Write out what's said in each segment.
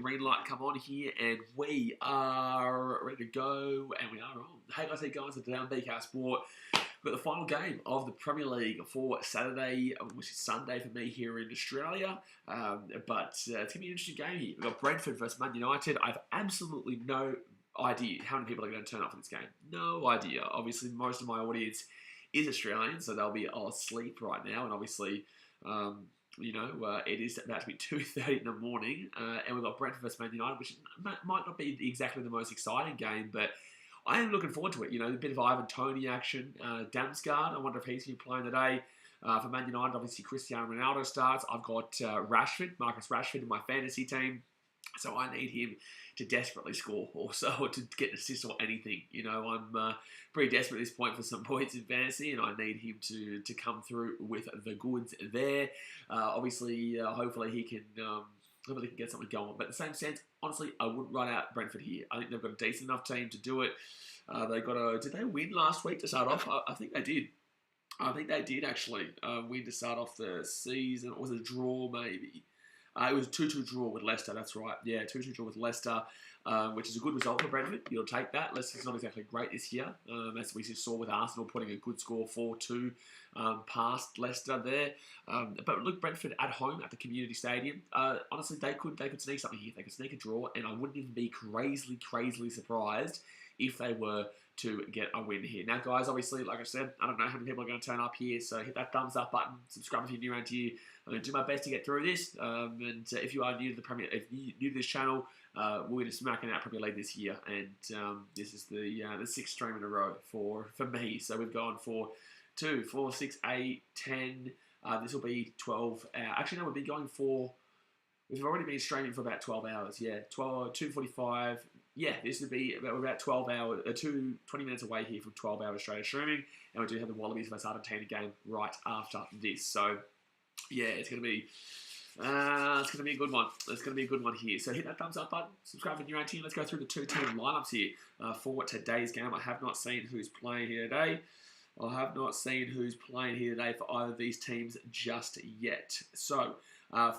Green light come on here, and we are ready to go, and we are on. Hey guys, today on BKR Sport, we've got the final game of the Premier League for Saturday, which is Sunday for me here in Australia, but it's going to be an interesting game here. We've got Brentford versus Man United. I have absolutely no idea how many people are going to turn up for this game. No idea. Obviously, most of my audience is Australian, so they'll be asleep right now, and obviously... it is about to be 2:30 in the morning, and we've got Brentford versus Man United, which might not be exactly the most exciting game, but I am looking forward to it. A bit of Ivan Toney action. Damsgaard, I wonder if he's going to be playing today. For Man United, obviously Cristiano Ronaldo starts. I've got Marcus Rashford in my fantasy team. So I need him to desperately score also, or to get an assist or anything. I'm pretty desperate at this point for some points in fantasy, and I need him to come through with the goods there. Hopefully he can get something going. But in the same sense, honestly, I wouldn't run out Brentford here. I think they've got a decent enough team to do it. Did they win last week to start off? I think they did. I think they did actually win to start off the season. Or was it a draw maybe? It was a 2-2 draw with Leicester, that's right. Yeah, 2-2 draw with Leicester, which is a good result for Brentford. You'll take that. Leicester's not exactly great this year, as we just saw with Arsenal putting a good score 4-2 past Leicester there. But look, Brentford at home at the Community Stadium. Honestly, they could sneak something here. They could sneak a draw, and I wouldn't even be crazily surprised if they were to get a win here. Now, guys, obviously, like I said, I don't know how many people are going to turn up here, so hit that thumbs up button, subscribe if you're new around here. I'm going to do my best to get through this, and if you are new to this channel, we're going to smack out Premier League this year, and this is the sixth stream in a row for me. So we've gone for 2, 4, 6, 8, 10. This will be 12. Actually, no, we've already been streaming for about 12 hours. Yeah, 2:45. Yeah, this would be about 12 hours, 20 minutes away here from 12 hours Australia streaming, and we do have the Wallabies versus Argentina game right after this. So, yeah, it's going to be a good one. It's going to be a good one here. So hit that thumbs up button, subscribe if you're around here. Let's go through the two team lineups here for today's game. I have not seen who's playing here today. For either of these teams just yet. So,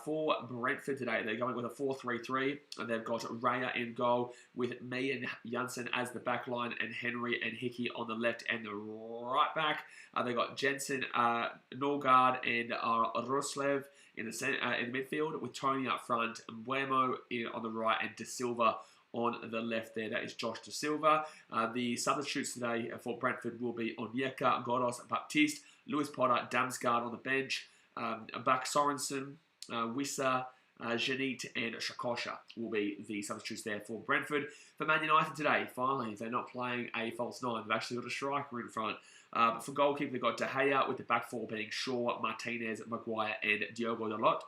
for Brentford today, they're going with a 4-3-3, and they've got Raya in goal with me and Janssen as the back line, and Henry and Hickey on the left and the right back. They've got Jensen, Norgard, and Roslev in the midfield, with Tony up front, and Mbeumo on the right, and De Silva on the left there. That is Josh De Silva. The substitutes today for Brentford will be Onyeka, Godos, Baptiste, Lewis Potter, Damsgaard on the bench, Bak Sorensen, Wissa, Janit, and Shakosha will be the substitutes there for Brentford. For Man United today, finally, they're not playing a false nine. They've actually got a striker in front. But for goalkeeper, they've got De Gea, with the back four being Shaw, Martinez, Maguire, and Diogo Dalot.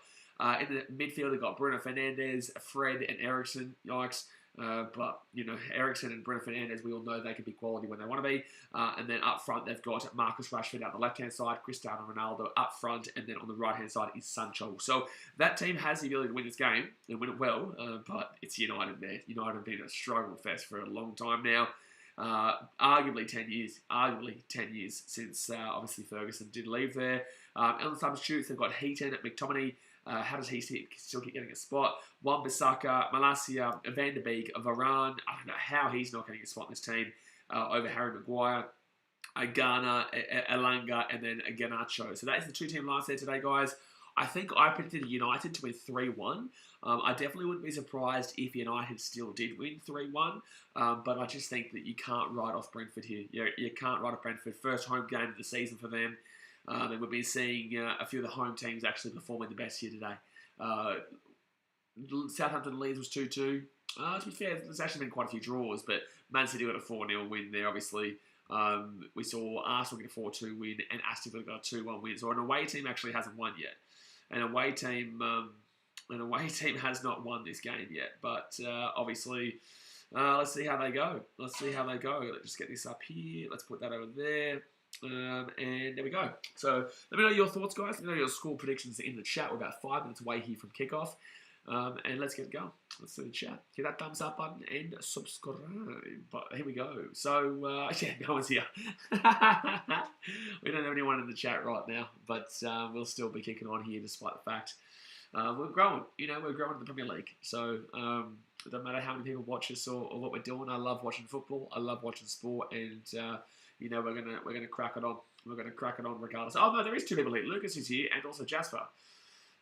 In the midfield, they've got Bruno Fernandes, Fred, and Eriksen. Yikes. But Eriksen and Bruno Fernandes, we all know they can be quality when they want to be. And then up front, they've got Marcus Rashford out the left-hand side, Cristiano Ronaldo up front, and then on the right-hand side is Sancho. So that team has the ability to win this game and win it well, but it's United there. United have been a struggle fest for a long time now. Arguably 10 years since obviously Ferguson did leave there. On the substitutes, they've got Heaton, McTominay. How does he still keep getting a spot? Wan-Bissaka, Malacia, Van der Beek, Varane. I don't know how he's not getting a spot in this team over Harry Maguire, Ghana, Elanga, and then Garnacho. So that is the two-team lineup there today, guys. I think I predicted United to win 3-1. I definitely wouldn't be surprised if United still did win 3-1. But I just think that you can't write off Brentford here. You can't write off Brentford. First home game of the season for them. And we've been seeing a few of the home teams actually performing the best here today. Southampton Leeds was 2-2. To be fair, there's actually been quite a few draws, but Man City got a 4-0 win there, obviously. We saw Arsenal get a 4-2 win, and Aston Villa got a 2-1 win. So an away team actually hasn't won yet. An away team has not won this game yet. But obviously, let's see how they go. Let's just get this up here. Let's put that over there. And there we go. So let me know your thoughts, guys. Let me know your score predictions in the chat. We're about 5 minutes away here from kickoff. And let's get going. Let's do the chat. Hit that thumbs up button and subscribe. But here we go. So, yeah, no one's here. We don't have anyone in the chat right now, but we'll still be kicking on here despite the fact we're growing. We're growing in the Premier League. So it doesn't matter how many people watch us or what we're doing. I love watching football. I love watching sport, and we're gonna crack it on. We're gonna crack it on regardless. Oh no, there is two people here. Lucas is here, and also Jasper.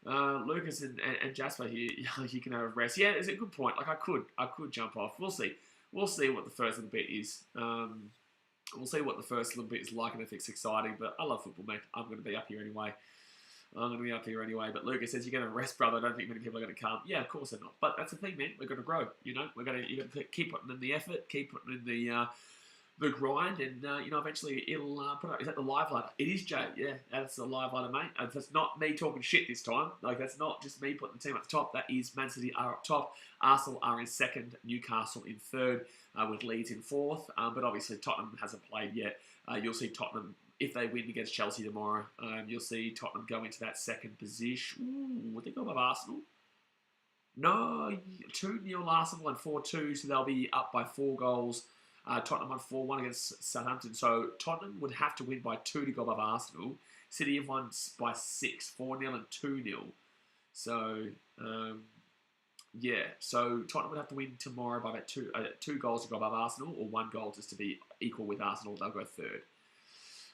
Lucas and Jasper here. You can have a rest. Yeah, it's a good point. Like I could jump off. We'll see. We'll see what the first little bit is. We'll see what the first little bit is like and if it's exciting. But I love football, mate. I'm going to be up here anyway. But Lucas says, you're going to rest, brother. I don't think many people are going to come. Yeah, of course they're not. But that's the thing, man. We're going to grow. You got to keep putting in the effort, keep putting in the grind, and eventually it'll put up. Is that the live ladder? It is, Jay. Yeah, that's the live ladder, mate. That's not me talking shit this time. Like, that's not just me putting the team at the top. That is Man City are up top. Arsenal are in second. Newcastle in third, with Leeds in fourth. But obviously Tottenham hasn't played yet. You'll see Tottenham, if they win against Chelsea tomorrow, you'll see Tottenham go into that second position. Ooh, would they go above Arsenal? No, 2-0 Arsenal and 4-2, so they'll be up by 4 goals. Tottenham won 4-1 against Southampton. So Tottenham would have to win by 2 to go above Arsenal. City have won by 6, 4-0 and 2-0. So, so Tottenham would have to win tomorrow by about 2 goals to go above Arsenal, or 1 goal just to be equal with Arsenal. They'll go third.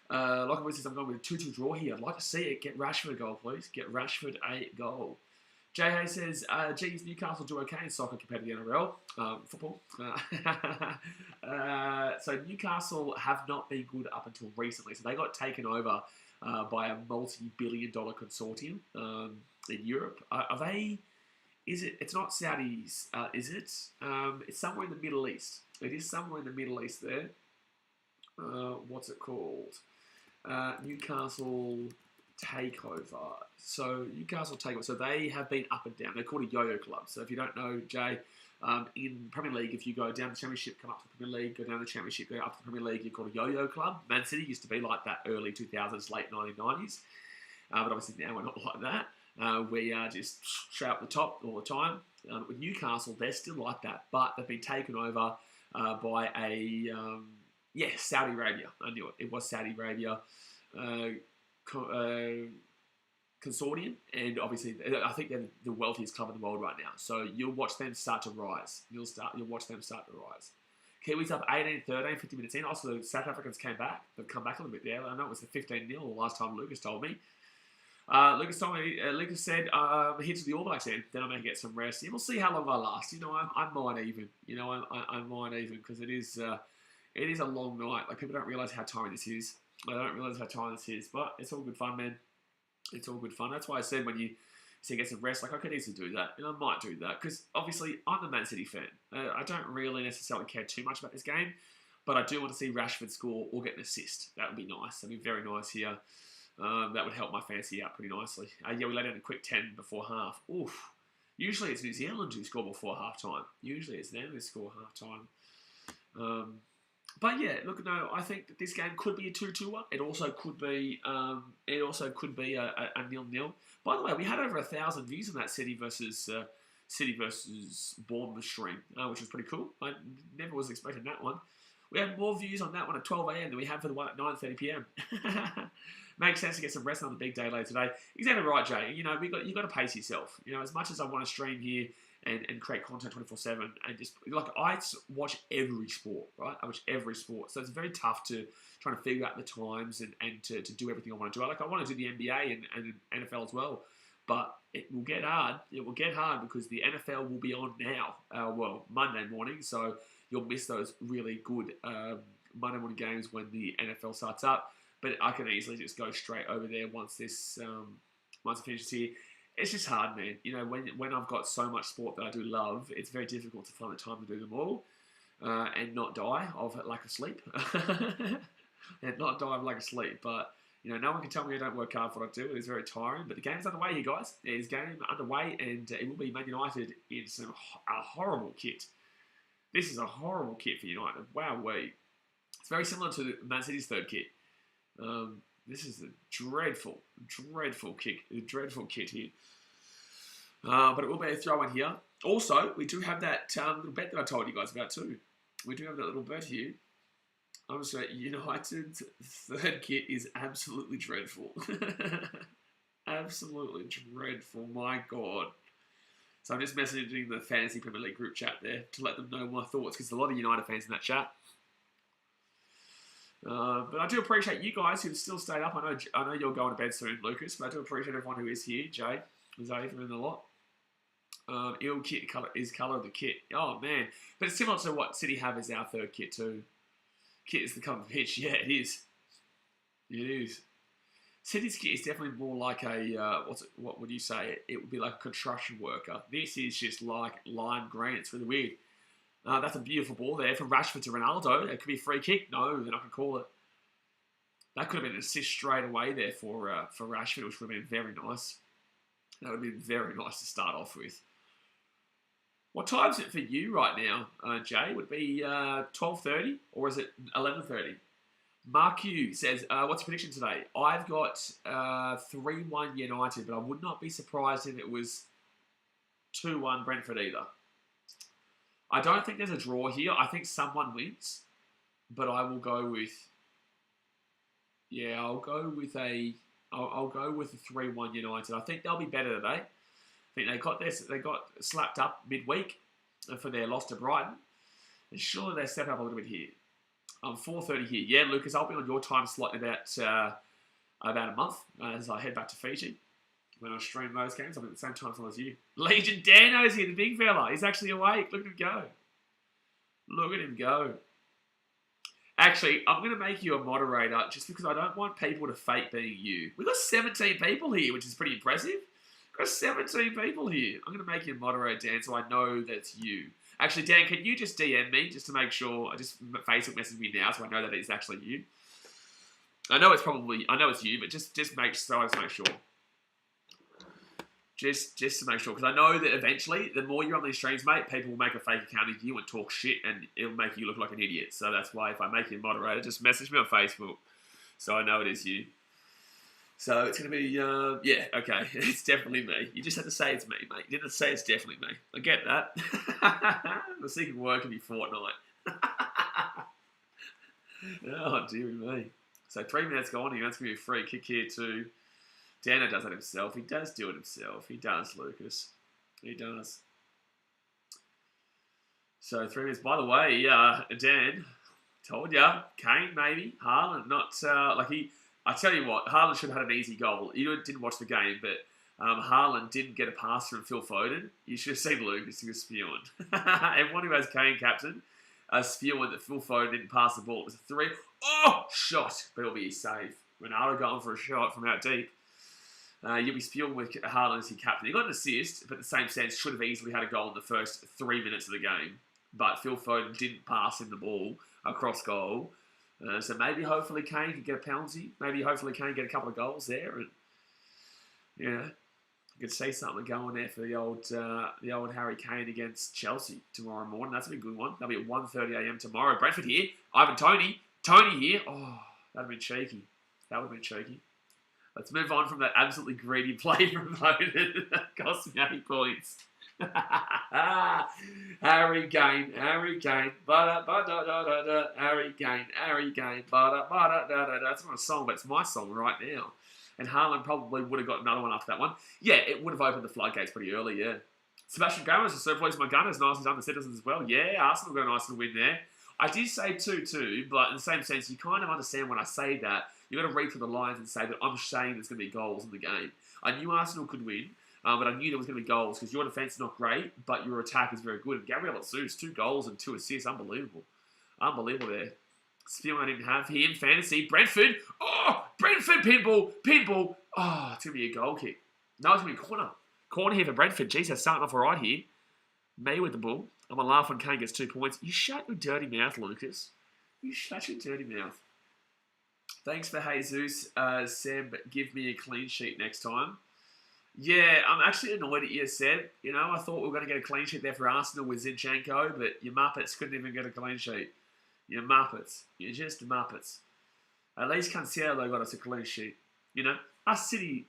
Like says, I'm going with a 2-2 draw here. I'd like to see it. Get Rashford a goal, please. Get Rashford a goal. J.A. says, geez, Newcastle do okay in soccer compared to the NRL. Football. So Newcastle have not been good up until recently. So they got taken over by a multi-billion-dollar consortium in Europe. Are they... It's not Saudis, is it? It's somewhere in the Middle East. It is somewhere in the Middle East there. What's it called? Newcastle Takeover. So Newcastle Takeover. So they have been up and down. They're called a yo-yo club. So if you don't know, Jay, in Premier League, if you go down the Championship, come up to the Premier League, go down the Championship, go up to the Premier League, you're called a yo-yo club. Man City used to be like that early 2000s, late 1990s. But obviously now we're not like that. We are just straight up the top all the time. With Newcastle, they're still like that, but they've been taken over by a Saudi Arabia. I knew it. It was Saudi Arabia consortium, and obviously I think they're the wealthiest club in the world right now. So you'll watch them start to rise. You'll watch them start to rise. Kiwis up 18-13, 50 minutes in. Also, the South Africans came back. They've come back a little bit there. I know it was a 15-0 the last time Lucas told me. Lucas said, head to the All Blacks then I may get some rest. Yeah, we'll see how long I last. I might even. I might even, because it is a long night. Like, people don't realise how tiring this is. I don't realise how tiring this is, but it's all good fun, man. It's all good fun. That's why I said when you say get some rest, like, I could easily do that, and I might do that, because obviously I'm a Man City fan. I don't really necessarily care too much about this game, but I do want to see Rashford score or get an assist. That would be nice. That'd be very nice here. That would help my fantasy out pretty nicely. We laid down a quick 10 before half. Oof. Usually it's New Zealand who score before half time. Usually it's them who score half time. But yeah, look, no, I think that this game could be a 2-2 one. It also could be a 0-0. By the way, we had over 1,000 views on that City versus Bournemouth stream, which was pretty cool. I never was expecting that one. We had more views on that one at 12 a.m. than we had for the one at 9:30 p.m. Makes sense to get some rest on the big day later today. Exactly right, Jay. You got to pace yourself. As much as I want to stream here and create content 24/7, and just like, I watch every sport, right? I watch every sport, so it's very tough to try to figure out the times and to do everything I want to do. I want to do the NBA and NFL as well, but it will get hard. It will get hard because the NFL will be on now. Monday morning, so you'll miss those really good Monday morning games when the NFL starts up. But I can easily just go straight over there once it finishes here. It's just hard, man. When I've got so much sport that I do love, it's very difficult to find the time to do them all and not die of lack of sleep. But no one can tell me I don't work hard for what I do. It is very tiring. But the game's underway here, guys. It is game underway, and it will be Man United in a horrible kit. This is a horrible kit for United. Wowee. It's very similar to Man City's third kit. This is a dreadful kit here. But it will be a throw in here. Also, we do have that little bet that I told you guys about too. We do have that little bet here. I'm sorry, United's third kit is absolutely dreadful. Absolutely dreadful. My God. So I'm just messaging the Fantasy Premier League group chat there to let them know my thoughts because there's a lot of United fans in that chat. But I do appreciate you guys who've still stayed up. I know you're going to bed soon, Lucas, but I do appreciate everyone who is here. Jay, Zayfa, and a lot. Ill kit colour is colour of the kit. Oh man, but it's similar to what City have as our third kit too. Kit is the colour of the pitch. Yeah, it is. It is. City's kit is definitely more like a what would you say? It would be like a construction worker. This is just like lime green. It's really weird. That's a beautiful ball there from Rashford to Ronaldo. It could be a free kick. No, they're not going to call it. That could have been an assist straight away there for Rashford, which would have been very nice. That would have been very nice to start off with. What time is it for you right now, Jay? Would it be 12:30 or is it 11:30? Mark Hugh says, what's your prediction today? I've got 3-1 United, but I would not be surprised if it was 2-1 Brentford either. I don't think there's a draw here. I think someone wins, but I will go with... Yeah, I'll go with a 3-1 United. I think they'll be better today. I think they got slapped up midweek for their loss to Brighton. And surely they step up a little bit here. 4:30 here. Yeah, Lucas, I'll be on your time slot in about a month as I head back to Fiji. When I stream those games, I'll be at the same time slot as you. Legion Dano's here, the big fella. He's actually awake. Look at him go. Look at him go. Actually, I'm going to make you a moderator just because I don't want people to fake being you. We've got 17 people here, which is pretty impressive. We've got 17 people here. I'm going to make you a moderator, Dan, so I know that's you. Actually, Dan, can you just DM me just to make sure? Just Facebook message me now so I know that it's actually you. I know it's you, but just make sure. Just to make sure, because I know that eventually, the more you're on these streams, mate, people will make a fake account of you and talk shit, and it'll make you look like an idiot. So that's why if I make you a moderator, just message me on Facebook, so I know it is you. So it's going to be, yeah, okay, it's definitely me. You just have to say it's me, mate. You didn't say it's definitely me. I get that. The secret word can be fortnight. Oh, dear me. So 3 minutes gone here. That's going to be a free kick here too. Dano does that himself. He does do it himself. He does, Lucas. He does. So 3 minutes. By the way, Dan, told ya, Kane maybe, Haaland, not I tell you what, Haaland should have had an easy goal. You didn't watch the game, but Haaland didn't get a pass from Phil Foden. You should have seen Lucas. He was spewing. Everyone who has Kane captain spewing that Phil Foden didn't pass the ball. It was a 3. Oh, shot. But it'll be safe. Ronaldo going for a shot from out deep. You'll be spewing with Haaland as your captain. He got an assist, but in the same sense, should have easily had a goal in the first 3 minutes of the game. But Phil Foden didn't pass him the ball across goal. So maybe, hopefully, Kane can get a penalty. Maybe, hopefully, Kane get a couple of goals there. And, yeah, you could see something going there for the old Harry Kane against Chelsea tomorrow morning. That's a big good one. That'll be at 1:30 a.m. tomorrow. Brentford here. Ivan Toney. Toney here. Oh, that'd have been cheeky. That would have been cheeky. Let's move on from that absolutely greedy play from Foden. That cost me 8 points. Harry Kane, Harry Kane, Harry Kane, That's not a song, but it's my song right now. And Haaland probably would have got another one after that one. Yeah, it would have opened the floodgates pretty early, yeah. Sebastian Gomez is so pleased with my Gunners, nice and done the Citizens as well. Yeah, Arsenal got a nice little win there. I did say 2-2, but in the same sense, you kind of understand when I say that. You've got to read through the lines and say that I'm saying there's going to be goals in the game. I knew Arsenal could win. But I knew there was going to be goals because your defence is not great, but your attack is very good. And Gabriel Jesus, 2 goals and 2 assists. Unbelievable. Unbelievable there. Feeling I didn't have here in fantasy. Brentford. Oh, Brentford pinball. Oh, it's going to be a goal kick. No, it's going to be a corner. Corner here for Brentford. Jeez, they're starting off all right here. May with the ball. I'm going to laugh when Kane gets 2 points. You shut your dirty mouth, Lucas. You shut your dirty mouth. Thanks for Jesus. Seb, give me a clean sheet next time. Yeah, I'm actually annoyed at you, Seb. You know, I thought we were going to get a clean sheet there for Arsenal with Zinchenko, but your Muppets couldn't even get a clean sheet. Your Muppets. You're just Muppets. At least Cancelo got us a clean sheet. You know, us City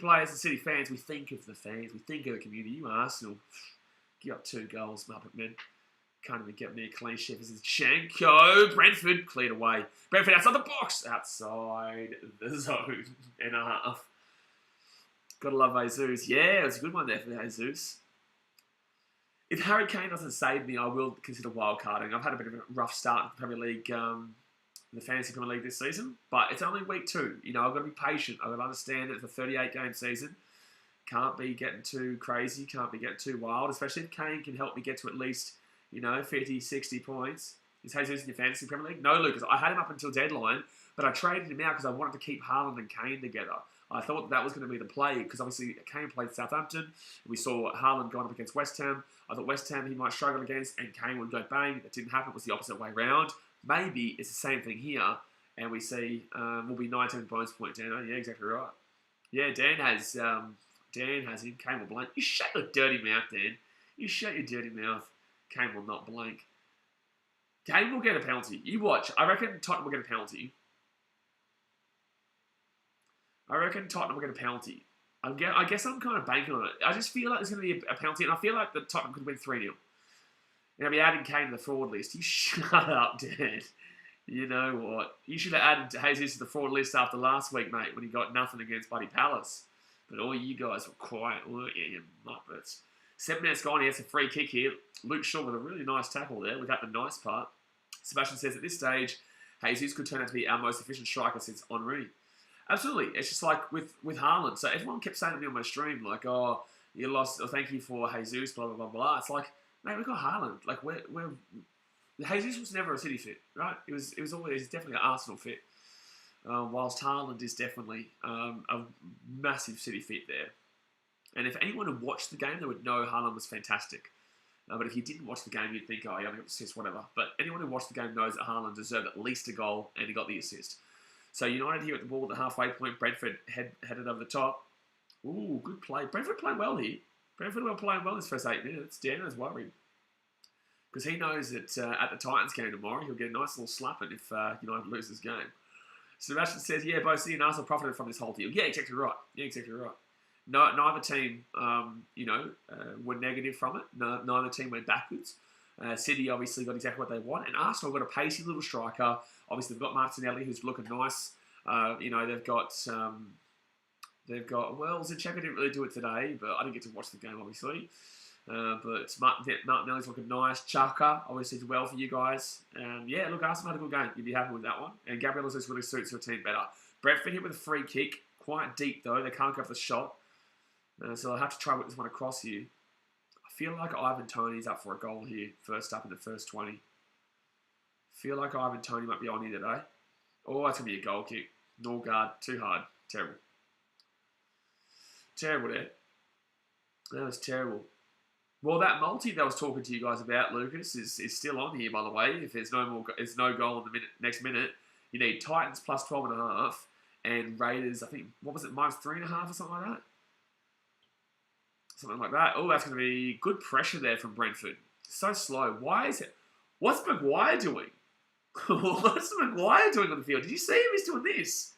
players and City fans, we think of the fans. We think of the community. You Arsenal, give up 2 goals, Muppet men. Can't even get me a clean sheet. This is Zinchenko. Brentford cleared away. Brentford outside the box. Outside the zone and a half. Gotta love Jesus. Yeah, it was a good one there for Jesus. If Harry Kane doesn't save me, I will consider wildcarding. I've had a bit of a rough start in the Premier League, the Fantasy Premier League this season, but it's only week 2. You know, I've got to be patient. I've got to understand that it's a 38-game season. Can't be getting too crazy. Can't be getting too wild, especially if Kane can help me get to at least, 50, 60 points. Is Jesus in your Fantasy Premier League? No, Lucas. I had him up until deadline, but I traded him out because I wanted to keep Haaland and Kane together. I thought that was going to be the play because obviously Kane played Southampton. We saw Haaland going up against West Ham. I thought West Ham he might struggle against and Kane would go bang. That didn't happen. It was the opposite way round. Maybe it's the same thing here and we see we'll be 19 points point down. Yeah, exactly right. Yeah, Dan has him. Kane will blank. You shut your dirty mouth, Dan. You shut your dirty mouth. Kane will not blank. Kane will get a penalty. You watch. I reckon Tottenham will get a penalty. I guess I'm kind of banking on it. I just feel like there's going to be a penalty, and I feel like the Tottenham could win 3-0. And I'll be adding Kane to the fraud list. You shut up, Dan. You know what? You should have added Jesus to the fraud list after last week, mate, when he got nothing against Buddy Palace. But all you guys were quiet, weren't you, you muppets? 7 minutes gone, he has a free kick here. Luke Shaw with a really nice tackle there, without the nice part. Sebastian says at this stage, Jesus could turn out to be our most efficient striker since Henry. Absolutely. It's just like with Haaland. So everyone kept saying to me on my stream, like, oh, you lost, or thank you for Jesus, blah, blah, blah, blah. It's like, mate, we got Haaland. Like, Jesus was never a City fit, right? He's definitely an Arsenal fit. Whilst Haaland is definitely a massive City fit there. And if anyone had watched the game, they would know Haaland was fantastic. But if you didn't watch the game, you'd think, oh, he only got assist, whatever. But anyone who watched the game knows that Haaland deserved at least a goal, and he got the assist. So United here at the ball at the halfway point. Brentford headed over the top. Ooh, good play. Brentford playing well here. Brentford were playing well this first 8 minutes. Dano's worried. Because he knows that at the Titans game tomorrow, he'll get a nice little slapping if United lose this game. Sebastian says, yeah, both City and Arsenal profited from this whole deal. Yeah, exactly right. No, neither team, were negative from it. Neither team went backwards. City obviously got exactly what they want. And Arsenal got a pacey little striker. Obviously, they've got Martinelli, who's looking nice. They've got, well, Zinchenko didn't really do it today, but I didn't get to watch the game, obviously. But Martinelli's looking nice. Chaka, obviously, did well for you guys. Look, Arsenal had a good game. You'd be happy with that one. And Gabriel just really suits your team better. Bradford hit with a free kick. Quite deep, though. They can't go for the shot. So I'll have to try with this one across here. I feel like Ivan Toney's up for a goal here. First up in the first 20. Feel like Ivan Toney might be on here today. Oh, that's going to be a goal kick. Norgard, too hard. Terrible. Terrible there. That was terrible. Well, that multi that I was talking to you guys about, Lucas, is still on here, by the way. If there's no goal in the next minute, you need Titans plus 12.5 and Raiders, I think, what was it, minus 3.5 or something like that? Something like that. Oh, that's going to be good pressure there from Brentford. So slow. Why is it? What's Maguire doing? What's Maguire doing on the field? Did you see him? He's doing this.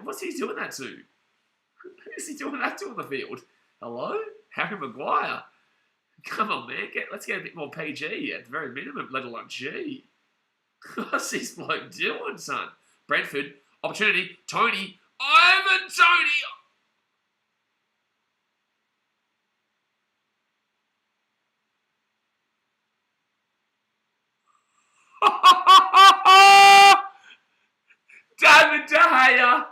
What's he doing that to? Who is he doing that to on the field? Hello? Harry Maguire? Come on, man. Let's get a bit more PG at the very minimum, let alone G. What's this bloke doing, son? Brentford. Opportunity. Tony. Ivan Tony. David De Gea.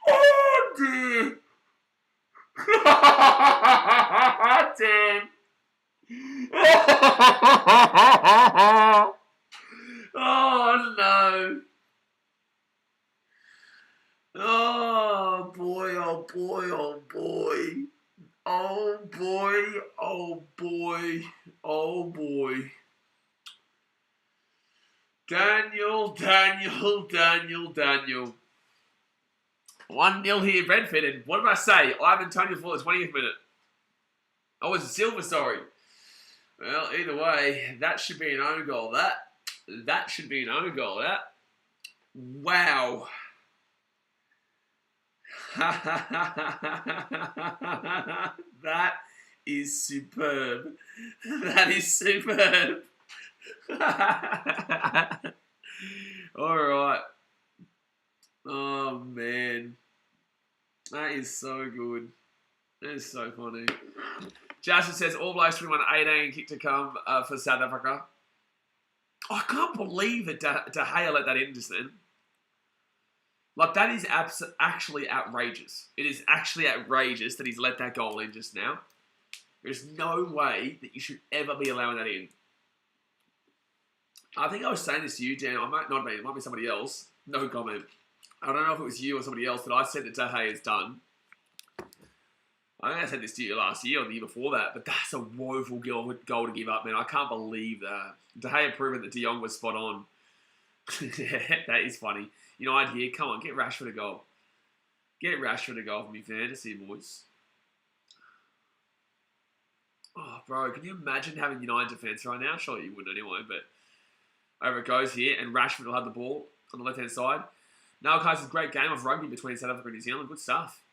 Oh dear. Damn. Oh no. Oh boy, oh boy, oh boy. Oh boy, oh boy, oh boy. Daniel. 1-0 here, Brentford, and what did I say? Ivan Toney for the 20th minute. Oh, it's a silver, sorry. Well, either way, that should be an own goal, that should be an own goal, that. Wow. That is superb. That is superb. All right. Oh, man. That is so good. That is so funny. Justin says, All Blacks 21-18, kick to come for South Africa. I can't believe that De Gea let that in just then. Like, that is actually outrageous. It is actually outrageous that he's let that goal in just now. There's no way that you should ever be allowing that in. I think I was saying this to you, Dan. I might not be. It might be somebody else. No comment. I don't know if it was you or somebody else, but I said that De Gea is done. I think I said this to you last year or the year before that, but that's a woeful goal to give up, man. I can't believe that. De Gea proving that De Jong was spot on. Yeah, that is funny. United here, come on, get Rashford a goal. Get Rashford a goal for me fantasy, boys. Oh, bro, can you imagine having United defence right now? Surely you wouldn't anyway, but over it goes here, and Rashford will have the ball on the left-hand side. Now, guys, it's a great game of rugby between South Africa and New Zealand. Good stuff.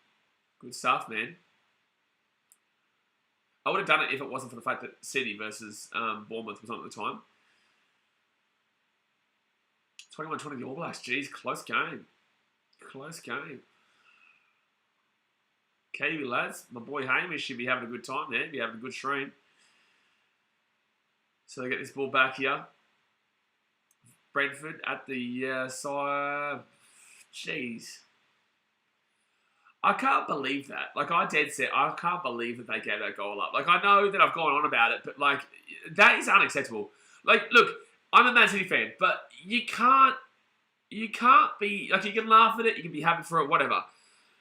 Good stuff, man. I would have done it if it wasn't for the fact that City versus Bournemouth was on at the time. 21-20 the All Blacks. Jeez, close game. Close game. Kiwi lads, my boy Hamish should be having a good time there. Be having a good stream. So they get this ball back here. Brentford at the side. Jeez. I can't believe that. Like, I can't believe that they gave that goal up. Like, I know that I've gone on about it, but, like, that is unacceptable. Like, look, I'm a Man City fan, but you can't be, like, you can laugh at it, you can be happy for it, whatever.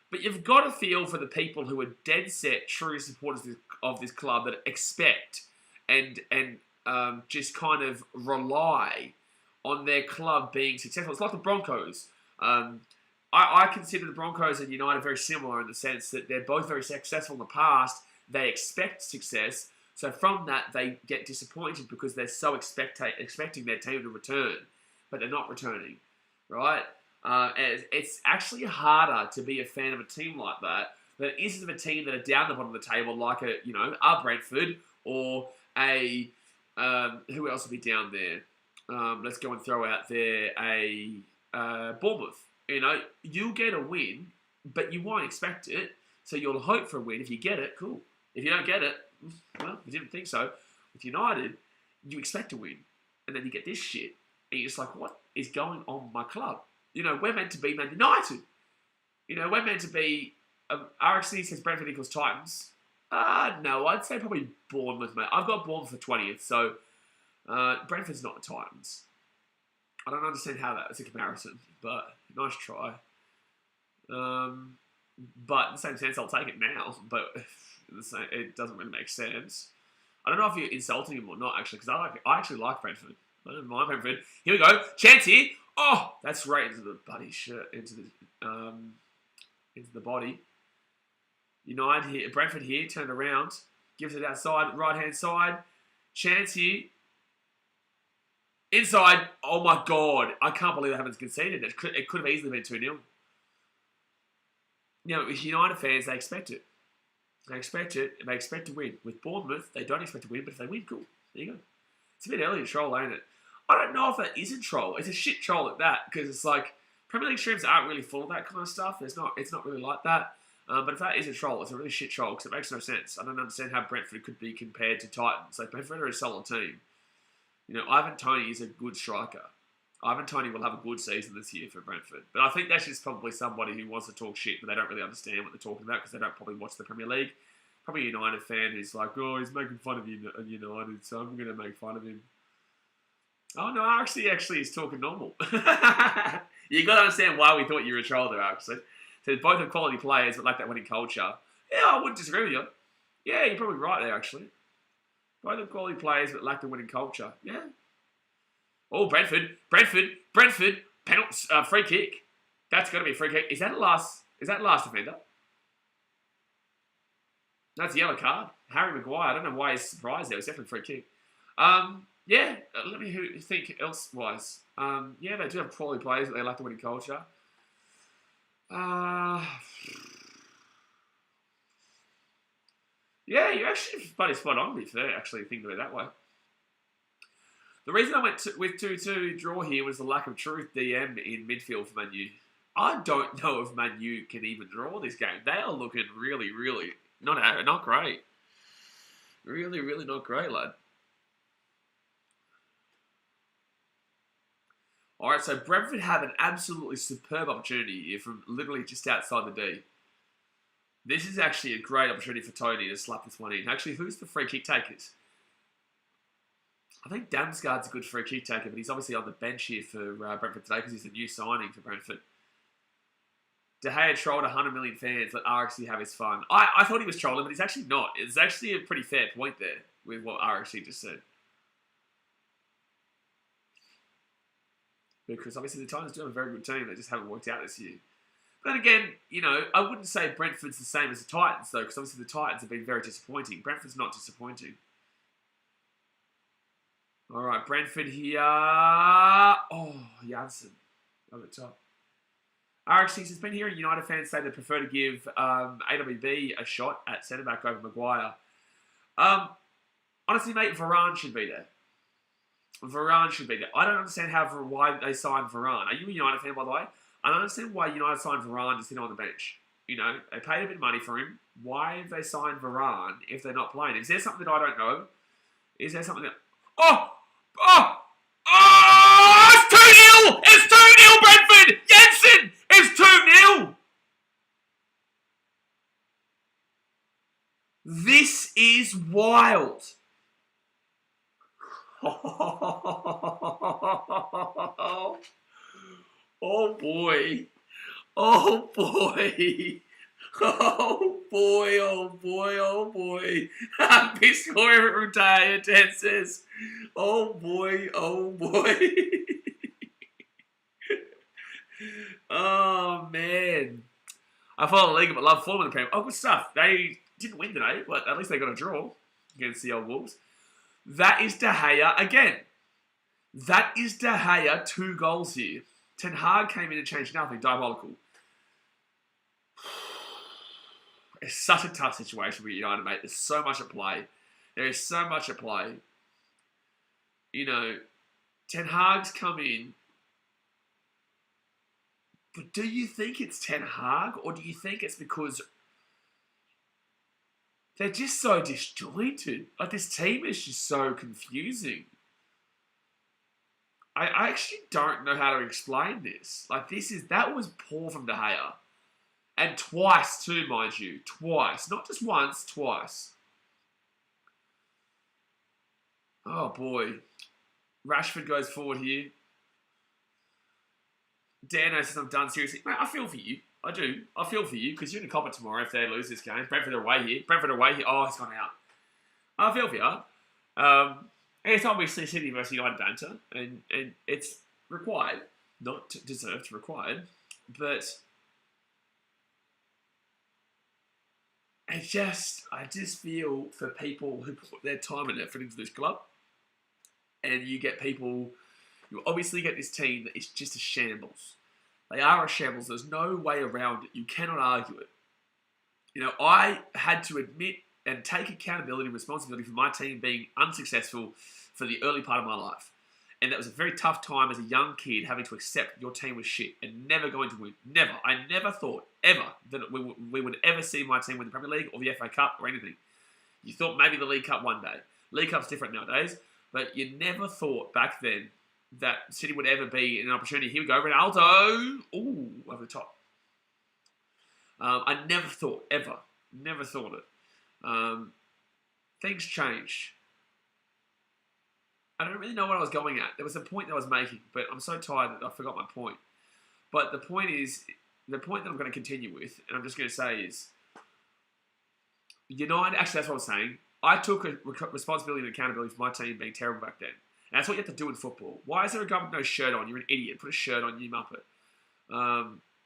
But you've got to feel for the people who are dead set, true supporters of this club that expect and just kind of rely on their club being successful. It's like the Broncos. I consider the Broncos and United very similar in the sense that they're both very successful in the past. They expect success. So from that, they get disappointed because they're so expecting their team to return, but they're not returning, right? It's actually harder to be a fan of a team like that than it is of a team that are down the bottom of the table, like a Brentford or a who else will be down there? Let's go and throw out there a Bournemouth. You'll get a win, but you won't expect it. So you'll hope for a win. If you get it, cool. If you don't get it, well, you didn't think so. With United, you expect to win. And then you get this shit. And you're just like, what is going on with my club? We're meant to be Man United. We're meant to be... RxC says Brentford equals Titans. No, I'd say probably Bournemouth, mate. I've got Bournemouth for 20th, so Brentford's not the Titans. I don't understand how that was a comparison, but nice try. But in the same sense, I'll take it now. But it doesn't really make sense. I don't know if you're insulting him or not, actually, because I actually like Brentford. I don't mind Brentford. Here we go. Chance here. Oh, that's right into the buddy shirt, into the body. United here, Brentford here, turned around, gives it outside, right hand side. Chance here. Inside, oh my God, I can't believe they haven't conceded. It could have easily been 2-0. United fans, they expect it. They expect it, and they expect to win. With Bournemouth, they don't expect to win, but if they win, cool. There you go. It's a bit early to troll, ain't it? I don't know if that is a troll. It's a shit troll at that, because it's like, Premier League streams aren't really full of that kind of stuff. It's not really like that. But if that is a troll, it's a really shit troll, because it makes no sense. I don't understand how Brentford could be compared to Titans. Like, Brentford are a solid team. Ivan Toney is a good striker. Ivan Toney will have a good season this year for Brentford. But I think that's just probably somebody who wants to talk shit, but they don't really understand what they're talking about because they don't probably watch the Premier League. Probably a United fan who's like, oh, he's making fun of United, so I'm going to make fun of him. Oh, no, actually is talking normal. You got to understand why we thought you were a troll there, actually. So both are quality players, but like that winning culture. Yeah, I wouldn't disagree with you. Yeah, you're probably right there, actually. Both are quality players, but lack the winning culture. Yeah. Oh, Brentford, penalty, free kick. That's got to be a free kick. Is that the last defender? That's a yellow card. Harry Maguire. I don't know why he's surprised there. It's definitely a free kick. Yeah. Let me think elsewise. Yeah, they do have quality players, but they lack the winning culture. Yeah, you're actually bloody spot on, to be fair, actually, thinking of it that way. The reason I went with 2-2 draw here was the lack of truth DM in midfield for Man U. I don't know if Man U can even draw this game. They are looking really, really not great. Really, really not great, lad. All right, so Brentford have an absolutely superb opportunity here from literally just outside the D. This is actually a great opportunity for Tony to slap this one in. Actually, who's the free kick takers? I think Damsgaard's a good free kick taker, but he's obviously on the bench here for Brentford today because he's a new signing for Brentford. De Gea trolled 100 million fans. Let RXC have his fun. I thought he was trolling, but he's actually not. It's actually a pretty fair point there with what RXC just said. Because obviously the Titans do have a very good team. They just haven't worked out this year. But then again, you know, I wouldn't say Brentford's the same as the Titans, though, because obviously the Titans have been very disappointing. Brentford's not disappointing. All right, Brentford here. Oh, Janssen over the top. RX6 has been hearing United fans say they prefer to give AWB a shot at centre-back over Maguire. Honestly, mate, Varane should be there. Varane should be there. I don't understand why they signed Varane. Are you a United fan, by the way? I don't understand why United signed Varane to sit on the bench. You know, they paid a bit of money for him. Why have they signed Varane if they're not playing? Is there something that I don't know? Is there something that... Oh! It's 2-0! It's 2-0, Brentford! Jensen! It's 2-0! This is wild. Oh boy. Oh boy. Oh boy, oh boy, oh boy. Big score from Taya 10 says, oh boy, oh boy. Oh man. I follow the league but love Fulham in the Prem. Oh, good stuff. They didn't win today, but at least they got a draw against the old Wolves. That is De Gea again. That is De Gea, 2 goals here. Ten Hag came in and changed nothing. Diabolical. It's such a tough situation with United, mate. There's so much at play. There is so much at play. You know, Ten Hag's come in. But do you think it's Ten Hag? Or do you think it's because they're just so disjointed? Like, this team is just so confusing. I actually don't know how to explain this. Like, that was poor from De Gea. And twice too, mind you. Twice. Not just once, twice. Oh, boy. Rashford goes forward here. Dano says I'm done seriously. Mate, I feel for you. I do. I feel for you because you're in a copper tomorrow if they lose this game. Brentford away here. Oh, he's gone out. I feel for you. It's obviously City versus United banter, and it's required, not deserved, required. But I just feel for people who put their time and effort into this club, and you obviously get this team that is just a shambles. They are a shambles. There's no way around it. You cannot argue it. You know, I had to admit and take accountability and responsibility for my team being unsuccessful for the early part of my life. And that was a very tough time as a young kid having to accept your team was shit and never going to win. Never. I never thought, ever, that we would ever see my team win the Premier League or the FA Cup or anything. You thought maybe the League Cup one day. League Cup's different nowadays. But you never thought back then that City would ever be an opportunity. Here we go, Ronaldo. Ooh, over the top. I never thought, ever. Never thought it. Things changed. I don't really know what I was going at. There was a point that I was making, but I'm so tired that I forgot my point. But the point that I'm going to continue with, and I'm just going to say is, United, actually that's what I was saying, I took a responsibility and accountability for my team being terrible back then. And that's what you have to do in football. Why is there a guy with no shirt on? You're an idiot. Put a shirt on, you muppet.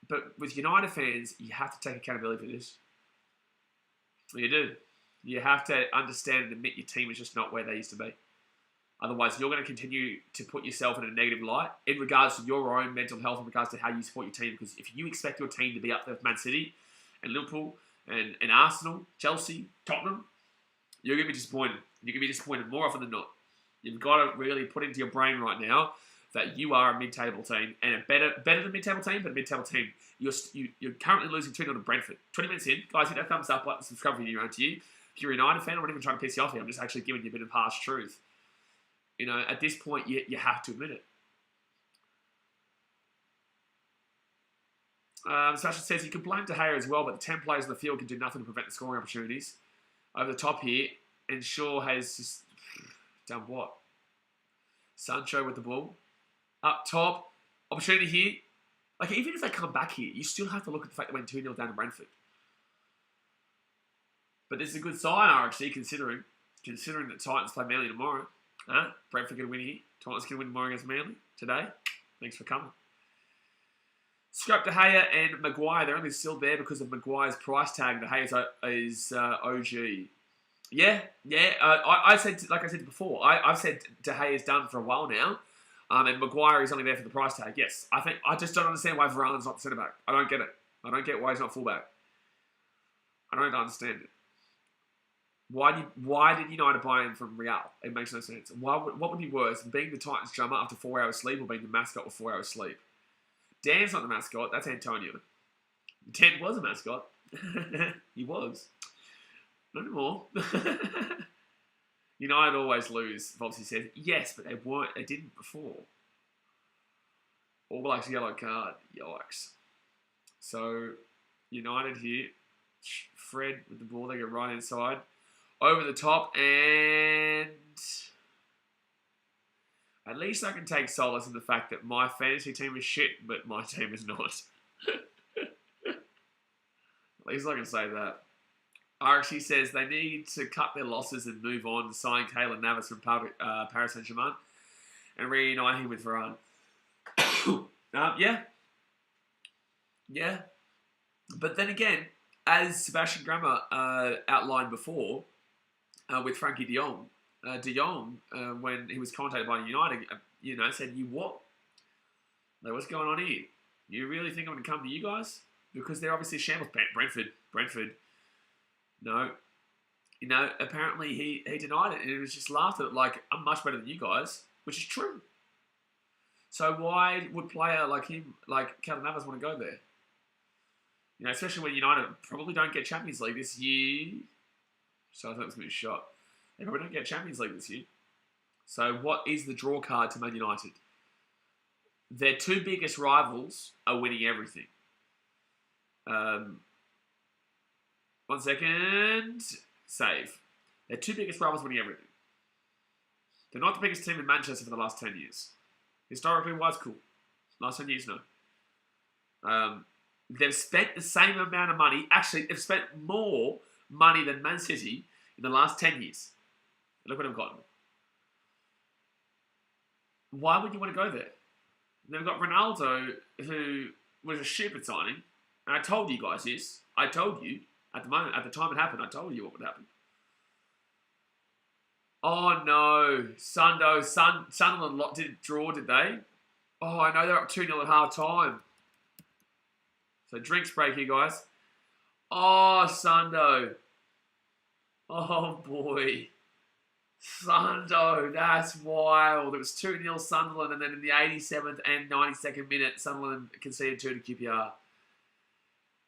But with United fans, you have to take accountability for this. You do. You have to understand and admit your team is just not where they used to be. Otherwise, you're going to continue to put yourself in a negative light in regards to your own mental health, in regards to how you support your team. Because if you expect your team to be up there with Man City and Liverpool and Arsenal, Chelsea, Tottenham, you're going to be disappointed. You're going to be disappointed more often than not. You've got to really put into your brain right now that you are a mid-table team, and a better than mid-table team, but a mid-table team. You're currently losing 2-0 to Brentford. 20 minutes in, guys, hit that thumbs up, like, subscribe for you, to you. If you're a United fan, I'm not even trying to piss you off here. I'm just actually giving you a bit of harsh truth. You know, at this point, you have to admit it. Sebastian says, you can blame De Gea as well, but the 10 players in the field can do nothing to prevent the scoring opportunities. Over the top here, and Shaw has just done what? Sancho with the ball. Up top, opportunity here. Like, even if they come back here, you still have to look at the fact they went 2-0 down to Brentford. But this is a good sign, RXC, considering that Titans play Manly tomorrow. Brentford going to win here. Titans going to win tomorrow against Manly today. Thanks for coming. Scrap De Gea and Maguire. They're only still there because of Maguire's price tag. De Gea is OG. Yeah. I said, like I said before, I've said De Gea is done for a while now. And Maguire is only there for the price tag. Yes, I just don't understand why Varane's not the centre back. I don't get it. I don't get why he's not fullback. I don't understand it. Why did United buy him from Real? It makes no sense. What would be worse, being the Titans drummer after 4 hours sleep or being the mascot with 4 hours sleep? Dan's not the mascot. That's Antonio. Dan was a mascot. He was. Not anymore. United always lose, Vobsy says. Yes, but they weren't. They didn't before. All Blacks yellow card. Yikes. So, United here. Fred with the ball. They go right inside. Over the top. And at least I can take solace in the fact that my fantasy team is shit, but my team is not. At least I can say that. RXC says they need to cut their losses and move on, sign Taylor Navas from Paris Saint-Germain and reunite him with Varane. Yeah. But then again, as Sebastian Grammer outlined before with Frankie de Jong, when he was contacted by United, said, "You what? Like, what's going on here? You really think I'm going to come to you guys? Because they're obviously shambles. Brentford. No. Apparently he denied it, and it was just laughed at like, I'm much better than you guys, which is true. So why would a player like him, like Keylor Navas, want to go there? Especially when United probably don't get Champions League this year. So I thought it was going to be a shot. They probably don't get Champions League this year. So what is the draw card to Man United? Their two biggest rivals are winning everything. 1 second. Save. Their two biggest rivals winning everything. They're not the biggest team in Manchester for the last 10 years. Historically, wise, cool. Last 10 years, no. They've spent the same amount of money. Actually, they've spent more money than Man City in the last 10 years. Look what they've gotten. Why would you want to go there? They've got Ronaldo, who was a stupid signing. And I told you guys this. I told you. At the time it happened, I told you what would happen. Oh no, Sunderland didn't draw, did they? Oh, I know they're up 2-0 at half time. So drinks break here, guys. Oh, Sundo. Oh boy. Sundo, that's wild. It was 2-0 Sunderland, and then in the 87th and 92nd minute, Sunderland conceded 2 to QPR.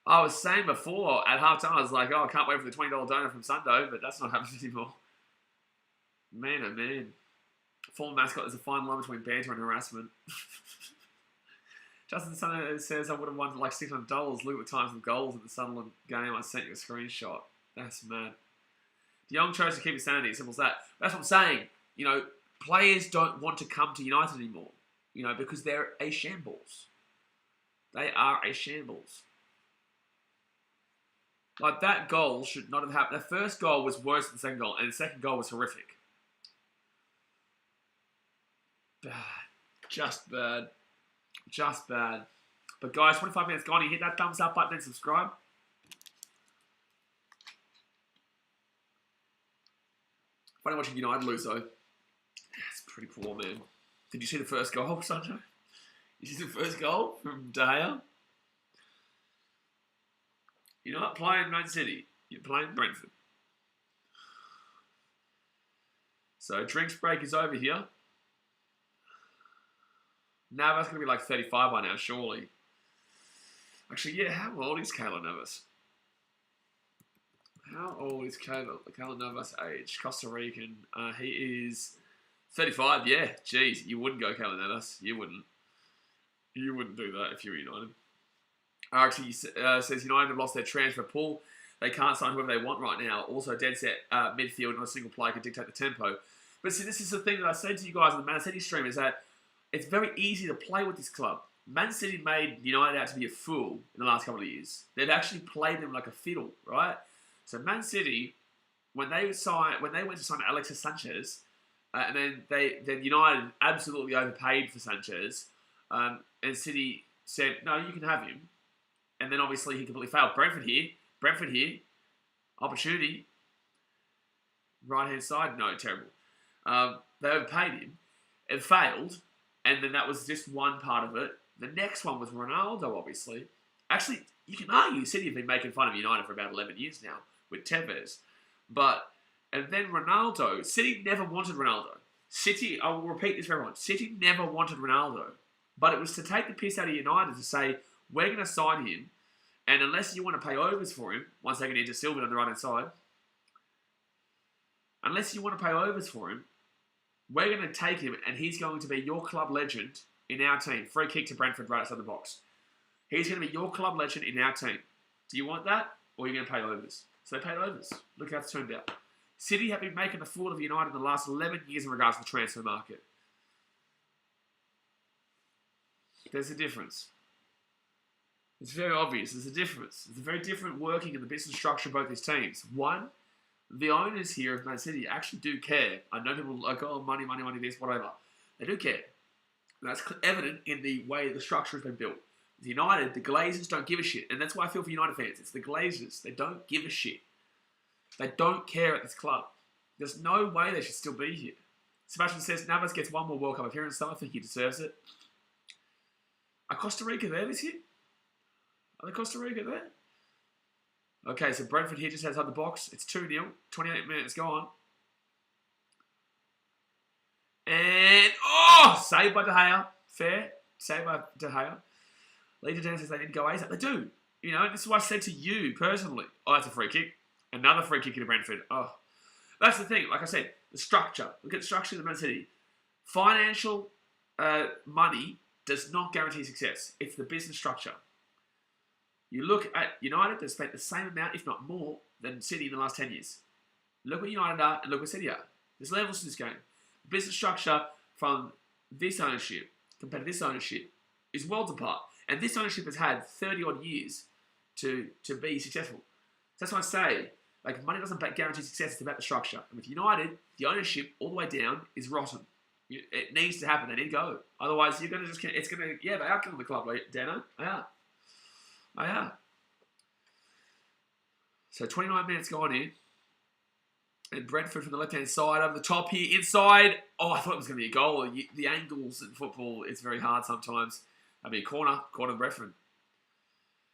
I was saying before, at half-time, I was like, I can't wait for the $20 donut from Sundo, but that's not happening anymore. Man, oh man. Former mascot is a fine line between banter and harassment. Justin Sundo says, I would have won like $600. Look at the times of goals in the Sunderland game. I sent you a screenshot. That's mad. De Jong chose to keep his sanity. Simple as that. That's what I'm saying. Players don't want to come to United anymore. Because they're a shambles. They are a shambles. Like, that goal should not have happened. The first goal was worse than the second goal, and the second goal was horrific. Bad. Just bad. Just bad. But guys, 25 minutes gone. You hit that thumbs up button and subscribe. Funny watching United lose, though. It's Pretty poor, man. Did you see the first goal, Sancho? Did you see the first goal from De Gea? You're not playing Man City. You're playing Brentford. So drinks break is over here. Navas going to be like 35 by now, surely. Actually, yeah, how old is Keylor Navas? How old is Keylor Navas' age? Costa Rican. He is 35, yeah. Jeez, you wouldn't go Keylor Navas. You wouldn't. You wouldn't do that if you were United. Actually, says United have lost their transfer pool. They can't sign whoever they want right now. Also, dead set midfield, not a single player can dictate the tempo. But see, this is the thing that I said to you guys on the Man City stream, is that it's very easy to play with this club. Man City made United out to be a fool in the last couple of years. They've actually played them like a fiddle, right? So Man City, when they went to sign Alexis Sanchez, and then United absolutely overpaid for Sanchez, and City said, no, you can have him. And then obviously he completely failed. Brentford here, opportunity. Right-hand side, no, terrible. They overpaid him. It failed. And then that was just one part of it. The next one was Ronaldo, obviously. Actually, you can argue City have been making fun of United for about 11 years now with Tevez. And then Ronaldo, City never wanted Ronaldo. City, I will repeat this for everyone, City never wanted Ronaldo. But it was to take the piss out of United to say, we're going to sign him, and unless you want to pay overs for him, once they get into Silva on the right-hand side, unless you want to pay overs for him, we're going to take him, and he's going to be your club legend in our team. Free kick to Brentford right outside the box. He's going to be your club legend in our team. Do you want that, or are you going to pay overs? So they paid overs. Look how it's turned out. City have been making a fool of United in the last 11 years in regards to the transfer market. There's a difference. It's very obvious. There's a difference. It's a very different working in the business structure of both these teams. One, the owners here of Man City actually do care. I know people are like, oh, money, this, whatever. They do care. And that's evident in the way the structure has been built. With United, the Glazers don't give a shit. And that's why I feel for United fans. It's the Glazers. They don't give a shit. They don't care at this club. There's no way they should still be here. Sebastian says Navas gets one more World Cup appearance, so I think he deserves it. Are Costa Rica there this year? Are the Costa Rica there? Okay, so Brentford here just outside the box. It's 2-0. 28 minutes gone. And, saved by De Gea. Fair. Saved by De Gea. Leader Dan says they need to go ASAP. They do. You know, this is what I said to you personally. Oh, that's a free kick. Another free kick into Brentford. Oh, that's the thing. Like I said, the structure. Look at the structure of the Man City. Financial money does not guarantee success. It's the business structure. You look at United, they've spent the same amount, if not more, than City in the last 10 years. Look what United are and look what City are. There's levels to this game. The business structure from this ownership compared to this ownership is worlds apart. And this ownership has had 30-odd years to be successful. So that's why I say, like, money doesn't guarantee success, it's about the structure. And with United, the ownership all the way down is rotten. It needs to happen. They need to go. Otherwise, you're going to just... It's going to... Yeah, they are killing the club, right, Dano? They are. So 29 minutes gone in. And Brentford from the left-hand side over the top here. Inside. Oh, I thought it was going to be a goal. The angles in football, it's very hard sometimes. That'd be a corner. Corner Brentford.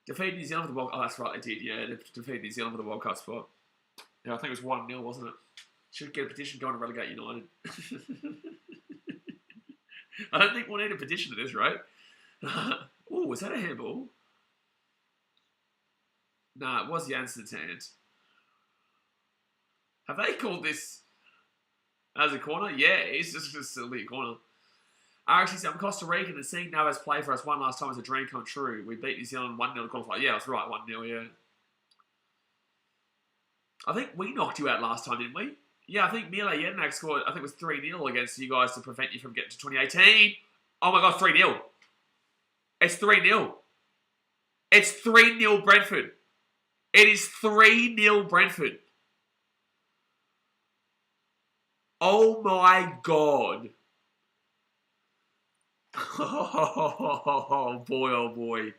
Defeated New Zealand for the World Cup. Oh, that's right, they did. Yeah, they defeated New Zealand for the World Cup spot. Yeah, I think it was 1-0, wasn't it? Should get a petition going to relegate United. I don't think we'll need a petition to this, right? Oh, was that a handball? Nah, it was Jansen's hand. Have they called this as a corner? Yeah, it's just a elite corner. I actually said I'm Costa Rican and seeing Navas play for us one last time was a dream come true. We beat New Zealand 1-0 to qualify. Yeah, that's right, 1-0, yeah. I think we knocked you out last time, didn't we? Yeah, I think Mila Jednak scored, I think it was 3-0 against you guys to prevent you from getting to 2018. Oh my God, 3-0. It's 3-0. It's 3-0 Brentford. It is 3-0 Brentford. Oh my God. Oh boy, oh boy.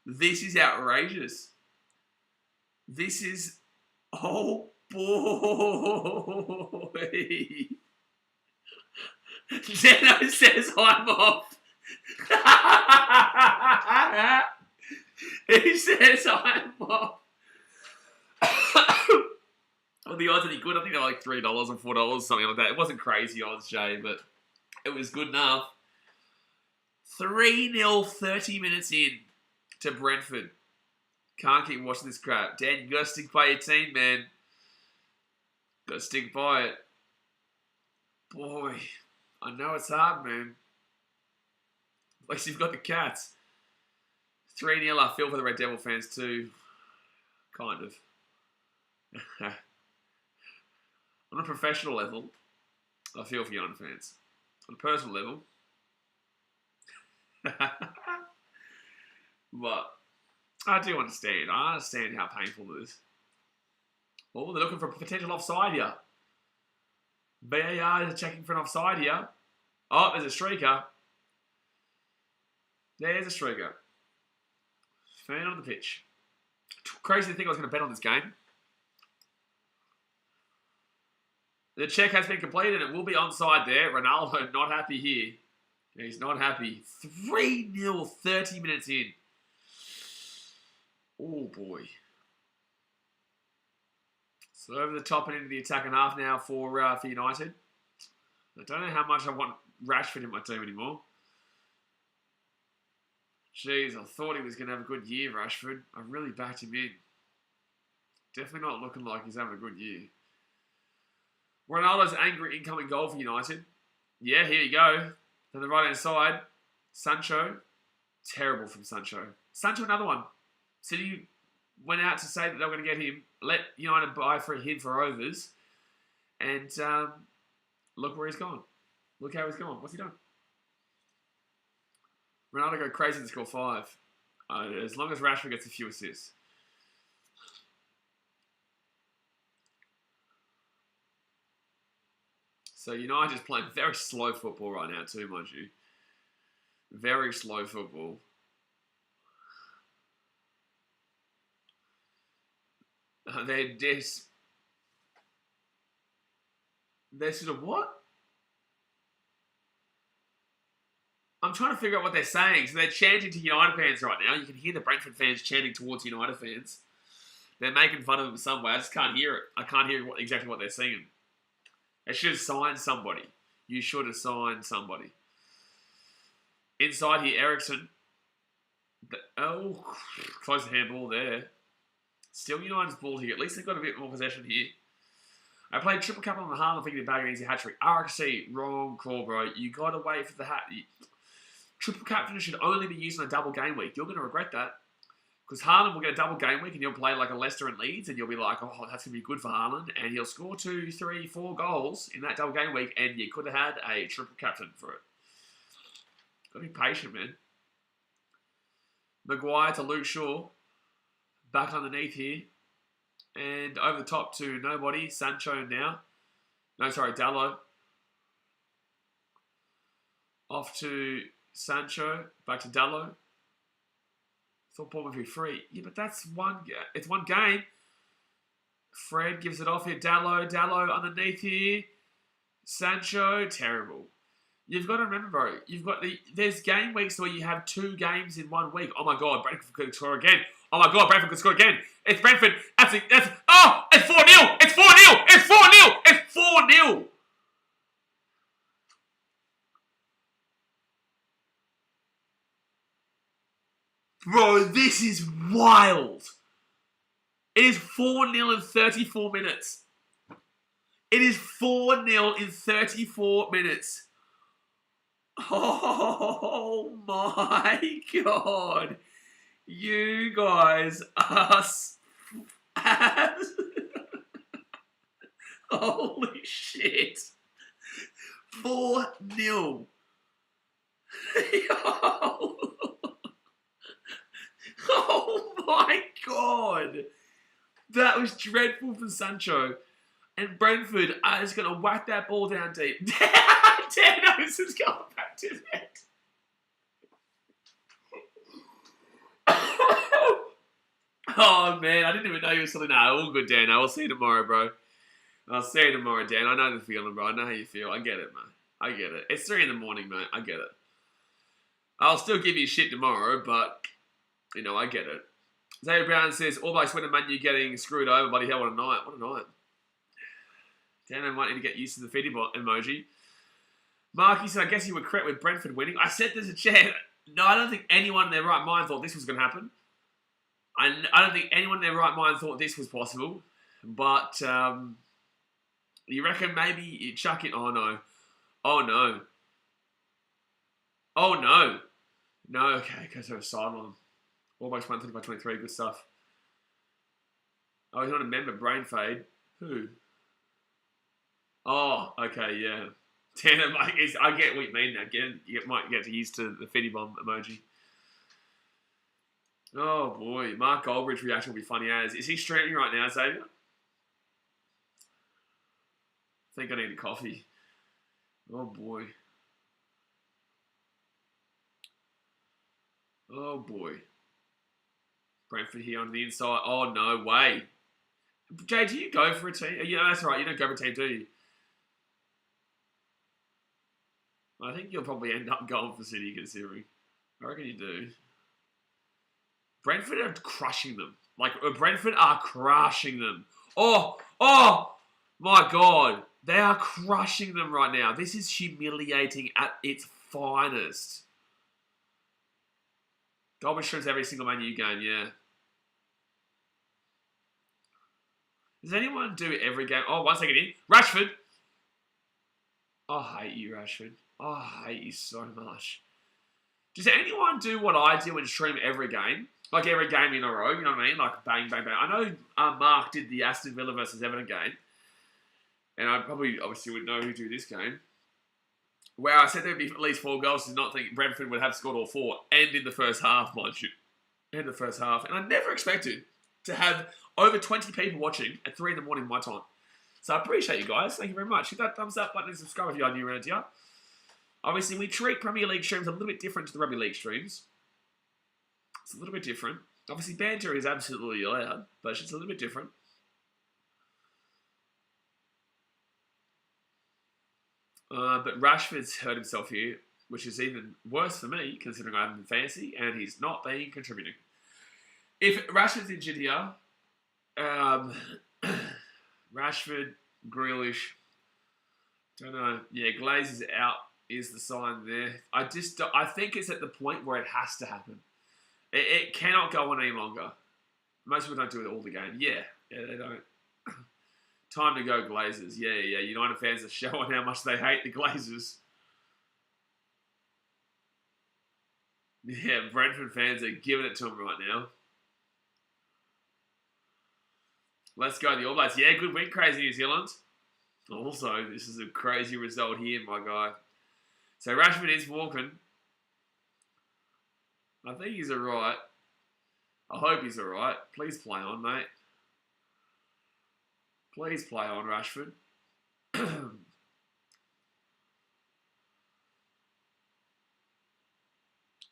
This is outrageous. This is... Oh boy. Dano says I'm off. He says I'm off. Well, the odds any good? I think they're like $3 or $4, something like that. It wasn't crazy odds, Jay, but it was good enough. 3-0, 30 minutes in to Brentford. Can't keep watching this crap. Dan, you gotta stick by your team, man. Gotta stick by it. Boy, I know it's hard, man. At least you've got the Cats. 3-0, I feel for the Red Devil fans too. Kind of. On a professional level, I feel for United fans. On a personal level, but I do understand. I understand how painful it is. Oh, they're looking for a potential offside here. VAR is checking for an offside here. Oh, there's a streaker. There's a streaker. Fan on the pitch. Crazy to think I was going to bet on this game. The check has been completed and it will be onside there. Ronaldo not happy here. He's not happy. 3-0, 30 minutes in. Oh, boy. So over the top and into the attacking half now for United. I don't know how much I want Rashford in my team anymore. Jeez, I thought he was going to have a good year, Rashford. I really backed him in. Definitely not looking like he's having a good year. Ronaldo's angry incoming goal for United. Yeah, here you go. To the right-hand side, Sancho. Terrible from Sancho. Sancho, another one. City went out to say that they were going to get him. Let United buy for him for overs. And look where he's gone. Look how he's gone. What's he done? Ronaldo go crazy to score 5. As long as Rashford gets a few assists. So United is playing very slow football right now too, mind you. Very slow football. They're sort of what? I'm trying to figure out what they're saying. So they're chanting to United fans right now. You can hear the Brentford fans chanting towards United fans. They're making fun of them some way. I just can't hear it. I can't hear exactly what they're singing. They should have signed somebody. You should have signed somebody. Inside here, Ericsson. Close the handball there. Still United's ball here. At least they've got a bit more possession here. I played triple captain on the Haaland thinking to bag an easy hat-trick. RXC, wrong call, bro. You got to wait for the hat. Triple captain should only be used on a double game week. You're going to regret that. Because Haaland will get a double game week and you'll play like a Leicester and Leeds and you'll be like, oh, that's going to be good for Haaland. And he'll score 2, 3, 4 goals in that double game week and you could have had a triple captain for it. Got to be patient, man. Maguire to Luke Shaw. Back underneath here. And over the top to nobody. Sancho now. No, sorry, Dallo. Off to Sancho. Back to Dallo. Thought ball would be free. Yeah, but that's it's one game. Fred gives it off here. Dallo underneath here. Sancho, terrible. You've got to remember, bro. There's game weeks where you have 2 games in 1 week. Oh my God, Brentford could score again. Oh my God, Brentford could score again. It's Brentford. It's 4-0. It's 4-0. It's 4-0. It's 4-0. Bro, this is wild. It is 4-0 in 34 minutes. It is 4-0 in 34 minutes. Oh my God. You guys are... Holy shit. 4-0. Oh my God. That was dreadful for Sancho. And Brentford are just going to whack that ball down deep. Danos is going back to net. Oh, man. I didn't even know you were still in that. All good, Dan. I'll see you tomorrow, bro. I'll see you tomorrow, Dan. I know the feeling, bro. I know how you feel. I get it, man. I get it. It's 3 in the morning, mate. I get it. I'll still give you shit tomorrow, but, you know, I get it. Xavier Brown says, All Blacks win and Man U getting screwed over, buddy. Hell, what a night. What a night. Dan, I might need to get used to the feedy emoji. Marky said, I guess you were correct with Brentford winning. I said there's a chance. No, I don't think anyone in their right mind thought this was going to happen. I don't think anyone in their right mind thought this was possible. But you reckon maybe you chuck it? Oh, no. Oh, no. Oh, no. No, okay, because they're a sideline. Almost 130 by 23, good stuff. Oh, he's not a member, brain fade. Who? Oh, okay, yeah. Damn, I get what you mean now. You might get used to the fitty bomb emoji. Oh, boy. Mark Goldbridge reaction will be funny as. Is he streaming right now, Xavier? I think I need a coffee. Oh, boy. Oh, boy. Brentford here on the inside. Oh, no way. Jay, do you go for a team? Yeah, that's right. You don't go for a team, do you? I think you'll probably end up going for City, considering. I reckon you do. Brentford are crushing them. Like, Brentford are crushing them. Oh, my God. They are crushing them right now. This is humiliating at its finest. Goldman streams every single Man U game, yeah. Does anyone do every game? Oh, 1 second in. Rashford. Oh, I hate you, Rashford. Oh, I hate you so much. Does anyone do what I do and stream every game? Like every game in a row, you know what I mean? Like bang, bang, bang. I know Mark did the Aston Villa versus Everton game. And I probably, obviously, would know who do this game. Where I said there'd be at least 4 goals, did not think Brentford would have scored all 4. And in the first half, mind you. In the first half. And I never expected to have over 20 people watching at 3 in the morning my time. So I appreciate you guys. Thank you very much. Hit that thumbs up button and subscribe if you are new around here. Obviously, we treat Premier League streams a little bit different to the Rugby League streams. It's a little bit different. Obviously, banter is absolutely allowed, but it's just a little bit different. But Rashford's hurt himself here, which is even worse for me, considering I have him in fantasy, and he's not being contributing. If Rashford's injured here, Rashford, Grealish, don't know. Yeah, Glaze is out is the sign there. I think it's at the point where it has to happen. It cannot go on any longer. Most people don't do it all the game. Yeah, they don't. Time to go Glazers. Yeah. United fans are showing how much they hate the Glazers. Yeah, Brentford fans are giving it to them right now. Let's go the All Blacks. Yeah, good win, crazy New Zealand. Also, this is a crazy result here, my guy. So Rashford is walking. I think he's alright. I hope he's alright. Please play on, mate. Please play on, Rashford.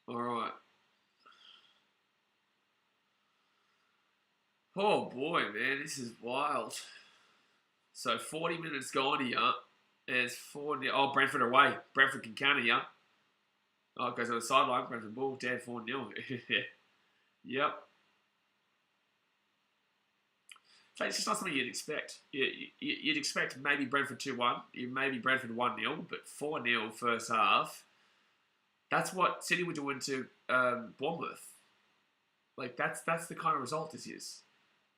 Alright. Oh boy, man, this is wild. So 40 minutes gone here. There's 4-0. Oh, Brentford away. Brentford can counter here. Oh, it goes on the sideline. Brentford ball. Dead 4-0. Yep. So it's just not something you'd expect. You'd expect maybe Brentford 2-1. Maybe Brentford 1-0. But 4-0 first half. That's what City were doing to Bournemouth. Like, that's the kind of result this is.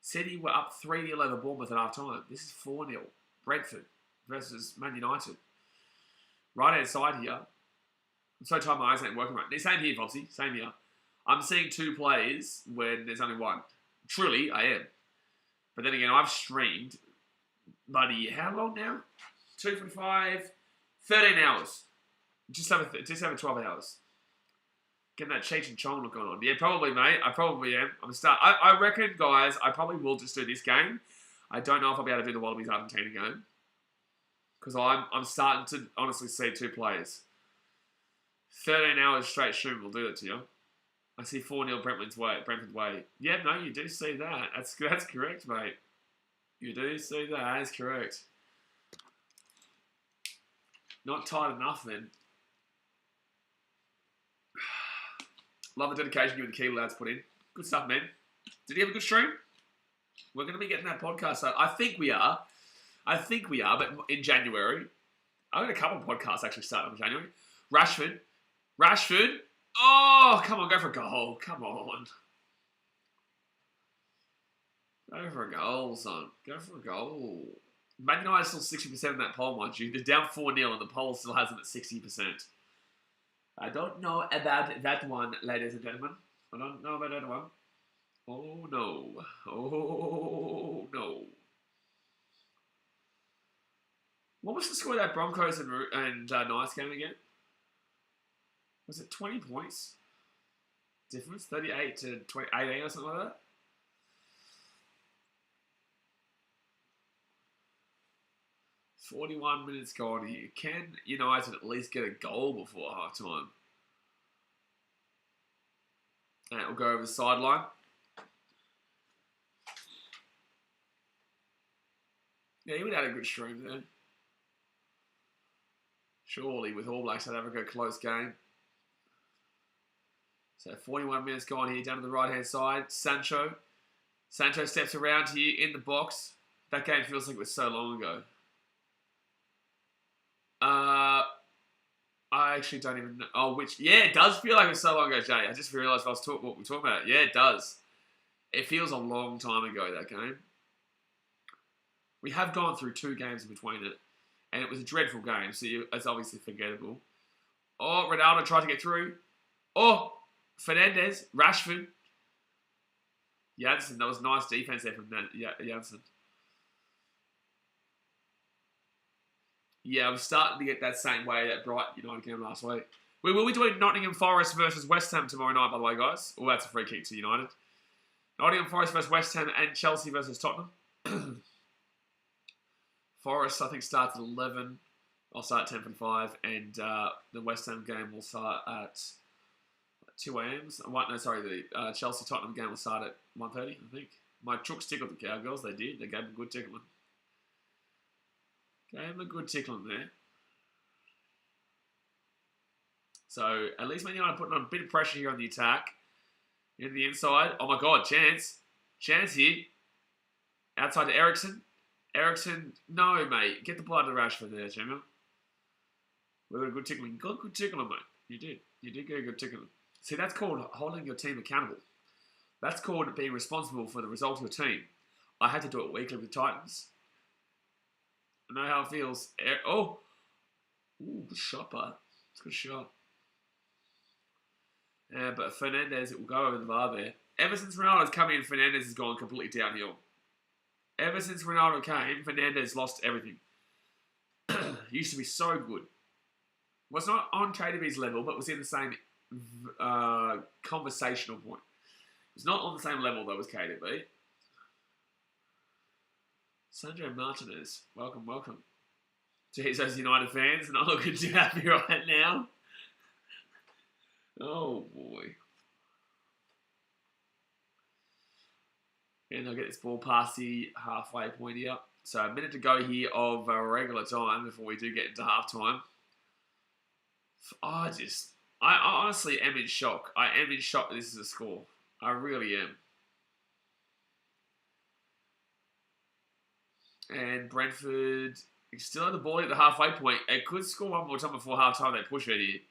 City were up 3-0 over Bournemouth at half time. This is 4-0. Brentford versus Man United. Right hand side here. I'm so tired my eyes ain't working right. Same here, Foxy. Same here. I'm seeing 2 players when there's only 1. Truly, I am. But then again, I've streamed, buddy, how long now? 2.5, 13 hours. Just over 12 hours. Getting that Cheech and Chong look going on. Yeah, probably, mate. I probably am. I reckon, guys, I probably will just do this game. I don't know if I'll be able to do the Wallabies Argentina game. Because I'm starting to honestly see 2 players. 13 hours straight stream will do it to you. I see 4-0 Brentford's way. Yeah, no, you do see that. That's correct, mate. You do see that. That is correct. Not tight enough then. Love the dedication you and the Key lads put in. Good stuff, man. Did he have a good stream? We're going to be getting that podcast. So I think we are. But in January. I've got a couple of podcasts actually starting in January. Rashford. Oh, come on, go for a goal. Come on. Go for a goal, son. Go for a goal. Man United still 60% in that poll, mind you. They're down 4-0 and the poll still has them at 60%. I don't know about that one, ladies and gentlemen. I don't know about that one. Oh, no. Oh, no. What was the score of that Broncos and Knights game again? Was it 20 points difference? 38 to 18 or something like that? "41 minutes gone here. Can United at least get a goal before half-time?" And it will go over the sideline. Yeah, he would have had a good stream there. Surely, with All Blacks South Africa, close game. So 41 minutes gone here, down to the right-hand side. Sancho steps around here in the box. That game feels like it was so long ago. I actually don't even know. Oh, yeah, it does feel like it was so long ago, Jay. I just realised what we're talking about. Yeah, it does. It feels a long time ago, that game. We have gone through 2 games in between it, and it was a dreadful game, so it's obviously forgettable. Oh, Ronaldo tried to get through. Oh, Fernandes, Rashford. Janssen, that was nice defense there from Janssen. Yeah, I'm starting to get that same way that Brighton United game last week. We will be doing Nottingham Forest versus West Ham tomorrow night, by the way, guys. Oh, that's a free kick to United. Nottingham Forest versus West Ham and Chelsea versus Tottenham. Forest, I think, starts at 11. I'll start at 10:45, and the West Ham game will start at 2 a.m. The Chelsea Tottenham game will start at 1:30, I think. My chooks tickled the Cowgirls. They did. They gave them a good tickling. Gave them a good tickling there. So at least Man United putting on a bit of pressure here on the attack. In the inside. Oh my God, chance. Chance here. Outside to Ericsson. Ericsson, no, mate. Get the ball out of Rashford there, Gemma. We got a good tickling. Got a good tickling, mate. You did. You did get a good tickling. See, that's called holding your team accountable. That's called being responsible for the result of your team. I had to do it weekly with the Titans. I know how it feels. Oh! Ooh, good shot, bud. It's a good shot. But Fernandes, it will go over the bar there. Ever since Ronaldo's come in, Fernandes has gone completely downhill. Ever since Ronaldo came, Fernandes lost everything. Used to be so good. Was not on KDB's level, but was in the same conversational point. It's not on the same level, though, as KDB. Sandro Martinez, welcome. Jeez, those United fans not looking too happy right now. Oh, boy. And I'll get this ball past the halfway point here. So a minute to go here of regular time before we do get into halftime. I honestly am in shock. I am in shock that this is a score. I really am. And Brentford still have the ball at the halfway point. It could score one more time before halftime. They push it here.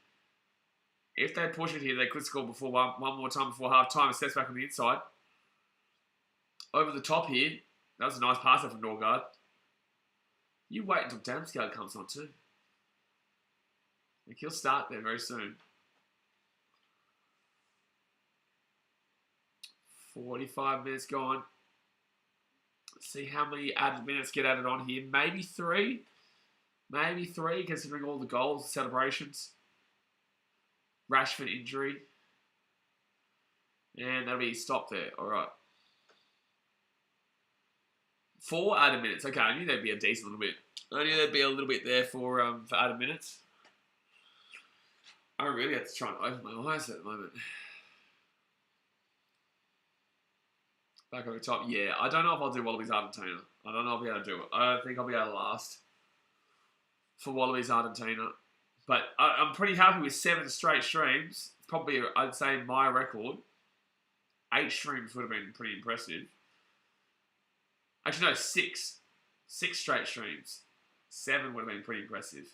If they push it here, they could score before one more time before halftime. It steps back on the inside. Over the top here. That was a nice pass there from Norgard. You wait until Damsgaard comes on too. He'll start there very soon. 45 minutes gone. Let's see how many added minutes get added on here. Maybe 3. Maybe 3, considering all the goals and celebrations. Rashford injury. And that'll be stopped there. All right. 4 added minutes. Okay, I knew there'd be a decent little bit. I knew there'd be a little bit there for added minutes. I really have to try and open my eyes at the moment. Back over the top. Yeah, I don't know if I'll do Wallabies Argentina. I don't know if I'll be able to do it. I don't think I'll be able to last. for Wallabies Argentina. But I'm pretty happy with 7 straight streams. Probably, I'd say, my record. 8 streams would have been pretty impressive. Actually, no, 6. 6 straight streams. 7 would have been pretty impressive.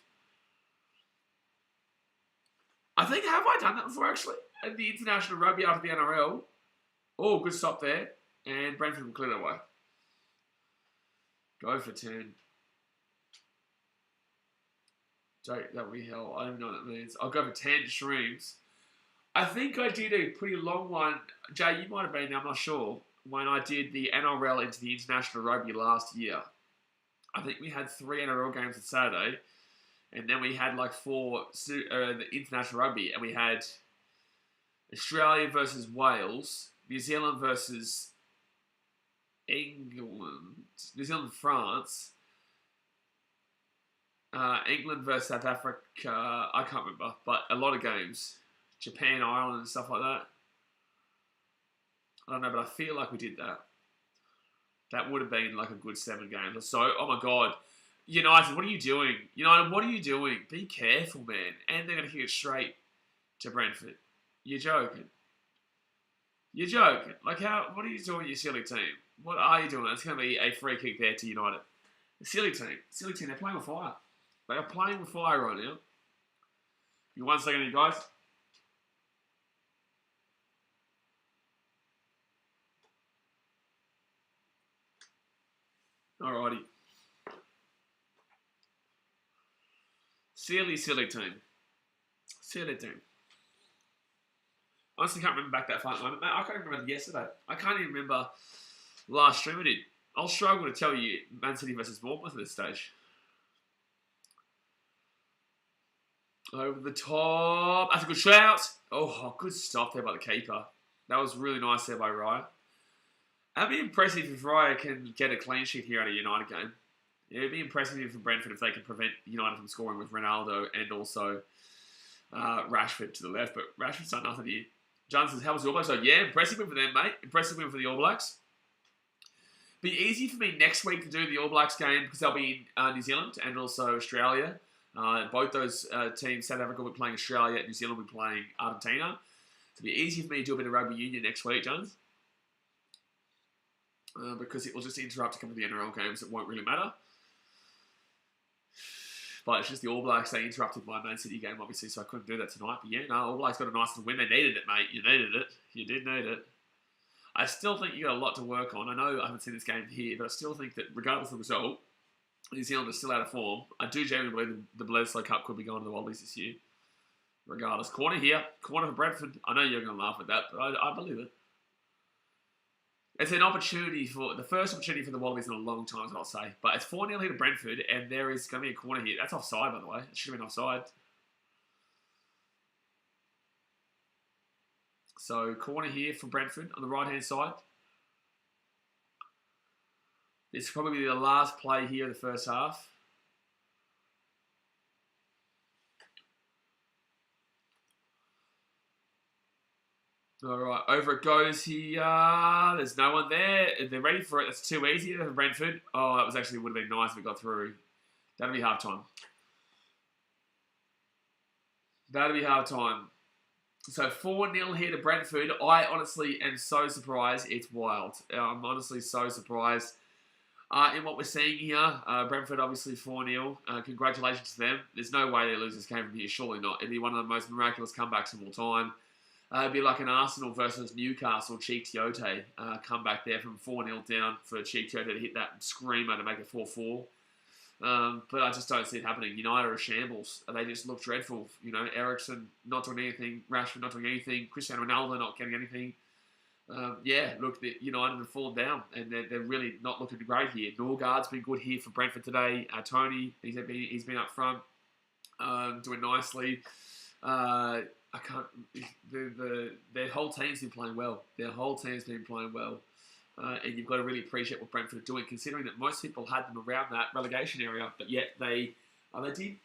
I think, have I done that before, actually? At the International Rugby after the NRL. Oh, good stop there. And Brentford will clear it away. Go for 10. That would be hell. I don't even know what that means. I'll go for 10 streams. I think I did a pretty long one. Jay, you might have been there, I'm not sure. When I did the NRL into the International Rugby last year. I think we had 3 NRL games on Saturday. And then we had like 4 the International Rugby. And we had Australia versus Wales. New Zealand versus England. New Zealand, France. England versus South Africa. I can't remember. But a lot of games. Japan, Ireland, and stuff like that. I don't know, but I feel like we did that. That would have been like a good 7 games or so. Oh my God. United, what are you doing? United, what are you doing? Be careful, man. And they're going to kick it straight to Brentford. You're joking. You're joking. Like, what are you doing, you silly team? What are you doing? It's going to be a free kick there to United. The silly team. Silly team. They're playing with fire. They are playing with fire right now. Give me 1 second, you guys. Alrighty. Silly team. Silly team. I honestly can't remember back that far at the moment. I can't remember yesterday. I can't even remember last stream I did. I'll struggle to tell you Man City versus Bournemouth at this stage. Over the top. That's a good shout. Oh, good stop there by the keeper. That was really nice there by Raya. That'd be impressive if Raya can get a clean sheet here at a United game. It'd be impressive for Brentford if they can prevent United from scoring with Ronaldo and also Rashford to the left. But Rashford's done nothing here. John says, how was the All Blacks? So, yeah, impressive win for them, mate. Impressive win for the All Blacks. Be easy for me next week to do the All Blacks game because they'll be in New Zealand and also Australia. Both those teams, South Africa will be playing Australia, New Zealand will be playing Argentina. So it'll be easy for me to do a bit of rugby union next week, Johns. Because it will just interrupt a couple of the NRL games that won't really matter. But it's just the All Blacks, they interrupted my Man City game, obviously, so I couldn't do that tonight. But yeah, no, All Blacks got a nice little win. They needed it, mate. You needed it. You did need it. I still think you got a lot to work on. I know I haven't seen this game here, but I still think that regardless of the result, New Zealand is still out of form. I do genuinely believe the Bledisloe Cup could be going to the Wallabies this year. Regardless. Corner here. Corner for Bradford. I know you're going to laugh at that, but I believe it. It's an opportunity the first opportunity for the Wallabies in a long time, as I'll say. But it's 4-0 here to Brentford, and there is going to be a corner here. That's offside, by the way. It should have been offside. So, corner here for Brentford on the right-hand side. This will probably be the last play here in the first half. All right, over it goes here. There's no one there. They're ready for it. That's too easy for Brentford. Oh, that would have been nice if it got through. That'll be half time. That'll be half time. So 4-0 here to Brentford. I honestly am so surprised. It's wild. I'm honestly so surprised in what we're seeing here. Brentford obviously 4-0. Congratulations to them. There's no way they lose this game from here. Surely not. It'd be one of the most miraculous comebacks of all time. It'd be like an Arsenal versus Newcastle Cheek Tiote comeback there from 4-0 down for Cheek Tiote to hit that screamer to make it 4-4. But I just don't see it happening. United are shambles. They just look dreadful. Eriksen not doing anything. Rashford not doing anything. Cristiano Ronaldo not getting anything. United have fallen down, and they're really not looking great here. Norgard's been good here for Brentford today. Tony, he's been up front, doing nicely. Their whole team's been playing well. And you've got to really appreciate what Brentford are doing, considering that most people had them around that relegation area, but yet they did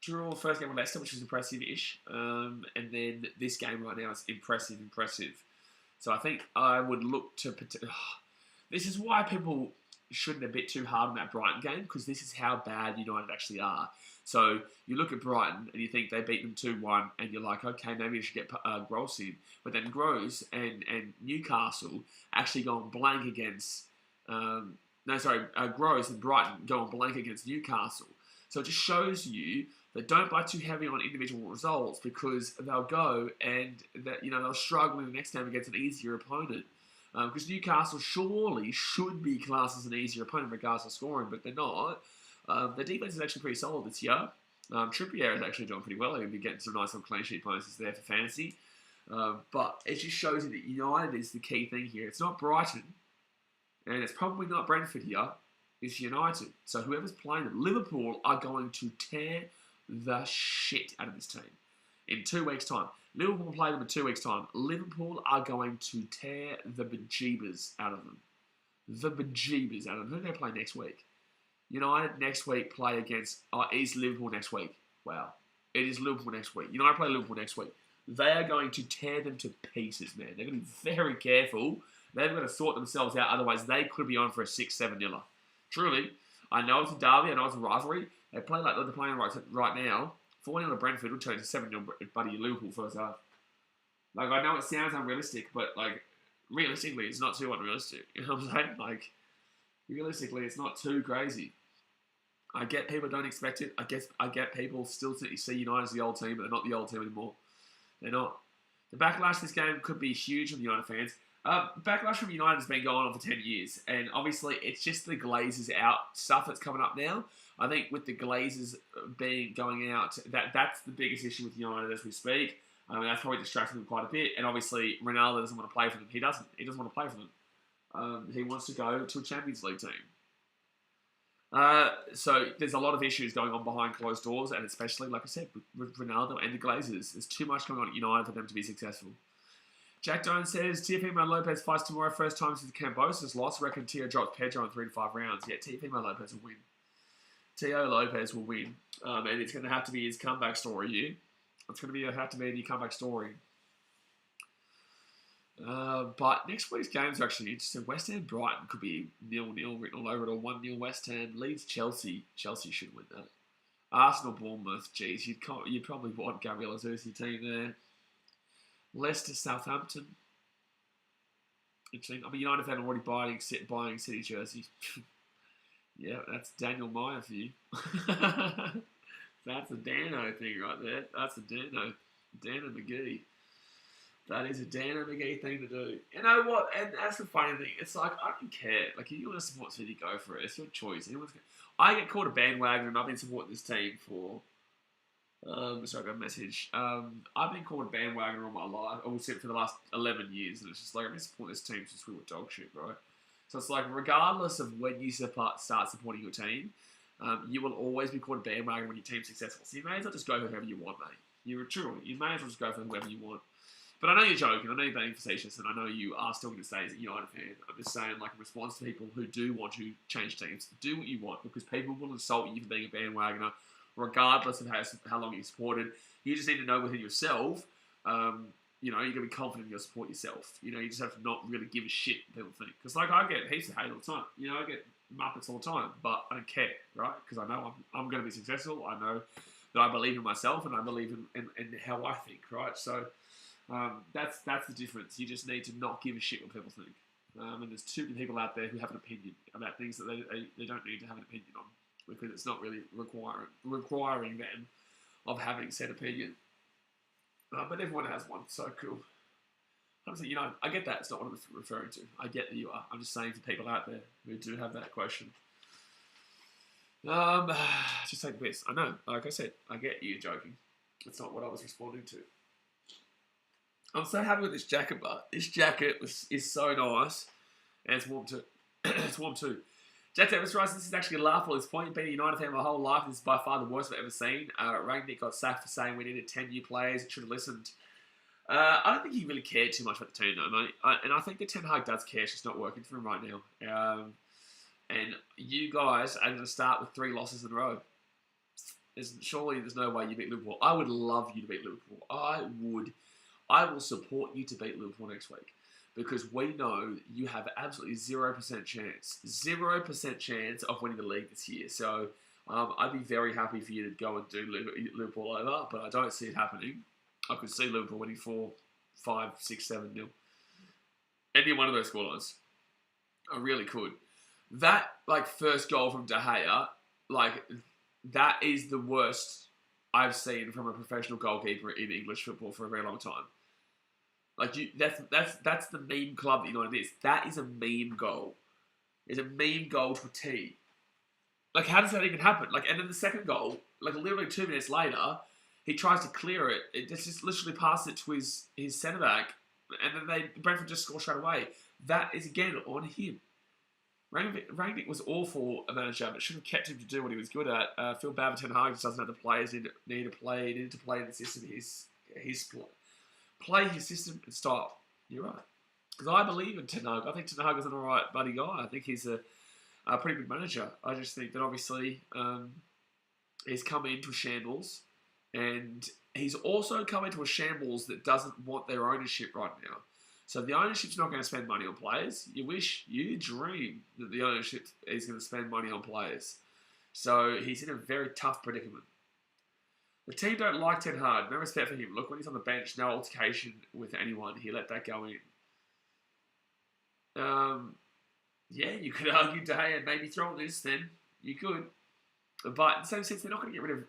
draw the first game with Leicester, which was impressive-ish, and then this game right now is impressive. So I think I would look to... This is why people shouldn't a bit too hard on that Brighton game, because this is how bad United actually are. So you look at Brighton and you think they beat them 2-1, and you're like, okay, maybe you should get Gross in. But then Gross and Newcastle actually go on blank against... Gross and Brighton go on blank against Newcastle. So it just shows you that don't buy too heavy on individual results, because they'll go and they'll struggle in the next game against an easier opponent. Because Newcastle surely should be classed as an easier opponent regardless of scoring, but they're not. Their defense is actually pretty solid this year. Trippier is actually doing pretty well. He'll be getting some nice little clean sheet bonuses there for fantasy. But it just shows you that United is the key thing here. It's not Brighton, and it's probably not Brentford here. It's United. So whoever's playing them, Liverpool are going to tear the shit out of this team in 2 weeks' time. Liverpool will play them in 2 weeks' time. Liverpool are going to tear the bejeebers out of them. The bejeebers out of them. Who do they play next week? United next week play against... it is Liverpool next week. Wow. It is Liverpool next week. United play Liverpool next week. They are going to tear them to pieces, man. They're going to be very careful. They've got to sort themselves out. Otherwise, they could be on for a 6-7-0. Truly. I know it's a derby. I know it's a rivalry. They play like they're playing right now. 4-0 to Brentford will turn to 7-0 buddy Liverpool first half. Like, I know it sounds unrealistic, but, like, realistically, it's not too unrealistic. You know what I'm saying? Like, realistically, it's not too crazy. I get people don't expect it. I get people still see United as the old team, but they're not the old team anymore. They're not. The backlash to this game could be huge from United fans. Backlash from United has been going on for 10 years, and obviously it's just the Glazers out stuff that's coming up now. I think with the Glazers going out, that's the biggest issue with United as we speak. That's probably distracting them quite a bit, and obviously Ronaldo doesn't want to play for them. He doesn't want to play for them. He wants to go to a Champions League team. So there's a lot of issues going on behind closed doors, and especially, like I said, with Ronaldo and the Glazers. There's too much going on at United for them to be successful. Jack Jones says, Teofimo Lopez fights tomorrow, first time since the Cambosis loss. Reckon Tio drops Pedro in 3 to 5 rounds. Yeah, Teofimo Lopez will win. Tio Lopez will win. And it's going to have to be his comeback story, you. It's going to have to be the comeback story. But next week's games are actually interesting. West Ham Brighton could be 0-0 written all over it, or 1-0 West Ham. Leeds Chelsea. Chelsea should win that. Arsenal Bournemouth. Geez, you'd probably want Gabriel Jesus team there. Leicester Southampton. Interesting. I'm a United fan already buying City jerseys. Yeah, that's Daniel Meyer for you. That's a Dano thing right there. That's a Dano McGee. That is a Dano McGee thing to do. You know what? And that's the funny thing. It's like, I don't care. Like, if you want to support City, go for it. It's your choice. I get called a bandwagon, and I've been supporting this team for... sorry, I got a message. I've been called a bandwagon all my life. I will say for the last 11 years. And it's just like, I've been supporting this team since we were dog shit, bro. So it's like, regardless of when you start supporting your team, you will always be called a bandwagon when your team's successful. So you may as well just go for whoever you want, mate. You may as well just go for whoever you want. But I know you're joking. I know you're being facetious, and I know you are still going to stay as a United fan. I'm just saying, like, in response to people who do want to change teams, do what you want, because people will insult you for being a bandwagoner, regardless of how long you supported. You just need to know within yourself, you're going to be confident in your support yourself. You just have to not really give a shit what people think. Because, like, I get heaps of hate all the time. I get muppets all the time, but I don't care, right? Because I know I'm going to be successful. I know that I believe in myself, and I believe in how I think, right? So... that's the difference. You just need to not give a shit what people think. And there's too many people out there who have an opinion about things that they don't need to have an opinion on, because it's not really requiring them of having said opinion. But everyone has one, so cool. Honestly, I get that. It's not what I'm referring to. I get that you are. I'm just saying to people out there who do have that question. Just take the piss. I know. Like I said, I get you joking. It's not what I was responding to. I'm so happy with this jacket, but this jacket is so nice, and it's warm too. It's warm too. Jack Davis writes, this is actually laughable at this point. Being a United fan my whole life, this is by far the worst I've ever seen. Rangnick got sacked for saying we needed 10 new players. Should have listened. I don't think he really cared too much about the team, though, mate. And I think that Ten Hag does care. It's just not working for him right now. And you guys are going to start with 3 losses in a row. Surely there's no way you beat Liverpool. I would love you to beat Liverpool. I will support you to beat Liverpool next week. because we know you have absolutely 0% chance, 0% chance of winning the league this year. So I'd be very happy for you to go and do Liverpool over, but I don't see it happening. I could see Liverpool winning 4, 5, 6, 7-0. Any one of those scorelines. I really could. That, first goal from De Gea, that is the worst I've seen from a professional goalkeeper in English football for a very long time. That's the meme club that United is. That is a meme goal. It's a meme goal to a T. How does that even happen? And then the second goal, literally 2 minutes later, he tries to clear it. It just literally passes it to his centre back, and then Brentford just score straight away. That is again on him. Rangnick was awful a manager, but should have kept him to do what he was good at. Feel bad for Ten Hag just doesn't have the players need to play in the system. Play his system and style. You're right. Because I believe in Ten Hag. I think Ten Hag is an alright buddy guy. I think he's a pretty good manager. I just think that obviously he's come into shambles, and he's also come into a shambles that doesn't want their ownership right now. So the ownership's not going to spend money on players. You dream that the ownership is going to spend money on players. So he's in a very tough predicament. The team don't like Ten Hag. No respect for him. Look, when he's on the bench, no altercation with anyone. He let that go in. Yeah, you could argue De Gea and maybe throw on this then. You could. But in the same sense, they're not going to get rid of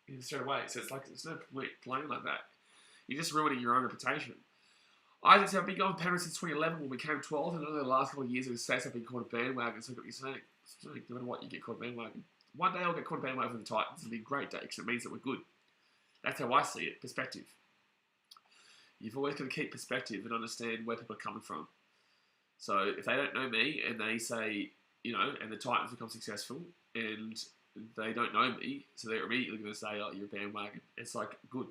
him straight away. So it's no point playing like that. You're just ruining your own reputation. I've been going penalties since 2011 when we came 12th, and over the last couple of years, the States have been called a bandwagon. So what you're saying, no matter what, you get called a bandwagon. One day I'll get called a bandwagon for the Titans. It'll be a great day because it means that we're good. That's how I see it. Perspective. You've always got to keep perspective and understand where people are coming from. So if they don't know me and they say, and the Titans become successful and they don't know me, so they're immediately going to say, oh, you're a bandwagon. It's good.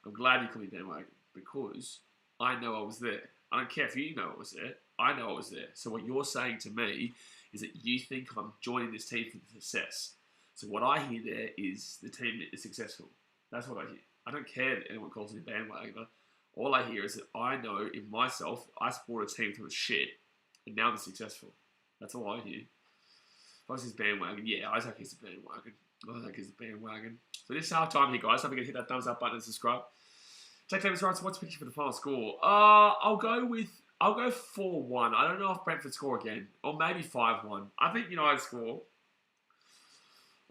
I'm glad you call me bandwagon because I know I was there. I don't care if you know I was there. I know I was there. So what you're saying to me is that you think I'm joining this team for success. So what I hear there is the team is successful. That's what I hear. I don't care that anyone calls me bandwagon. All I hear is that I know in myself, I support a team that was shit, and now they're successful. That's all I hear. Isaac bandwagon. Yeah, Isaac is a bandwagon. Isaac is a bandwagon. So this is half time here, guys. Don't forget to hit that thumbs up button and subscribe. Jack Davis writes, what's the picture for the final score? I'll go 4-1. I don't know if Brentford score again. Or maybe 5-1. I think United score.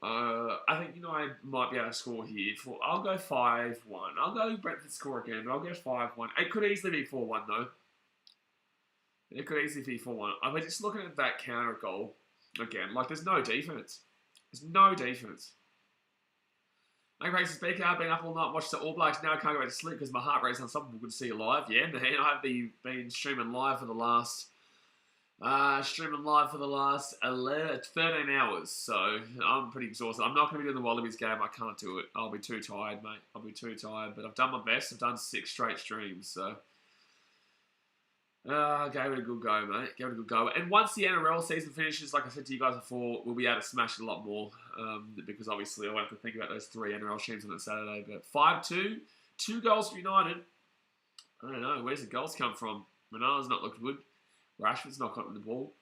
I think United might be able to score here. I'll go 5-1. I'll go Brentford score again, but I'll go 5-1. It could easily be 4-1 though. It could easily be 4-1. I mean, just looking at that counter goal again, there's no defense. There's no defense. My race BKR been up all night, watched the All Blacks. Now I can't go back to sleep because my heart rate's unstoppable. Good to see you live. Yeah, man. I've been streaming live for the last 13 hours. So I'm pretty exhausted. I'm not going to be doing the Wallabies game. I can't do it. I'll be too tired, mate. I'll be too tired. But I've done my best. I've done 6 straight streams. So gave it a good go, mate. Gave it a good go. And once the NRL season finishes, like I said to you guys before, we'll be able to smash it a lot more. Because obviously I won't have to think about those 3 NRL streams on a Saturday. But 5-2, 2 goals for United. I don't know. Where's the goals come from? Ronaldo's not looking good. Rashford's not gotten the ball.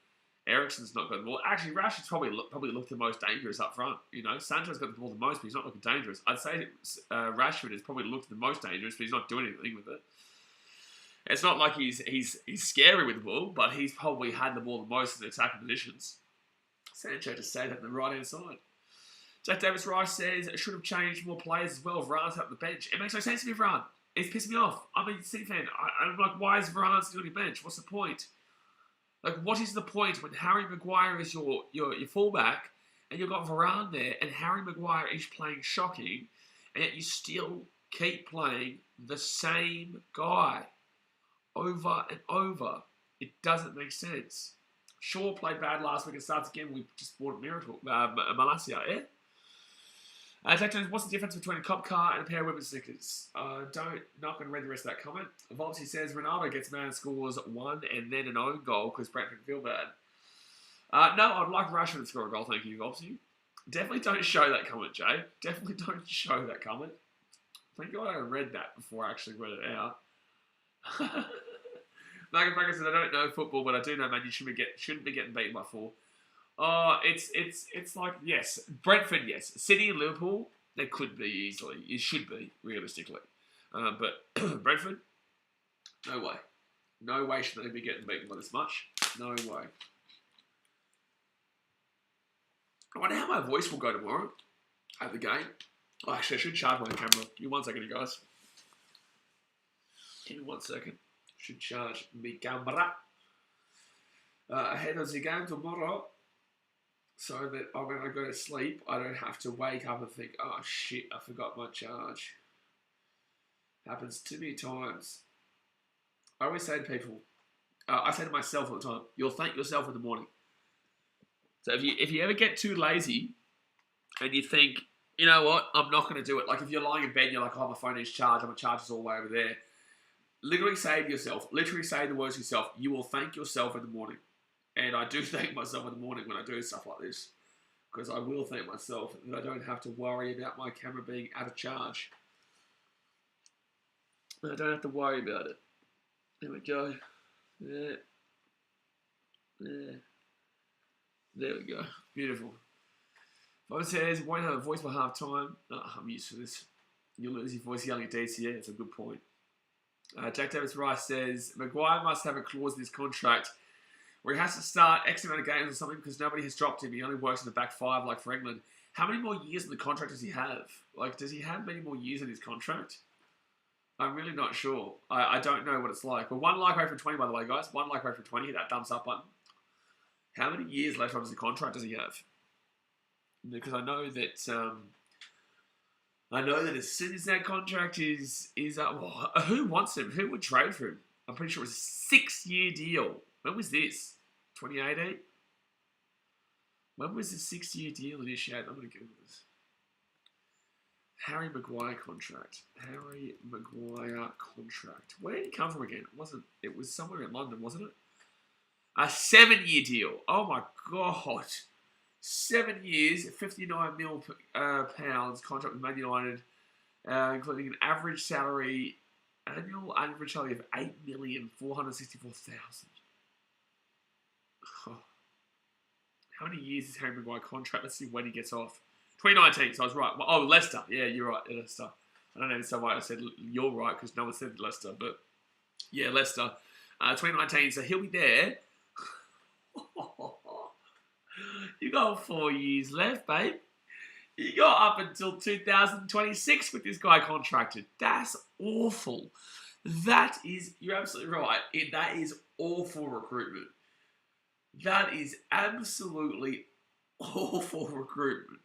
Ericsson's not got the ball. Actually, Rashford's probably looked the most dangerous up front. Sancho's got the ball the most, but he's not looking dangerous. I'd say Rashford has probably looked the most dangerous, but he's not doing anything with it. It's not like he's scary with the ball, but he's probably had the ball the most in the attacking positions. Sancho just stayed at the right-hand side. Jack Davis Rice says it should have changed more players as well. Varane's up the bench. It makes no sense to me, Varane. It's pissing me off. I'm a City fan. I'm like, why is Varane still on your bench? What's the point? What is the point when Harry Maguire is your fullback and you've got Varane there and Harry Maguire is playing shocking and yet you still keep playing the same guy over and over? It doesn't make sense. Shaw played bad last week and starts again. We just bought a miracle. Malacia, yeah? What's the difference between a cop car and a pair of women's sneakers? Not going to read the rest of that comment. Volpsy says Ronaldo gets man scores 1 and then an own goal because Brentford feel bad. No, I'd like Rashford to score a goal. Thank you, Volpsy. Definitely don't show that comment, Jay. Definitely don't show that comment. Thank God I read that before I actually read it out. Nugget said, I don't know football, but I do know Man U shouldn't be getting beaten by 4. It's like, yes. Brentford, yes. City and Liverpool, they could be easily. It should be, realistically. But Brentford, no way. No way should they be getting beaten by this much. No way. I wonder how my voice will go tomorrow at the game. Oh, actually, I should charge my camera. Give me 1 second, guys. Give me 1 second. Should charge my camera. Ahead of the game tomorrow, so that when I go to sleep, I don't have to wake up and think, oh shit, I forgot my charge. Happens too many times. I always say to people, I say to myself all the time, you'll thank yourself in the morning. So if you ever get too lazy and you think, you know what, I'm not going to do it. Like if you're lying in bed and you're like, oh, my phone is charged, my charger's all the way over there. Literally say to yourself, literally say the words to yourself, you will thank yourself in the morning. And I do thank myself in the morning when I do stuff like this. Because I will thank myself that I don't have to worry about my camera being out of charge. I don't have to worry about it. There we go. There we go. Beautiful. Bob says, won't have a voice by half time. Oh, I'm used to this. You'll lose your voice yelling at DCA. It's a good point. Jack Davis Rice says, Maguire must have a clause in his contract where he has to start X amount of games or something because nobody has dropped him. He only works in the back 5 like for England. How many more years in the contract does he have? Like, does he have many more years in his contract? I'm really not sure. I don't know what it's like. But 1 like rate from 20, by the way, guys. 1 like rate from 20. Hit that thumbs up button. How many years left on his contract does he have? Because I know that as soon as that contract is up, well, who wants him? Who would trade for him? I'm pretty sure it was a 6-year deal. When was this? 2018? When was the 6-year deal initiated? I'm going to Google this. Harry Maguire contract. Harry Maguire contract. Where did he come from again? It was somewhere in London, wasn't it? A 7-year deal. Oh my god. 7 years, 59 mil pounds contract with Man United, including an average salary, annual average salary of 8,464,000. Oh. How many years is Harry Maguire contract? Let's see when he gets off. 2019, so I was right. Oh, Leicester. Yeah, you're right, Leicester. I don't know if why I said you're right, because no one said Leicester, but yeah, Leicester. 2019, so he'll be there. You got 4 years left, babe. You got up until 2026 with this guy contracted. That's awful. That is, you're absolutely right. That is awful recruitment. That is absolutely awful recruitment.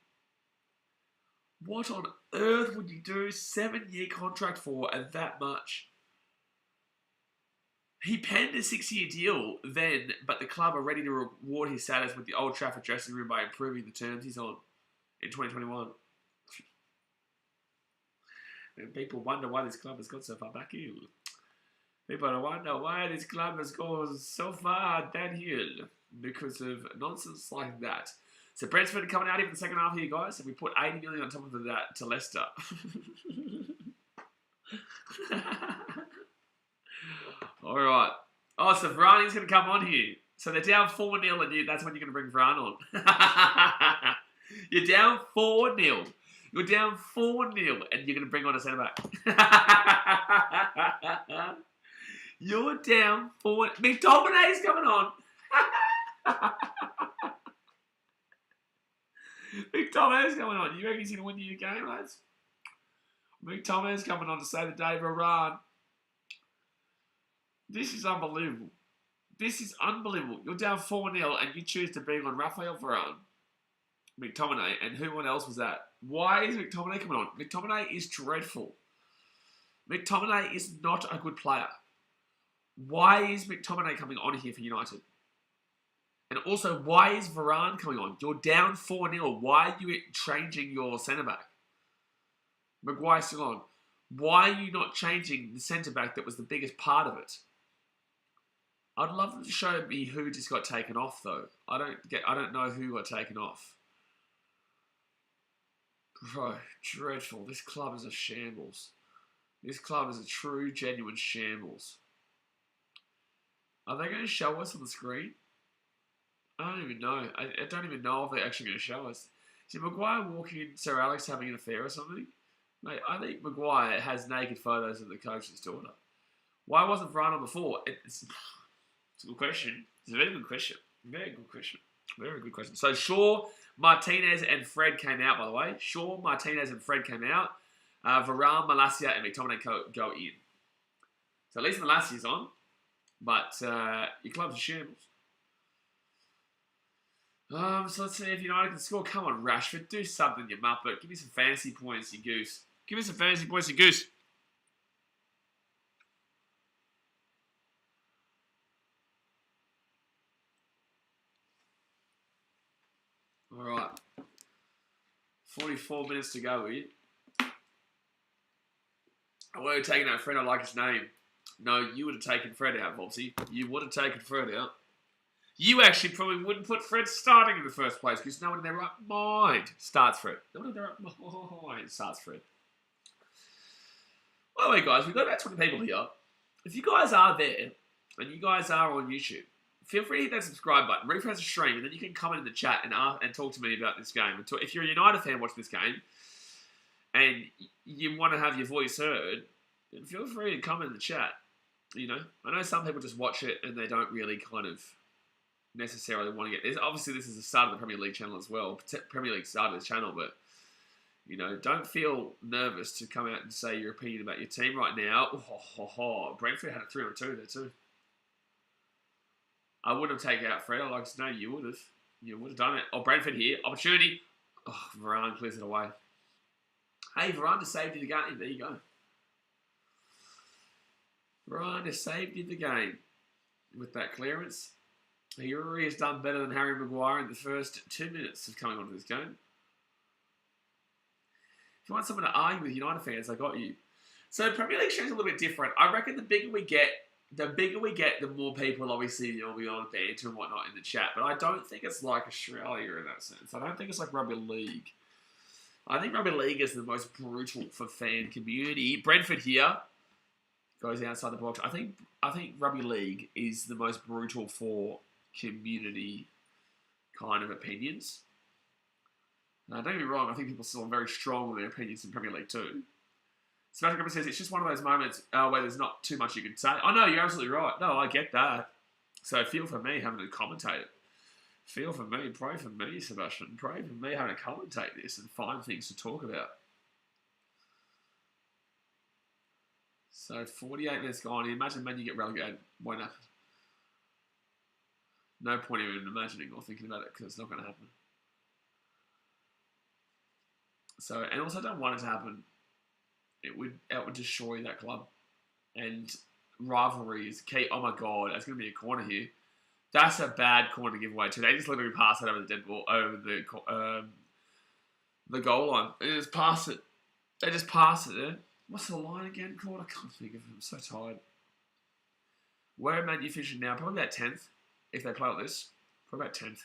What on earth would you do 7-year contract for at that much? He penned a 6-year deal then, but the club are ready to reward his status with the Old Trafford dressing room by improving the terms he's on in 2021. And people wonder why this club has got so far back hill. People wonder why this club has gone so far downhill because of nonsense like that. So Brentford coming out here in the second half here, guys. And we put 80 million on top of that to Leicester. All right. Oh, so Varani's going to come on here. So they're down 4-0 and that's when you're going to bring Varane on. You're down 4-0. You're down 4-0 and you're going to bring on a centre-back. You're down 4... McTominay's coming on. McTominay's coming on. You reckon he's going to win you a game, lads? McTominay's coming on to save the day for Varane. This is unbelievable. This is unbelievable. You're down 4-0 and you choose to bring on Raphael Varane, McTominay, and who else was that? Why is McTominay coming on? McTominay is dreadful. McTominay is not a good player. Why is McTominay coming on here for United? And also, why is Varane coming on? You're down 4-0. Why are you changing your centre-back? Maguire's still on. Why are you not changing the centre-back that was the biggest part of it? I'd love them to show me who just got taken off, though. I don't know who got taken off. Bro, dreadful. This club is a shambles. This club is a true, genuine shambles. Are they going to show us on the screen? I don't even know. I don't even know if they're actually going to show us. Is Maguire walking Sir Alex having an affair or something? Mate, I think Maguire has naked photos of the coach's daughter. Why wasn't Varane on before? It's a good question. It's a very good question. Very good question. Very good question. So Shaw, Martinez, and Fred came out, by the way. Shaw, Martinez, and Fred came out. Varane, Malacia, and McTominay go in. So at least Malacia's on. But your club's a shambles. So let's see if United can score. Come on, Rashford. Do something, you muppet. Give me some fantasy points, you goose. Give me some fantasy points, you goose. All right. 44 minutes to go, here. I would have taken out Fred. I like his name. No, you would have taken Fred out, Volsey. You would have taken Fred out. You actually probably wouldn't put Fred starting in the first place because no one in their right mind starts Fred. No one in their right mind starts Fred. Well, wait, guys, we've got about 20 people here. If you guys are there and you guys are on YouTube, feel free to hit that subscribe button, refresh the stream, and then you can comment in the chat and talk to me about this game. If you're a United fan watching this game and you want to have your voice heard, then feel free to comment in the chat. You know, I know some people just watch it and they don't really kind of necessarily want to get this. Obviously, this is the start of the Premier League channel as well. Premier League started this channel, but you know, don't feel nervous to come out and say your opinion about your team right now. Brentford had a 3-2 there too. I would have taken out Fred. I like to know you would have. You would have done it. Oh, Brentford here. Opportunity. Oh, Varane clears it away. Hey, Varane just saved you the game. There you go. Varane has saved you the game with that clearance. He already has done better than Harry Maguire in the first 2 minutes of coming onto this game. If you want someone to argue with United fans, I got you. So Premier League shows a little bit different. I reckon the bigger we get, the more people obviously will be on banter and whatnot in the chat. But I don't think it's like Australia in that sense. I don't think it's like rugby league. I think rugby league is the most brutal for fan community. Brentford here goes outside the box. I think rugby league is the most brutal for community kind of opinions. Don't get me wrong, I think people still are very strong in their opinions in Premier League too. Sebastian Griffin says, it's just one of those moments where there's not too much you can say. Oh no, you're absolutely right. No, I get that. So feel for me having to commentate it. Feel for me, pray for me, Sebastian. Pray for me having to commentate this and find things to talk about. So 48 minutes gone. Imagine when you get relegated. Won't happen. No point even imagining or thinking about it because it's not going to happen. So, and also I don't want it to happen. It would destroy that club. And rivalry is key. Oh my God, that's going to be a corner here. That's a bad corner to give away too. They just literally pass it over the dead ball, over the goal line. They just pass it. They just pass it there. What's the line again called? I can't think of it. I'm so tired. Where are Man U finishing now? Probably about 10th. If they play like this. Probably about 10th.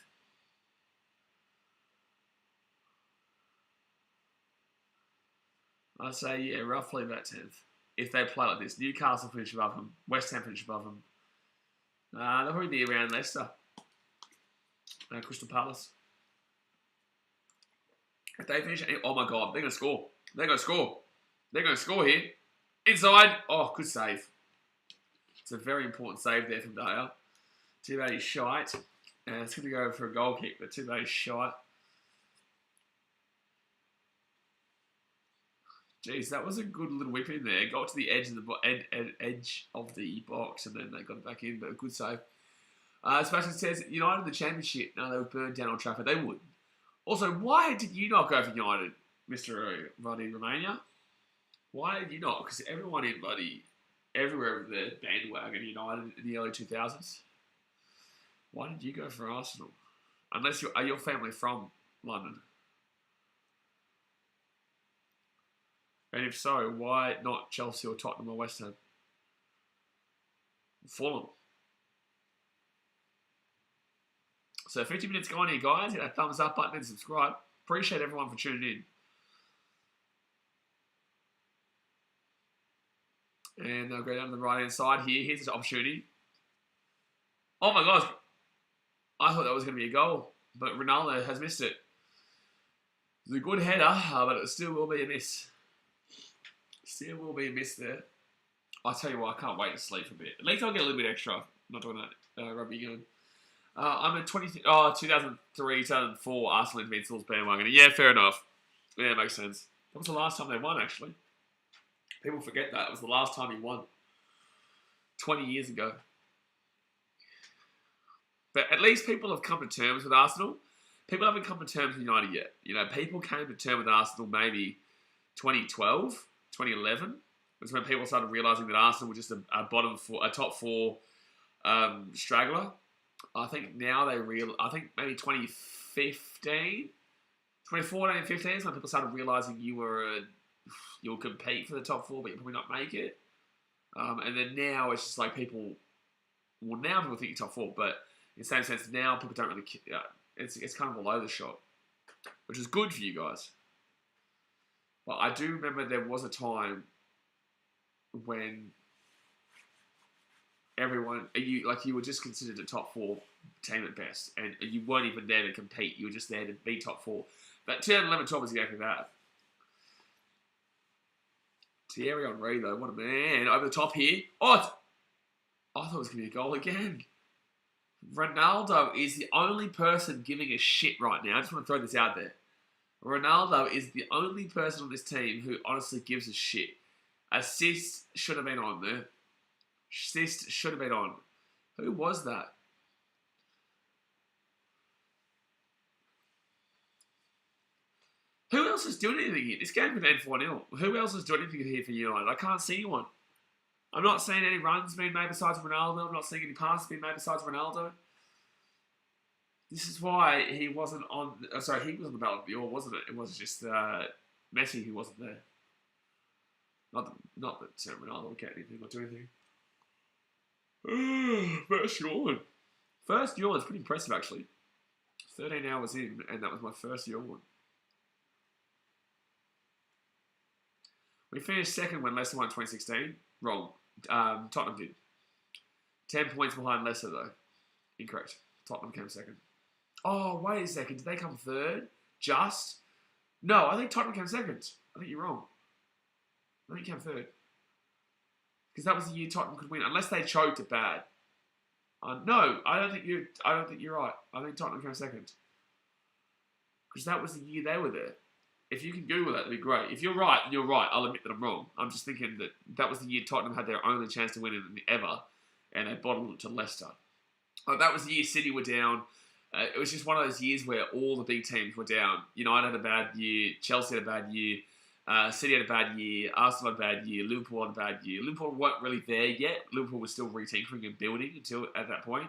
I'd say, yeah, roughly about 10th. If they play like this. Newcastle finish above them. West Ham finish above them. They'll probably be around Leicester. Crystal Palace. If they finish, oh my God, they're going to score. They're going to score. They're going to score here. Inside. Oh, good save. It's a very important save there from Dyer. Too bad he's shite. And it's going to go for a goal kick, but too bad he's shite. Jeez, that was a good little whip in there. Got to the edge of the box, and then they got it back in, but a good save. Sebastian says, United in the Championship. No, they were burned down on Trafford. They would. Also, why did you not go for United, Mr. Bloody Romania? Why did you not? Because everyone in everywhere with the bandwagon United in the early 2000s. Why did you go for Arsenal? Unless are your family from London? And if so, why not Chelsea or Tottenham or West Ham? Fulham. So 50 minutes gone here, guys. Hit that thumbs up button and subscribe. Appreciate everyone for tuning in. And they'll go down to the right-hand side here. Here's the opportunity. Oh my gosh. I thought that was going to be a goal, but Ronaldo has missed it. It's a good header, but it still will be a miss. Still will be a miss there. I tell you what, I can't wait to sleep for a bit. At least I'll get a little bit extra. I'm not doing that rugby game. I'm a 2003, 2004 Arsenal Invincibles bandwagon. Yeah, fair enough. Yeah, it makes sense. That was the last time they won, actually. People forget that. It was the last time he won. 20 years ago. But at least people have come to terms with Arsenal. People haven't come to terms with United yet. You know, people came to terms with Arsenal maybe 2012, 2011. Was when people started realising that Arsenal were just a top four straggler. I think now I think maybe 2015, 2014, 15 is when people started realising you'll compete for the top four, but you'll probably not make it. And then now it's just like people think you're top four, but in the same sense, now people don't really. It's kind of all over the shop, which is good for you guys. But I do remember there was a time when you were just considered a top four team at best, and you weren't even there to compete. You were just there to be top four. But 2011-12 was exactly that. Thierry Henry, though, what a man. Over the top here. Oh, I thought it was going to be a goal again. Ronaldo is the only person giving a shit right now. I just want to throw this out there. Ronaldo is the only person on this team who honestly gives a shit. Assist should have been on there. Assist should have been on. Who was that? Who else is doing anything here? This game could end 4-0. Who else is doing anything here for United? I can't see anyone. I'm not seeing any runs being made besides Ronaldo. I'm not seeing any passes being made besides Ronaldo. This is why he wasn't on... Sorry, he was on the Ballon d'Or, wasn't it? It was just Messi who wasn't there. Not that Ronaldo would get anything or do anything. First yawn. First yawn is pretty impressive, actually. 13 hours in, and that was my first yawn. We finished second when Leicester won in 2016. Wrong. Tottenham did. 10 points behind Leicester, though. Incorrect. Tottenham came second. Oh, wait a second. Did they come third? Just? No, I think Tottenham came second. I think you're wrong. I think you came third. Because that was the year Tottenham could win, unless they choked it bad. No, I don't think you're right. I think Tottenham came second. Because that was the year they were there. If you can Google that, that'd be great. If you're right, you're right. I'll admit that I'm wrong. I'm just thinking that was the year Tottenham had their only chance to win it ever, and they bottled it to Leicester. That was the year City were down. It was just one of those years where all the big teams were down. United had a bad year. Chelsea had a bad year. City had a bad year. Arsenal had a bad year. Liverpool had a bad year. Liverpool weren't really there yet. Liverpool was still retinkering and building until at that point.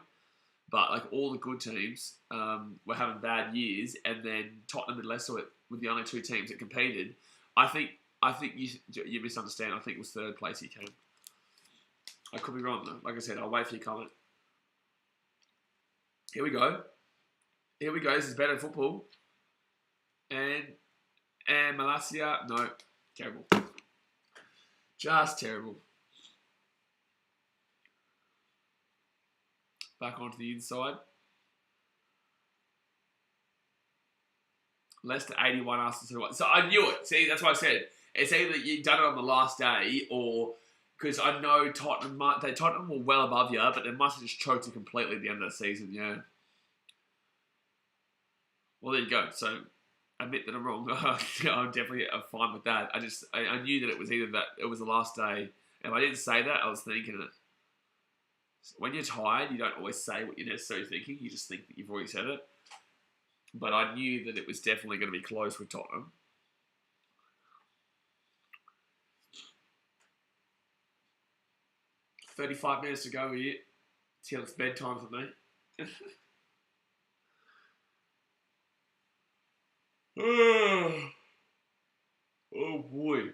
But like all the good teams were having bad years, and then Tottenham and Leicester were the only two teams that competed. I think you misunderstand. I think it was third place he came. I could be wrong though. Like I said, I'll wait for your comment. Here we go. This is better football. And Malacia, no, terrible. Just terrible. Back onto the inside. Leicester 81, Arsenal 21. So I knew it. See, that's what I said. It's either you've done it on the last day, or because I know Tottenham were well above you, but they must have just choked it completely at the end of the season. Yeah. Well, there you go. So admit that I'm wrong. I'm definitely fine with that. I knew that it was either that it was the last day. If I didn't say that, I was thinking it. When you're tired, you don't always say what you're necessarily thinking. You just think that you've already said it. But I knew that it was definitely going to be close with Tottenham. "35 minutes to go here. Till it's bedtime for me." Oh boy.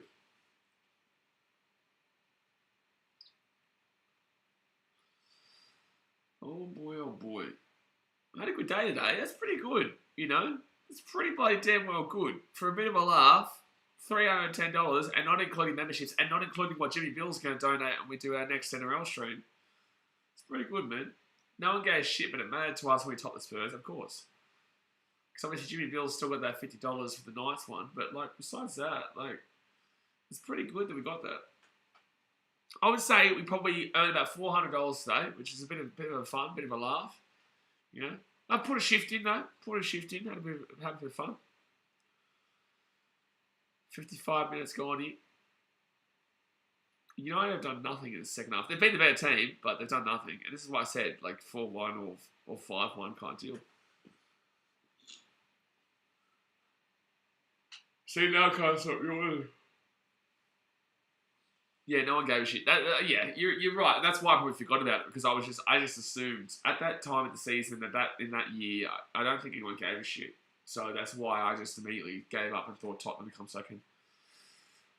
Oh boy. I had a good day today. That's pretty good, you know. It's pretty bloody damn well good. For a bit of a laugh, $310, and not including memberships, and not including what Jimmy Bill's going to donate when we do our next NRL stream. It's pretty good, man. No one gave a shit, but it mattered to us when we topped the Spurs, of course. Because obviously Jimmy Bill's still got that $50 for the Knights one, but like besides that, like it's pretty good that we got that. I would say we probably earned about $400 today, which is a bit of a fun, bit of a laugh. You know, I put a shift in though. Had a bit of fun. 55 minutes gone here. United have done nothing in the second half. They've been the better team, but they've done nothing. And this is why I said like 4-1 or 5-1 kind of deal. See, now I can't stop you. Yeah, no one gave a shit. Yeah, you're right. That's why I probably forgot about it, because I just assumed at that time of the season that in that year, I don't think anyone gave a shit. So that's why I just immediately gave up and thought Tottenham would come second.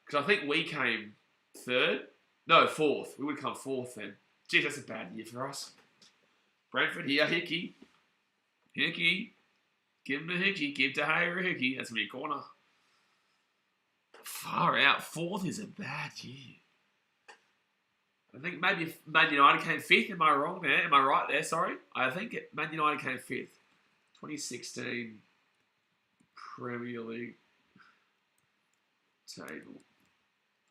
Because I think we came fourth. We would come fourth then. Gee, that's a bad year for us. Brentford here, Hickey. Give him a Hickey. Give to Hayer a Hickey. That's me corner. Far out. Fourth is a bad year. I think maybe Man United came fifth. Am I wrong there? Am I right there? Sorry. I think Man United came fifth. 2016 Premier League table.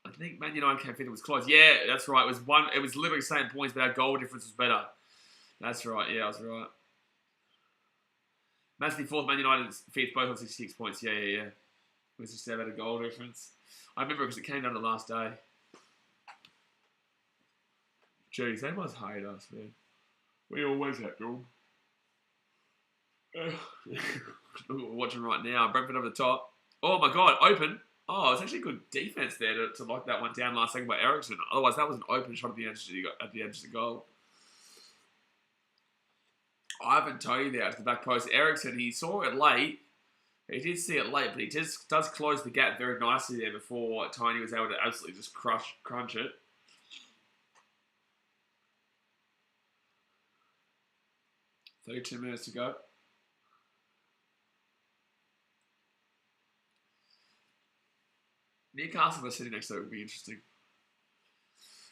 I think Man United came fifth. It was close. Yeah, that's right. It was literally the same points, but our goal difference was better. That's right. Yeah, I was right. Man City fourth, Man United fifth, both on 66 points. Yeah. It was just about a goal difference. I remember because it came down the last day. Jeez, they must hate us, man. We always have to. Look what we're watching right now. Brentford over the top. Oh my God, open. Oh, it's actually good defense there to lock that one down last second by Ericsson. Otherwise, that was an open shot at the edge of the goal. Ivan Toney there at the back post. Ericsson, he saw it late. He did see it late, but he just does close the gap very nicely there before Toney was able to absolutely just crunch it. $32 minutes to go. Newcastle was sitting next to it would be interesting.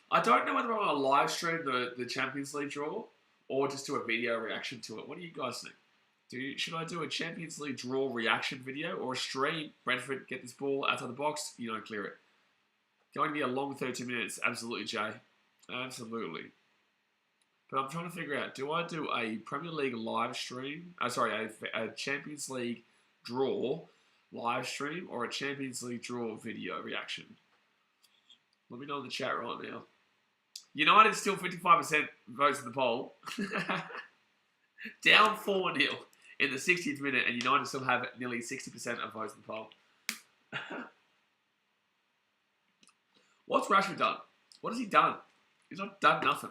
I don't know whether I want to live stream the Champions League draw or just do a video reaction to it. What do you guys think? Should I do a Champions League draw reaction video or a stream? Brentford get this ball outside the box, you don't clear it. Going to be a long 32 minutes, absolutely, Jay. Absolutely. But I'm trying to figure out, do I do a Premier League live stream? A Champions League draw live stream or a Champions League draw video reaction? Let me know in the chat right now. United still 55% votes in the poll. Down 4-0 in the 60th minute, and United still have nearly 60% of votes in the poll. What's Rashford done? What has he done? He's not done nothing.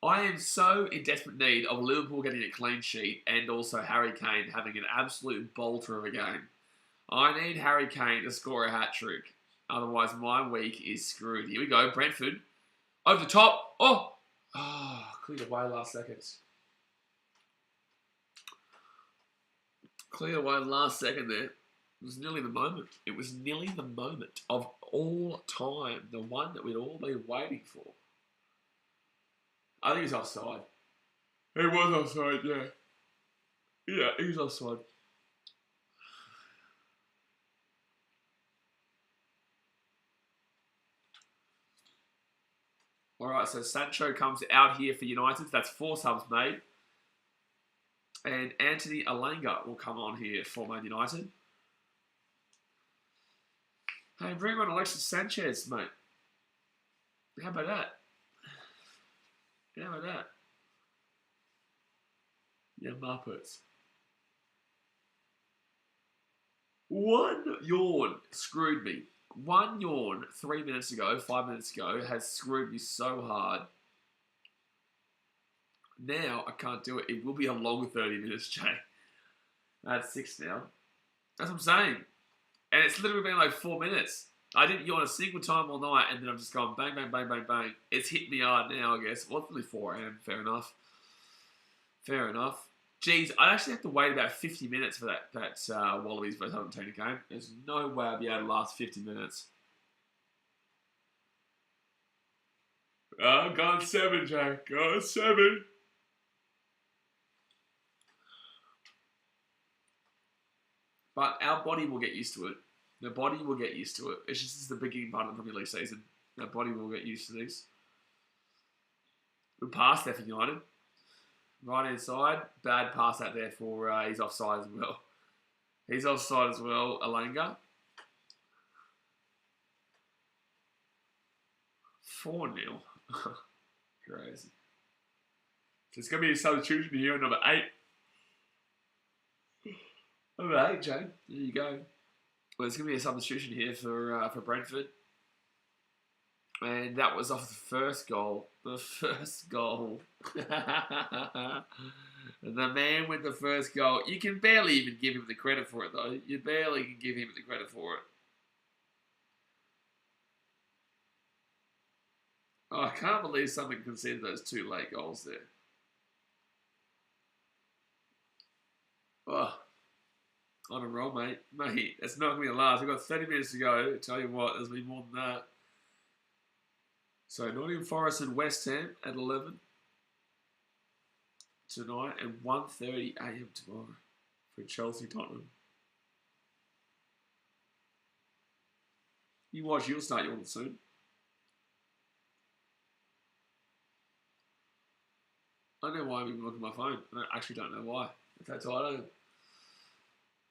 I am so in desperate need of Liverpool getting a clean sheet and also Harry Kane having an absolute bolter of a game. I need Harry Kane to score a hat-trick. Otherwise, my week is screwed. Here we go. Brentford. Over the top. Oh, cleared away last seconds. Cleared away last second there. It was nearly the moment. It was nearly the moment of all time. The one that we'd all been waiting for. I think he's offside. He was offside, yeah. Yeah, he's offside. Alright, so Sancho comes out here for United. That's 4 subs made. And Anthony Alanga will come on here for Man United. Hey, bring on Alexis Sanchez, mate. How about that? How about that? Yeah, Muppets. One yawn screwed me. One yawn 3 minutes ago, 5 minutes ago, has screwed me so hard. Now, I can't do it. It will be a long 30 minutes, Jay. That's 6 now. That's what I'm saying. And it's literally been like 4 minutes. I didn't yawn a single time all night, and then I've just gone bang, bang, bang, bang, bang. It's hit me hard now, I guess. Well, it's really 4 a.m. Fair enough. Fair enough. Geez, I actually have to wait about 50 minutes for that Wallabies vs Argentina game. There's no way I'll be able to last 50 minutes. Oh, gone 7, Jack. Gone 7. But our body will get used to it. The body will get used to it. It's just the beginning part of the Premier League season. Our body will get used to this. We passed there for United. Right hand side. Bad pass out there for he's offside as well. He's offside as well, Alanga. 4-0. Crazy. So it's going to be a substitution here, number 8. Number 8, Jay. There you go. Well, it's going to be a substitution here for Brentford. And that was off the first goal. The first goal. The man with the first goal. You can barely even give him the credit for it, though. You barely can give him the credit for it. Oh, I can't believe someone conceded those 2 late goals there. Oh, on a roll, mate. Mate, that's not going to be the last. We've got 30 minutes to go. I tell you what, there's been more than that. So, Nottingham Forest and West Ham at 11 tonight and 1:30 a.m. tomorrow for Chelsea Tottenham. You watch, you'll start your one soon. I don't know why I'm even looking at my phone. I actually don't know why. That's all I know.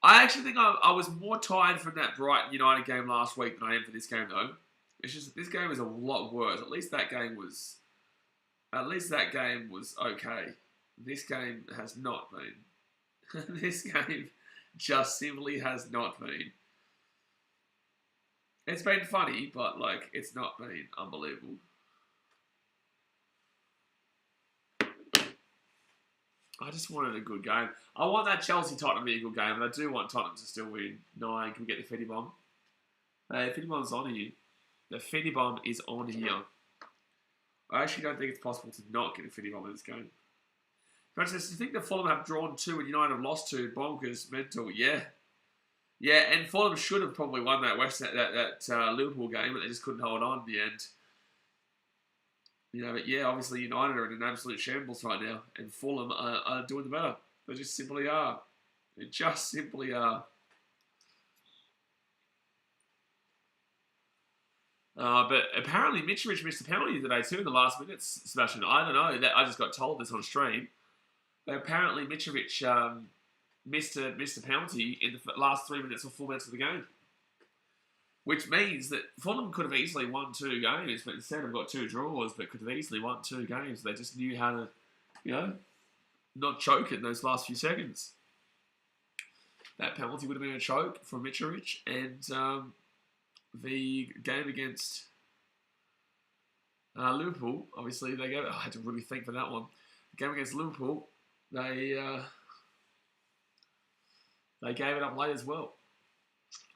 I actually think I was more tired from that Brighton United game last week than I am for this game, though. It's just this game is a lot worse. At least that game was okay. This game has not been. This game just simply has not been. It's been funny, but like it's not been unbelievable. I just wanted a good game. I want that Chelsea-Tottenham to be a good game, and I do want Tottenham to still win. 9, can we get the Fetty Bomb? Hey, Fetty Bomb's on here. The Fetty Bomb is on here. I actually don't think it's possible to not get a Fetty Bomb in this game. Francis, do you think that Fulham have drawn 2 and United have lost 2? Bonkers, mental, yeah. Yeah, and Fulham should have probably won that Liverpool game, but they just couldn't hold on in the end. You know, but yeah, obviously United are in an absolute shambles right now, and Fulham are doing the better. They just simply are. They just simply are. But apparently Mitrovic missed a penalty today too in the last minutes, Sebastian. I don't know. I just got told this on stream. But apparently Mitrovic missed a penalty in the last 3 minutes or 4 minutes of the game. Which means that Fulham could have easily won 2 games, but instead have got 2 draws, but could have easily won 2 games. They just knew how to, not choke in those last few seconds. That penalty would have been a choke from Mitrovic, and the game against Liverpool, obviously they gave it. I had to really think for that one. The game against Liverpool, they gave it up late as well.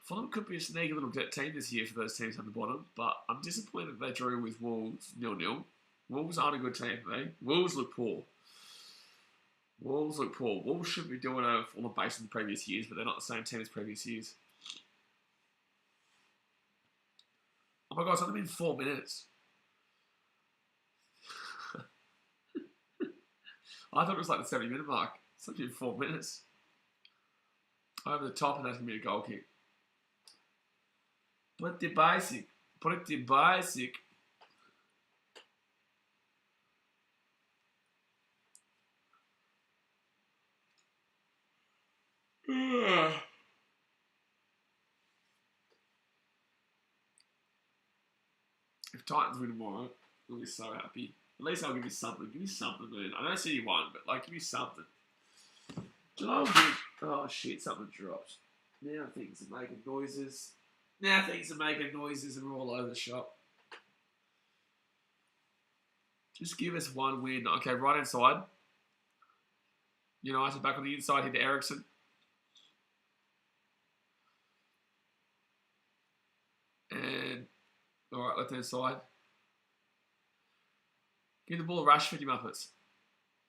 Fulham could be a sneaky little team this year for those teams on the bottom, but I'm disappointed they drew with Wolves 0-0. Wolves aren't a good team for me. Wolves look poor. Wolves should be doing a Fulham base in the previous years, but they're not the same team as previous years. Oh my God, it's only been 4 minutes. I thought it was like the 70-minute mark. It's only been 4 minutes. Over the top, and that's going to be a goal kick. Pretty basic. If Titans win tomorrow, I'll be so happy. At least I'll give you something. Give me something, man. I don't see you won, but like, give me something. Oh shit, something dropped. Now things are making noises. And we're all over the shop. Just give us one win. Okay, right hand side. United back on the inside here to Ericsson. And, alright, left hand side. Give the ball to Rashford, you muppets.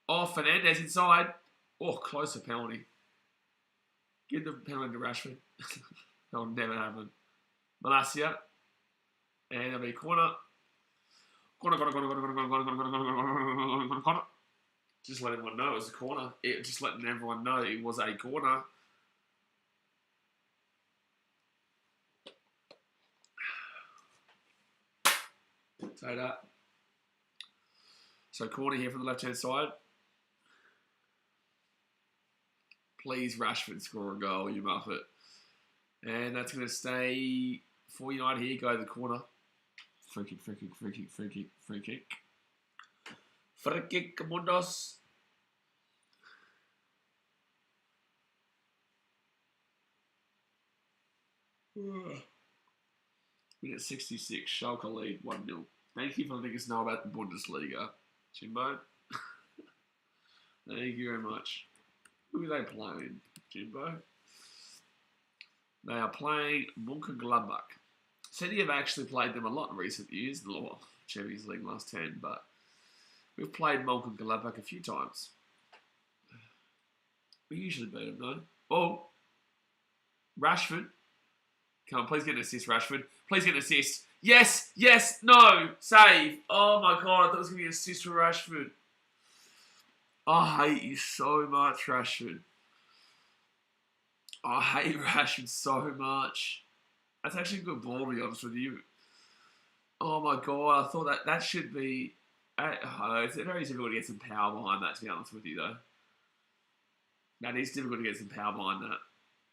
Oh, Fernandez inside. Oh, closer penalty. Give the penalty to Rashford. That'll never happen. Malacia. And there'll be corner. Corner, corner, corner, corner, corner, corner, corner, corner, corner, corner, corner. Just letting everyone know it was a corner. Just letting everyone know it was a corner. Say that. So corner here from the left-hand side. Please, Rashford, score a goal, you muff it. And that's going to stay for United here. Go to the corner. Free kick, free kick, free kick, free kick, free kick. Free kick, Mundos. Minute 66, Schalke lead 1-0. Thank you for letting us know about the Bundesliga, Jimbo. Thank you very much. Who are they playing, Jimbo? They are playing Mönchengladbach. City have actually played them a lot in recent years, the Champions League last 10, but we've played Mönchengladbach a few times. We usually beat them, though. Oh, Rashford. Come on, please get an assist, Rashford. Please get an assist. Yes, yes, no, save. Oh my God, I thought it was going to be an assist for Rashford. I hate you so much, Rashford. I hate Rashford so much. That's actually a good ball, to be honest with you. Oh my God, I thought that should be... it's very difficult to get some power behind that, to be honest with you, though. That is difficult to get some power behind that.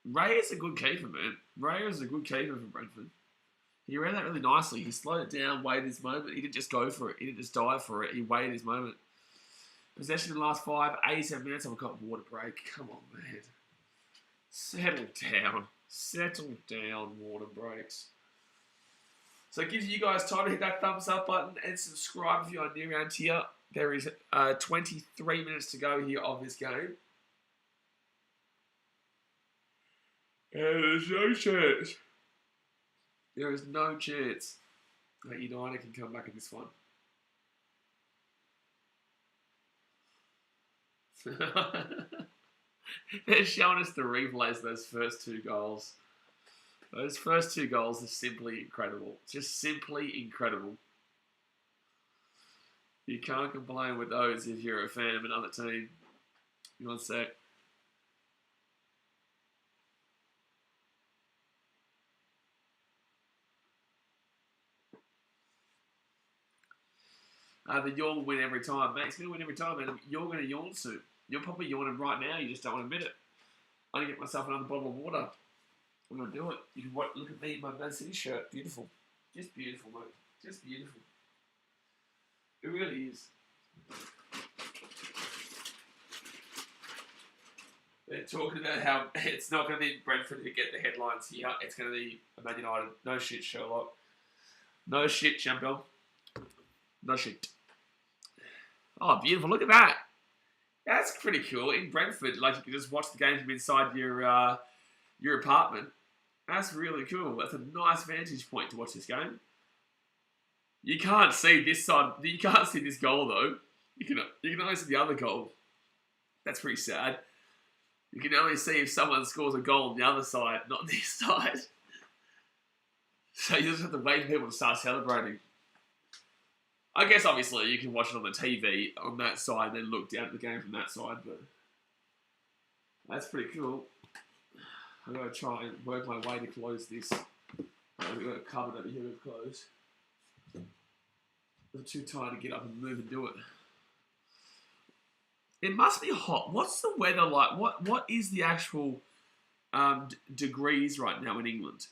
Ray is a good keeper, man. Ray is a good keeper for Brentford. He ran that really nicely. He slowed it down, waited his moment. He didn't just go for it. He didn't just dive for it. He waited his moment. Possession in the last 87 minutes. I've got water break. Come on, man. Settle down. Settle down, water breaks. So it gives you guys time to hit that thumbs up button and subscribe if you are new around here. There is 23 minutes to go here of this game. And there's no chance. There is no chance that United can come back in this one. They're showing us the replays of those first two goals. Those first two goals are simply incredible. Just simply incredible. You can't complain with those if you're a fan of another team. One sec. The yawn will win every time. Mate, it's going to win every time, man. You're going to yawn soon. You're probably yawning right now. You just don't want to admit it. I'm going to get myself another bottle of water. I'm going to do it. You can look at me in my Man City shirt. Beautiful. Just beautiful, mate. Just beautiful. It really is. They're talking about how it's not going to be Brentford who get the headlines here. It's going to be Man United. No shit, Sherlock. No shit, champion. No shit. Oh, beautiful. Look at that. That's pretty cool. In Brentford, like you can just watch the game from inside your apartment. That's really cool. That's a nice vantage point to watch this game. You can't see this side. You can't see this goal, though. You can only see the other goal. That's pretty sad. You can only see if someone scores a goal on the other side, not this side. So you just have to wait for people to start celebrating. I guess, obviously, you can watch it on the TV on that side and then look down at the game from that side, but that's pretty cool. I'm going to try and work my way to close this. We've got a cupboard over here to close. I'm too tired to get up and move and do it. It must be hot. What's the weather like? What is the actual degrees right now in England?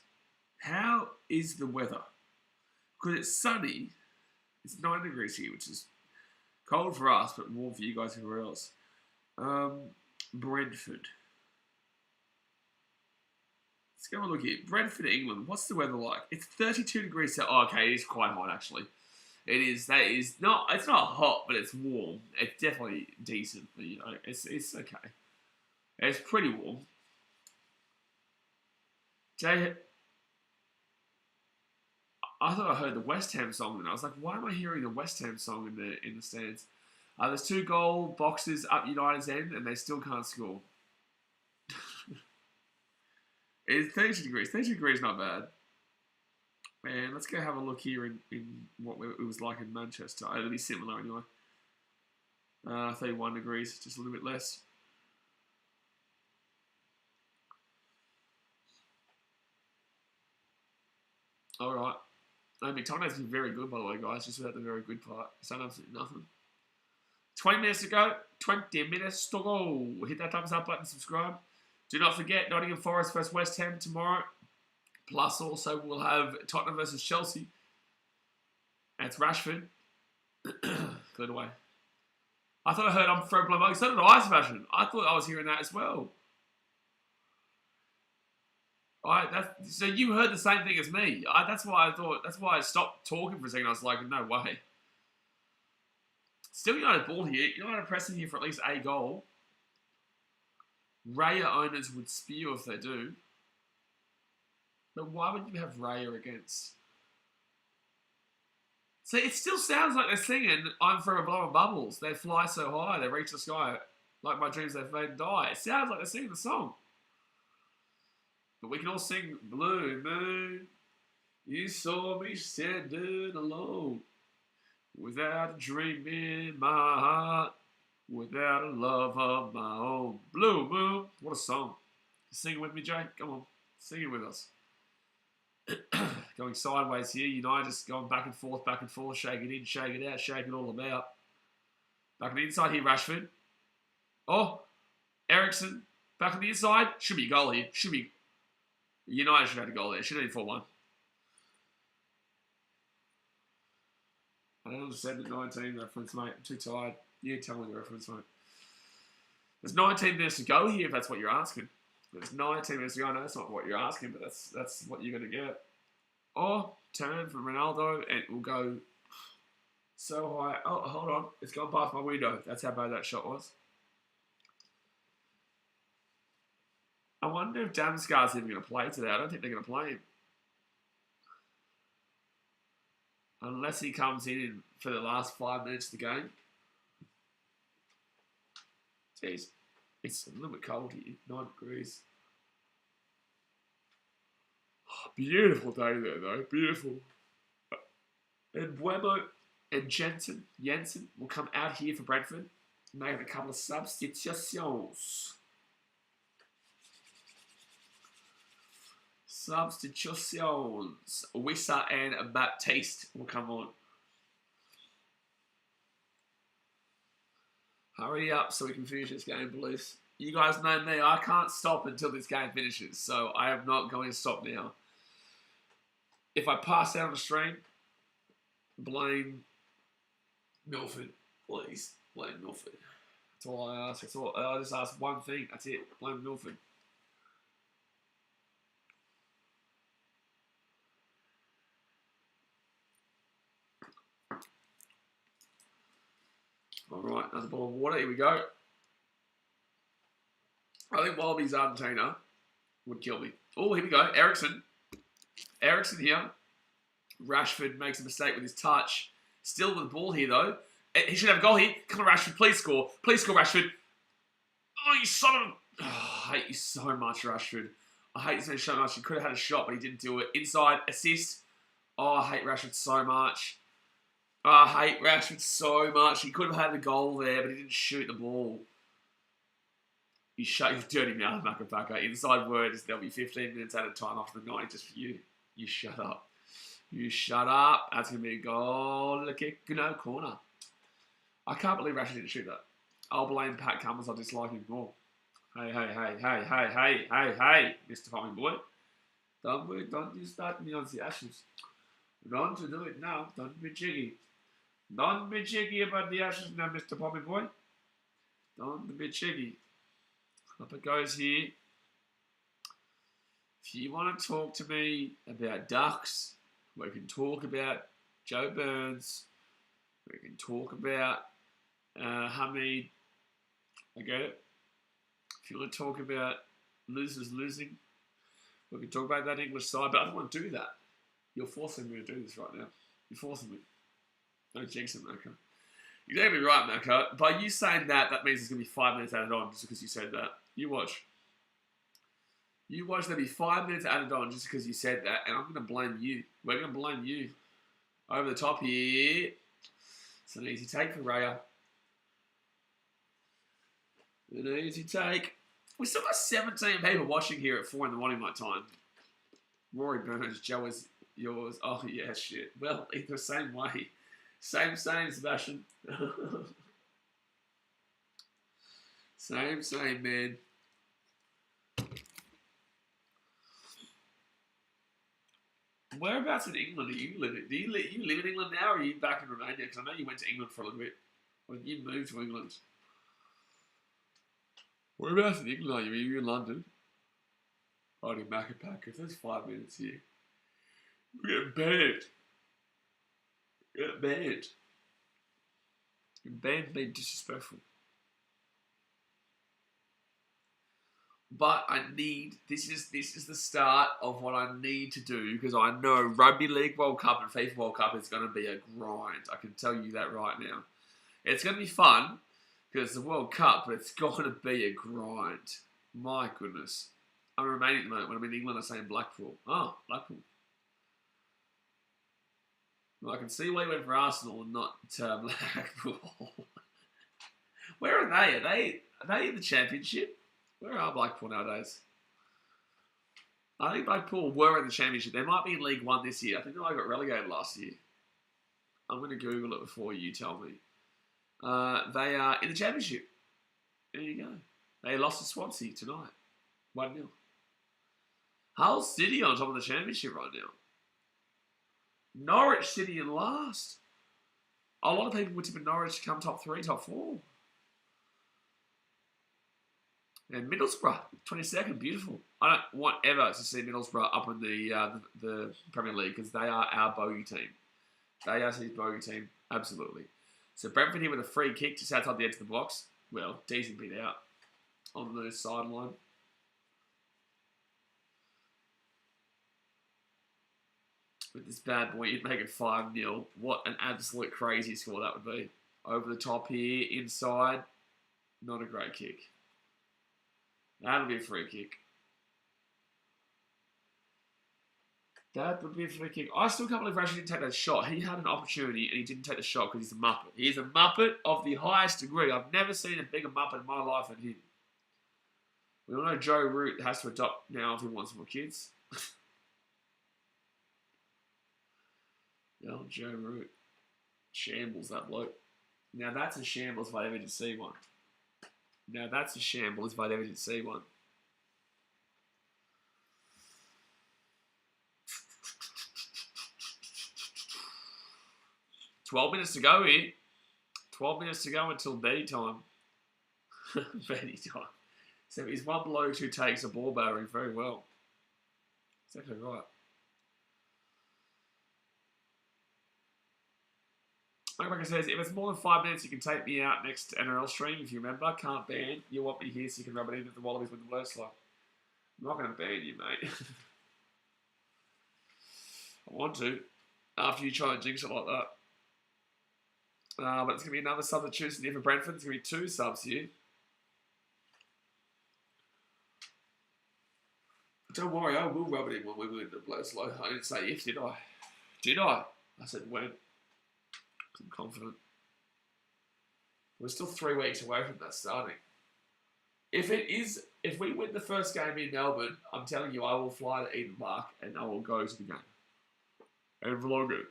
How is the weather? Because it's sunny. It's 9 degrees here, which is cold for us, but warm for you guys everywhere else. Brentford. Let's go and look here. Brentford, England. What's the weather like? It's 32 degrees Celsius. Oh, okay, it is quite hot, actually. It is. That is not. It's not hot, but it's warm. It's definitely decent, but you know, it's okay. It's pretty warm. I thought I heard the West Ham song, and I was like, why am I hearing the West Ham song in the stands? There's 2 goal boxes up United's end, and they still can't score. It's 32 degrees. 32 degrees is not bad. And let's go have a look here in what it was like in Manchester. It'll be similar anyway. 31 degrees, just a little bit less. All right. McTonald's been very good, by the way, guys. Just without the very good part. It's done absolutely nothing. 20 minutes to go. 20 minutes to go. Hit that thumbs up button, subscribe. Do not forget, Nottingham Forest versus West Ham tomorrow. Plus, also, we'll have Tottenham versus Chelsea. That's Rashford. Cleared away. I thought I heard I'm Fred Blumbo. So did I, Sebastian. I thought I was hearing that as well. So you heard the same thing as me. That's why I stopped talking for a second. I was like, no way. Still United ball here. United pressing here for at least a goal. Raya owners would spew if they do. But why would you have Raya against? See, it still sounds like they're singing I'm Forever Blowing Bubbles. They fly so high, they reach the sky. Like my dreams, they fade and die. It sounds like they're singing the song. But we can all sing Blue Moon. You saw me standing alone. Without a dream in my heart. Without a love of my own. Blue Moon. What a song. Sing it with me, Jake. Come on. Sing it with us. Going sideways here. United just going back and forth, shake it in, shake it out, shake it all about. Back on the inside here, Rashford. Oh, Ericsson. Back on the inside. Should be a goal here. Should be. United should have had a goal there. Should have been 4-1. I don't understand the 19 reference, mate. I'm too tired. You tell me the reference, mate. There's 19 minutes to go here, if that's what you're asking. There's 19 minutes to go. I know that's not what you're asking, but that's what you're going to get. Oh, turn from Ronaldo, and it will go so high. Oh, hold on. It's gone past my window. That's how bad that shot was. I wonder if Damsgaard's even going to play today. I don't think they're going to play him. Unless he comes in for the last 5 minutes of the game. Jeez. It's a little bit cold here. 9 degrees. Oh, beautiful day there, though. Beautiful. And Buemo and Jensen will come out here for Brentford. Make a couple of substitutions. Substitutions. Wissa and Baptiste will come on. Hurry up so we can finish this game, please. You guys know me. I can't stop until this game finishes, so I am not going to stop now. If I pass out on the stream, blame Milford, please. Blame Milford. That's all I ask. I just ask one thing. That's it. Blame Milford. Alright, another bottle of water. Here we go. I think Wallaby's Argentina would kill me. Oh, here we go. Ericsson here. Rashford makes a mistake with his touch. Still with the ball here, though. He should have a goal here. Come on, Rashford. Please score. Please score, Rashford. Oh, you son of a... Oh, I hate you so much, Rashford. I hate this man so much. He could have had a shot, but he didn't do it. Inside, assist. Oh, I hate Rashford so much. Oh, I hate Rashford so much. He could have had the goal there, but he didn't shoot the ball. You shut your dirty mouth, Macapaka. Inside word is there'll be 15 minutes at a time after the 90 just for you. You shut up. You shut up. That's going to be a goal. Kick, corner. I can't believe Rashford didn't shoot that. I'll blame Pat Cummins. I dislike him more. Hey, Mr. Pommy Boy. Don't you start me on the ashes. Don't do it now. Don't be jiggy. Don't be jiggy about the ashes now, Mr. Pommy Boy. Don't be jiggy. Up it goes here. If you want to talk to me about ducks, we can talk about Joe Burns. We can talk about Hamid. I get it. If you want to talk about losers losing, we can talk about that English side, but I don't want to do that. You're forcing me to do this right now. You're forcing me. Don't jinx it, Maka. You're exactly right, Maka. By you saying that, that means it's going to be 5 minutes added on just because you said that. You watch. You watch there be 5 minutes added on just because you said that, and I'm going to blame you. We're going to blame you. Over the top here. It's an easy take for Raya. An easy take. We still got 17 people watching here at 4 in the morning my time. Rory Burns, Joe is yours. Oh, yeah, shit. Well, either same way. Same, Sebastian. Same, man. Whereabouts in England are you living? You live in England now, or are you back in Romania? Because I know you went to England for a little bit. When you moved to England. Whereabouts in England are you? Are you in London? Riding Macca Packers. There's 5 minutes here. We're getting banned. Get banned. Banned being disrespectful. But I need, this is the start of what I need to do, because I know Rugby League World Cup and FIFA World Cup is going to be a grind. I can tell you that right now. It's going to be fun because it's the World Cup, but it's going to be a grind. My goodness. I'm in Romania at the moment. When I'm in England, I'm saying Blackpool. Oh, Blackpool. Well, I can see why you went for Arsenal and not Blackpool. Where are they? Are they in the Championship? Where are Blackpool nowadays? I think Blackpool were in the Championship. They might be in League One this year. I think they got relegated last year. I'm going to Google it before you tell me. They are in the Championship. There you go. They lost to Swansea tonight. 1-0. Hull City on top of the Championship right now. Norwich City in last. A lot of people would tip Norwich to come top 3, top 4. And Middlesbrough, 22nd, beautiful. I don't want ever to see Middlesbrough up in the Premier League because they are our bogey team. They are his bogey team, absolutely. So Brentford here with a free kick just outside the edge of the box. Well, decent bit out on the sideline. With this bad boy, you'd make it 5-0. What an absolute crazy score that would be. Over the top here, inside. Not a great kick. That'll be a free kick. That would be a free kick. I still can't believe Rashid didn't take that shot. He had an opportunity and he didn't take the shot because he's a Muppet. He's a Muppet of the highest degree. I've never seen a bigger Muppet in my life than him. We all know Joe Root has to adopt now if he wants more kids. No, Joe Root. Shambles, that bloke. Now that's a shambles if I ever did see one. Now that's a shambles if I ever did see one. 12 minutes to go here. 12 minutes to go until Betty time. Betty time. So he's one bloke who takes a ball bearing very well. Exactly right. Like I says, if it's more than 5 minutes, you can take me out next NRL stream. If you remember, can't ban. You want me here so you can rub it in at the Wallabies with the blur slot. I'm not going to ban you, mate. I want to. After you try and jinx it like that. But it's going to be another substitution here for Brentford. There's going to be 2 subs here. Don't worry, I will rub it in when we win the blur slot. I didn't say if, did I? Did I? I said when. I'm confident. We're still 3 weeks away from that starting. If we win the first game in Melbourne, I'm telling you, I will fly to Eden Park and I will go to the game. And vlog it.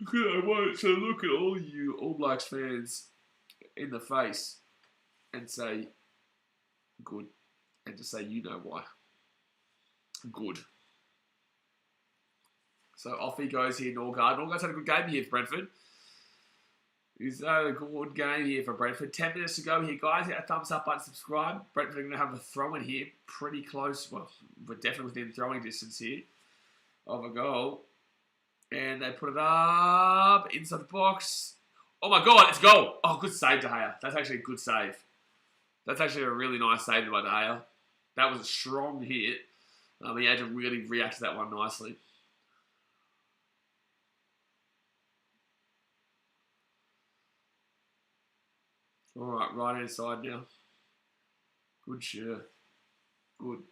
I won't. So look at all you All Blacks fans in the face and say, good. And to say, you know why. Good. So off he goes here, Norgard. Norgard's had a good game here for Brentford. He's had a good game here for Brentford. 10 minutes to go here, guys. Hit a thumbs up button, subscribe. Brentford are going to have a throw in here. Pretty close. Well, we're definitely within throwing distance here of a goal. And they put it up inside the box. Oh my God, it's goal. Oh, good save, De Gea. That's actually a good save. That's actually a really nice save by De Gea. That was a strong hit. He had to really react to that one nicely. All right, right hand side now. Good shirt. Good.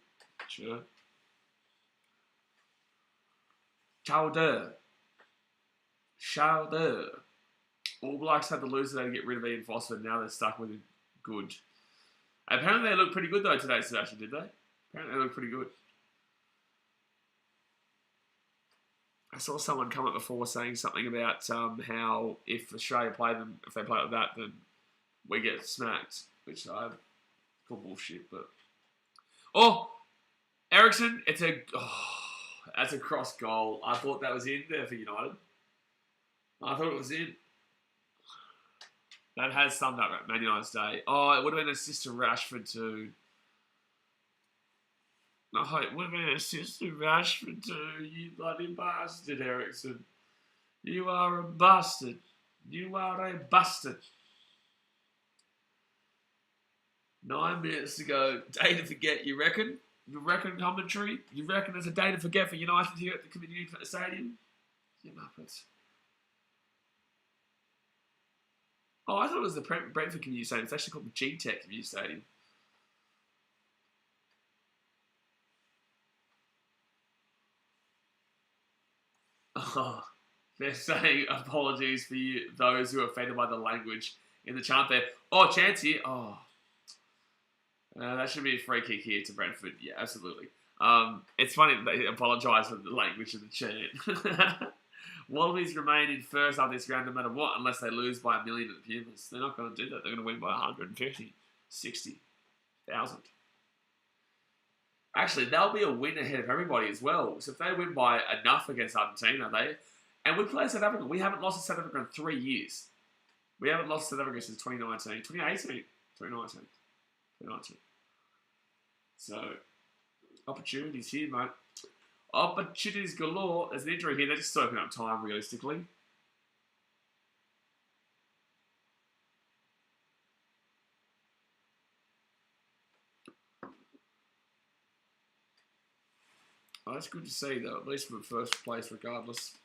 Sure. Chowder. All Blacks had to lose today to get rid of Ian Foster. Now they're stuck with good. Apparently they looked pretty good though today, Sebastian, did they? Apparently they looked pretty good. I saw someone come up before saying something about how if Australia play them, if they play like that, then we get smacked. Which I call bullshit, but... Oh! Ericsson, that's a cross goal. I thought that was in there for United. I thought it was in. That has summed up Man United's day. Oh, it would have been an assist to Rashford too. No, it would have been an assist to Rashford too. You bloody bastard, Ericsson. You are a bastard. You are a bastard. 9 minutes to go. Day to forget, you reckon? You reckon commentary? You reckon there's a day to forget for United here at the Community Stadium? You muppets. Oh, I thought it was the Brentford Community Stadium. It's actually called the G-Tech Community Stadium. Oh, they're saying apologies for you, those who are offended by the language in the chant there. Oh, chance here. Oh. That should be a free kick here to Brentford. Yeah, absolutely. It's funny that they apologise for the language of the chant. Wallabies remain in first after this round no matter what, unless they lose by 1 million at the Pumas. They're not going to do that. They're going to win by 150, 60,000. Actually, they'll be a win ahead of everybody as well. So if they win by enough against Argentina, and we play South Africa. We haven't lost to South Africa in 3 years. We haven't lost to South Africa since 2019, 2018, 2019, 2019. So, opportunities here, mate. Opportunities galore. There's an injury here. They're just soaking up time, realistically. Oh, that's good to see, though. At least for the first place, regardless.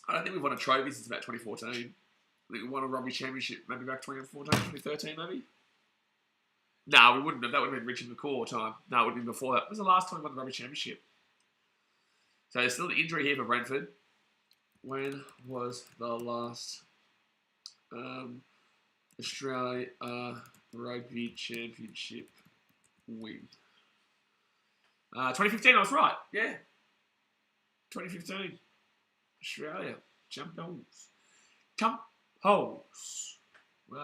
I don't think we've won a trophy since about 2014. I think we won a rugby championship maybe back 2014, 2013, maybe. No, we wouldn't have. That would have been Richard McCaw time. No, it would have been before that. It was the last time we won the rugby championship. So there's still an injury here for Brentford. When was the last Australia rugby championship win? 2015, I was right. Yeah. 2015. Australia. Champions. Champions. Well,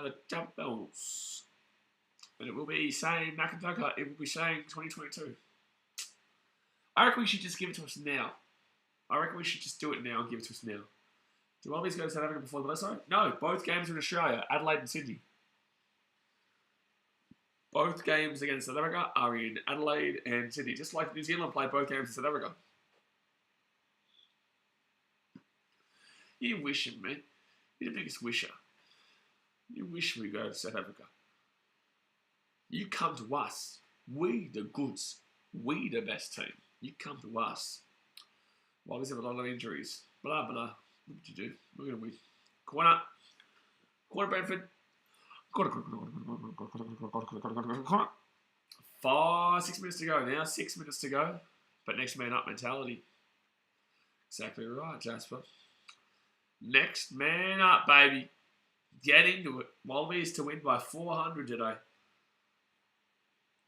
the champions. And it will be saying Macintyre. It will be saying 2022. I reckon we should just give it to us now. I reckon we should just do it now and give it to us now. Do Wallabies go to South Africa before the Leicester? No, both games are in Australia, Adelaide and Sydney. Both games against South Africa are in Adelaide and Sydney, just like New Zealand played both games in South Africa. You wishing, man. You're the biggest wisher. You wish we go to South Africa. You come to us. We the goods. We the best team. You come to us. Wallabies have a lot of injuries. Blah, blah. What did you do? We're going to win. Corner Brentford. Corner. 6 minutes to go now. 6 minutes to go. But next man up mentality. Exactly right, Jasper. Next man up, baby. Get into it. Wallabies to win by 400 today.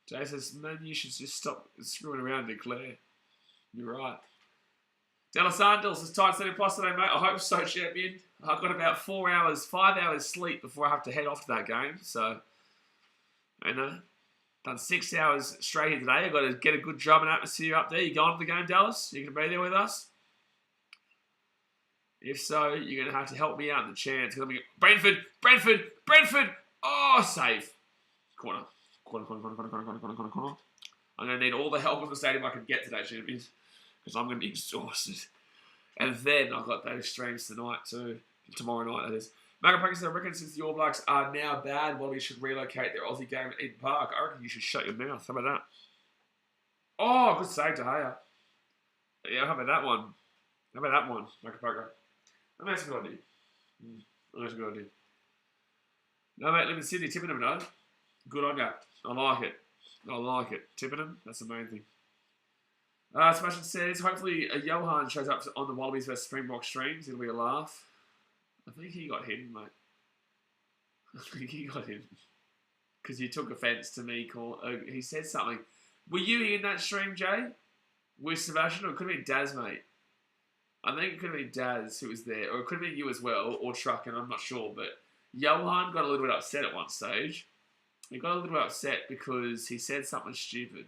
Jay says, man, you should just stop screwing around and declare. You're right. Dallas Sandals is tight 30 plus today, mate. I hope so, champion. I've got about 5 hours sleep before I have to head off to that game. So, done 6 hours straight here today. I've got to get a good drumming atmosphere up there. You going to the game, Dallas? You can be there with us? If so, you're going to have to help me out in the chance. Brentford. Oh, save. Corner. I'm going to need all the help in the stadium I can get today, champions. Because I'm going to be exhausted. And then I've got those streams tonight too. Tomorrow night, that is. Market Practice, I reckon since the All Blacks are now bad, Wallabies should relocate their Aussie game at Eden Park. I reckon you should shut your mouth. How about that? Oh, good save to Haya. Yeah, how about that one? Market Practice. That's a good idea. That's a good idea. No, mate, live in Sydney. Tipping never know. Good on you. I like it. I like it. Tipping him, that's the main thing. Sebastian says, hopefully Johan shows up on the Wallabies vs Springbok streams. It'll be a laugh. I think he got hidden, mate. I think he got hidden. Because you took offence to me. He said something. Were you in that stream, Jay? With Sebastian? Or it could have been Daz, mate. I think it could have been Daz who was there. Or it could have been you as well. Or Truck, and I'm not sure. But Johan got a little bit upset at one stage. He got a little bit upset because he said something stupid.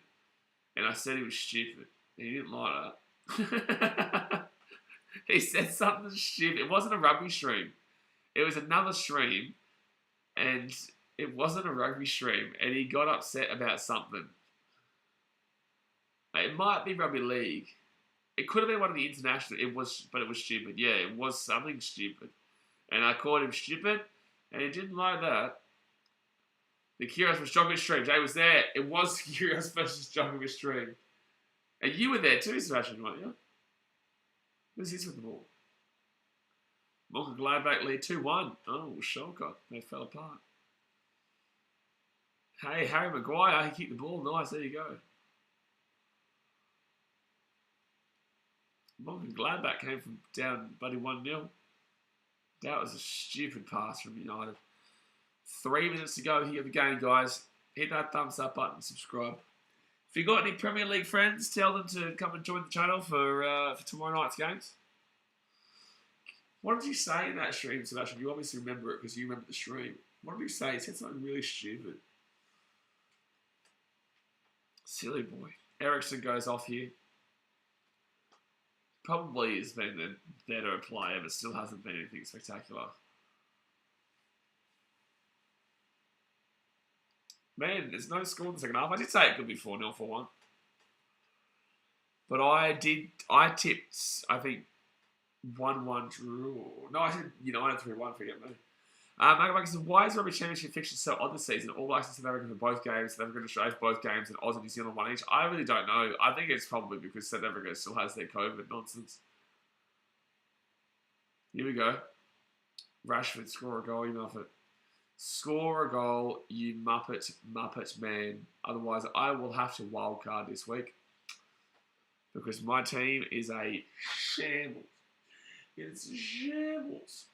And I said he was stupid. And he didn't like that. He said something stupid. It wasn't a rugby stream. It was another stream. And it wasn't a rugby stream. And he got upset about something. It might be rugby league. It could have been one of the international. But it was stupid. Yeah, it was something stupid. And I called him stupid. And he didn't like that. The Kyrgios vs Djokovic stream. Jay was there. It was Kyrgios versus Djokovic stream. And you were there too, Sebastian, weren't you? Who's this with the ball? Mocha Gladbach lead 2-1. Oh, shocker. They fell apart. Hey, Harry Maguire, he kicked the ball. Nice, there you go. Mocha Gladbach came from down buddy 1-0. That was a stupid pass from United. 3 minutes to go here of the game, guys. Hit that thumbs up button, subscribe. If you got any Premier League friends, tell them to come and join the channel for tomorrow night's games. What did you say in that stream, Sebastian? You obviously remember it because you remember the stream. What did he say? He said something really stupid. Silly boy. Ericsson goes off here. Probably has been the better player, but still hasn't been anything spectacular. Man, there's no score in the second half. I did say it could be 4-0 for 1. But I tipped, I think, 1-1 draw. No, I said United 3-1, forget me. Mega says, why is rugby championship fiction so odd this season? All Blacks and South Africa for both games, South Africa and Australia for both games, and Oz and New Zealand one each. I really don't know. I think it's probably because South Africa still has their COVID nonsense. Here we go. Rashford, score a goal, you muppet. Score a goal, you muppet man. Otherwise, I will have to wildcard this week. Because my team is a shambles. It's a shambles.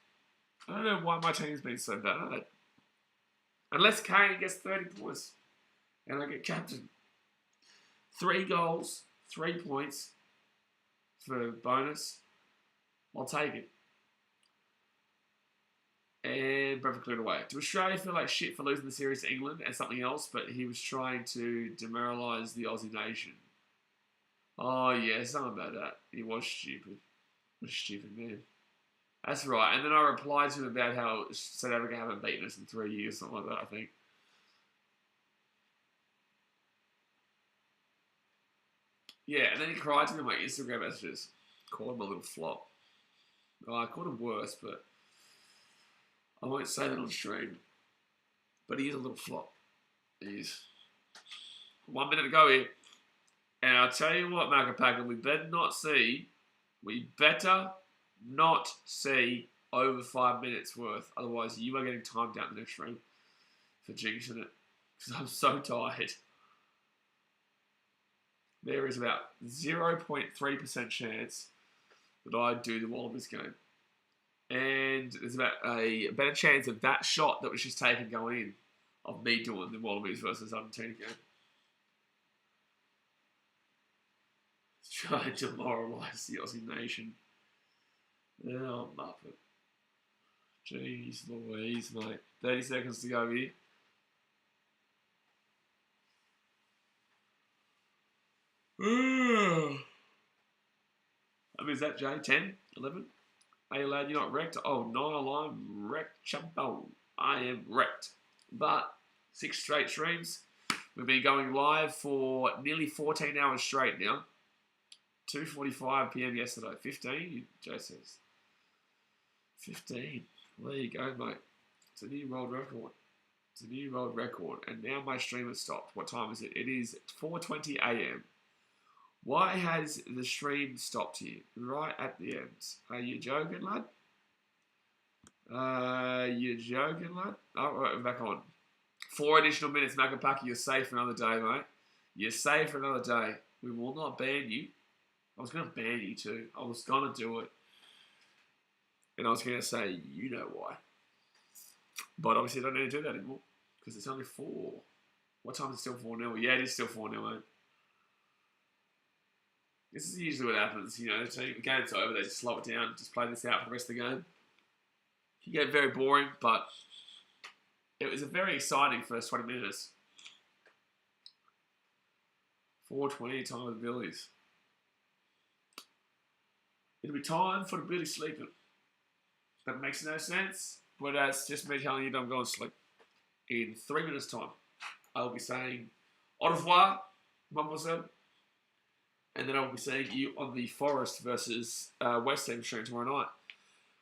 I don't know why my team's been so bad. Unless Kane gets 30 points. And I get captain. 3 goals, 3 points for bonus. I'll take it. And Brentford cleared away. Do Australia feel like shit for losing the series to England and something else, but he was trying to demoralise the Aussie nation? Oh, yeah, something about that. He was stupid. What a stupid man. That's right. And then I replied to him about how South Africa haven't beaten us in 3 years, something like that, I think. Yeah, and then he cried to me in my Instagram messages. Called him a little flop. Oh, I called him worse, but I won't say that on stream. But he is a little flop. He is. 1 minute to go here. And I'll tell you what, Macapaka, we better not see over 5 minutes worth. Otherwise, you are getting timed out the next room for jinxing it. Because I'm so tired. There is about 0.3% chance that I do the Wallabies game. And there's about a better chance of that shot that was just taken going in of me doing the Wallabies versus Argentina game. Trying to demoralise the Aussie nation. Oh, Muppet. Jeez Louise, mate. 30 seconds to go here. I mean, is that Jay? 10? 11? Hey, lad, you're not wrecked? Oh, no, I'm wrecked, chumpo. I am wrecked. But 6 straight streams. We've been going live for nearly 14 hours straight now. 2:45 p.m. yesterday. 15, Jay says. 15. Well, there you go, mate. It's a new world record. It's a new world record. And now my stream has stopped. What time is it? It is 4:20 a.m. Why has the stream stopped here? Right at the end. Are you joking, lad? You joking, lad? Oh, right, I'm back on. 4 additional minutes. Makapaki, you're safe for another day, mate. You're safe for another day. We will not ban you. I was going to ban you too. I was going to do it. And I was going to say, you know why. But obviously I don't need to do that anymore. Because it's only 4. What time is it still 4-0? Yeah, it is still 4-0, mate. This is usually what happens. You know, the game's over. They just slow it down. Just play this out for the rest of the game. It can get very boring, but it was a very exciting first 20 minutes. 4:20 time with the Billies. It'll be time for the Billy sleeping. That makes no sense, but that's just me telling you that I'm going to sleep. In 3 minutes' time, I'll be saying au revoir, mademoiselle, and then I'll be seeing you on the Forest versus West Ham stream tomorrow night.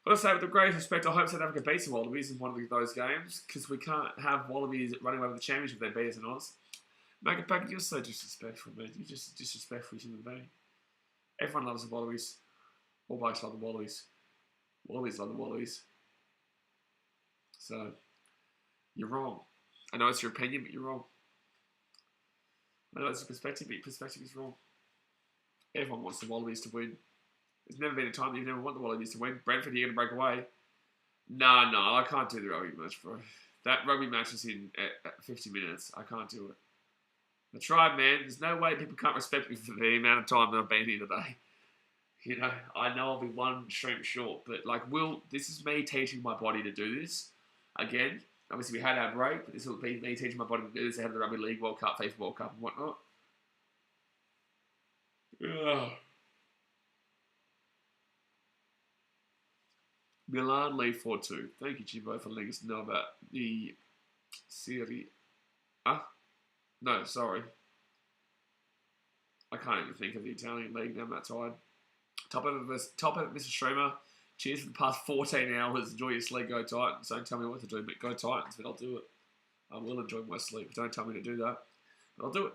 But I say with the greatest respect, I hope South Africa beats the Wallabies in one of those games, because we can't have Wallabies running away with the championship if they beat us in Oz. Make it back, you're so disrespectful, man. You're just a disrespectful human being. Everyone loves the Wallabies. All blokes love the Wallabies. Wallabies love the Wallabies. So, you're wrong. I know it's your opinion, but you're wrong. I know it's a perspective, but your perspective is wrong. Everyone wants the Wallabies to win. There's never been a time that you've never want the Wallabies to win. Brentford, you're going to break away. No, I can't do the rugby match, bro. That rugby match is in at 50 minutes. I can't do it. I tried, man. There's no way people can't respect me for the amount of time that I've been here today. You know, I know I'll be one stream short, but like, this is me teaching my body to do this. Again, obviously we had our break, but this will be me teaching my body to do this ahead of the Rugby League World Cup, FIFA World Cup and whatnot. Ugh. Milan lead 4-2. Thank you, Jimbo, for letting us know about the Serie A. No, sorry. I can't even think of the Italian league now. I'm that tired. Top of it, Mr. Streamer. Cheers for the past 14 hours. Enjoy your sleep. Go Titans. Don't tell me what to do, but go Titans. But I'll do it. I will enjoy my sleep. But don't tell me to do that. But I'll do it.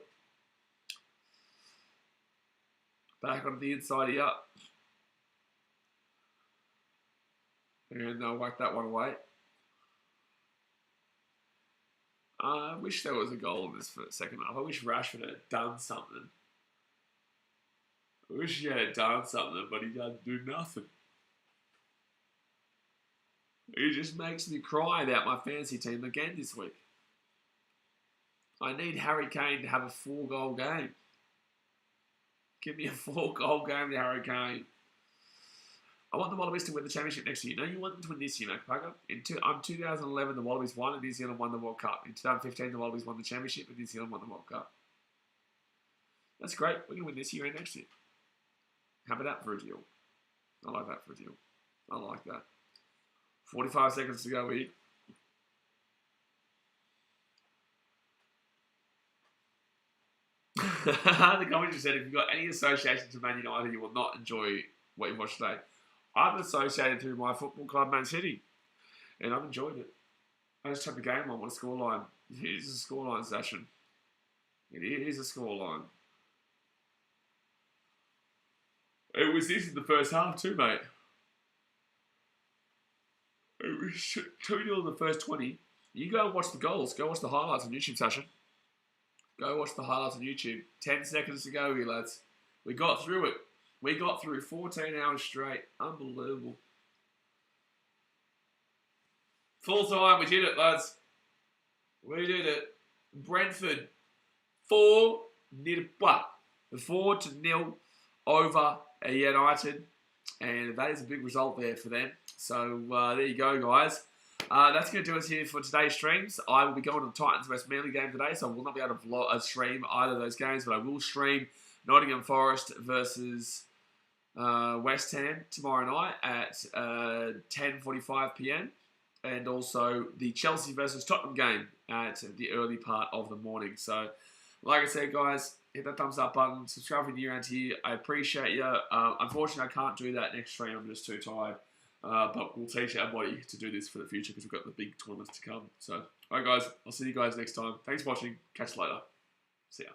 Back on the inside here. And I'll whack that one away. I wish there was a goal in this second half. I wish Rashford had done something. I wish he had done something, but he doesn't do nothing. He just makes me cry about my fantasy team again this week. I need Harry Kane to have a 4-goal game. Give me a 4-goal game to Harry Kane. I want the Wallabies to win the championship next year. No, you want them to win this year, Macapaka. In 2011, the Wallabies won and New Zealand won the World Cup. In 2015, the Wallabies won the championship and New Zealand won the World Cup. That's great. We're going to win this year and next year. How about that for a deal? I like that for a deal. I like that. 45 seconds to go, Eddie. The commenter said, if you've got any association to Man United, you will not enjoy what you've watched today. I'm associated through my football club, Man City, and I've enjoyed it. I just have the game on. What a scoreline. It is a scoreline session. It is a scoreline. It was this in the first half too, mate. It was 2-0 in the first 20. You go and watch the goals. Go watch the highlights on YouTube, Sasha. Go watch the highlights on YouTube. 10 seconds to go here, lads. We got through it. We got through 14 hours straight. Unbelievable. Full time. We did it, lads. We did it. Brentford. 4-0 over United. And that is a big result there for them. So, there you go, guys. That's going to do us here for today's streams. I will be going to the Titans vs Manly game today, so I will not be able to stream either of those games, but I will stream Nottingham Forest versus West Ham tomorrow night at 10:45 p.m. and also the Chelsea versus Tottenham game at the early part of the morning. So, like I said, guys, hit that thumbs up button, subscribe if you're new around here. I appreciate you. Unfortunately, I can't do that next stream. I'm just too tired. But we'll teach our body to do this for the future because we've got the big tournaments to come. So, alright guys, I'll see you guys next time. Thanks for watching. Catch you later. See ya.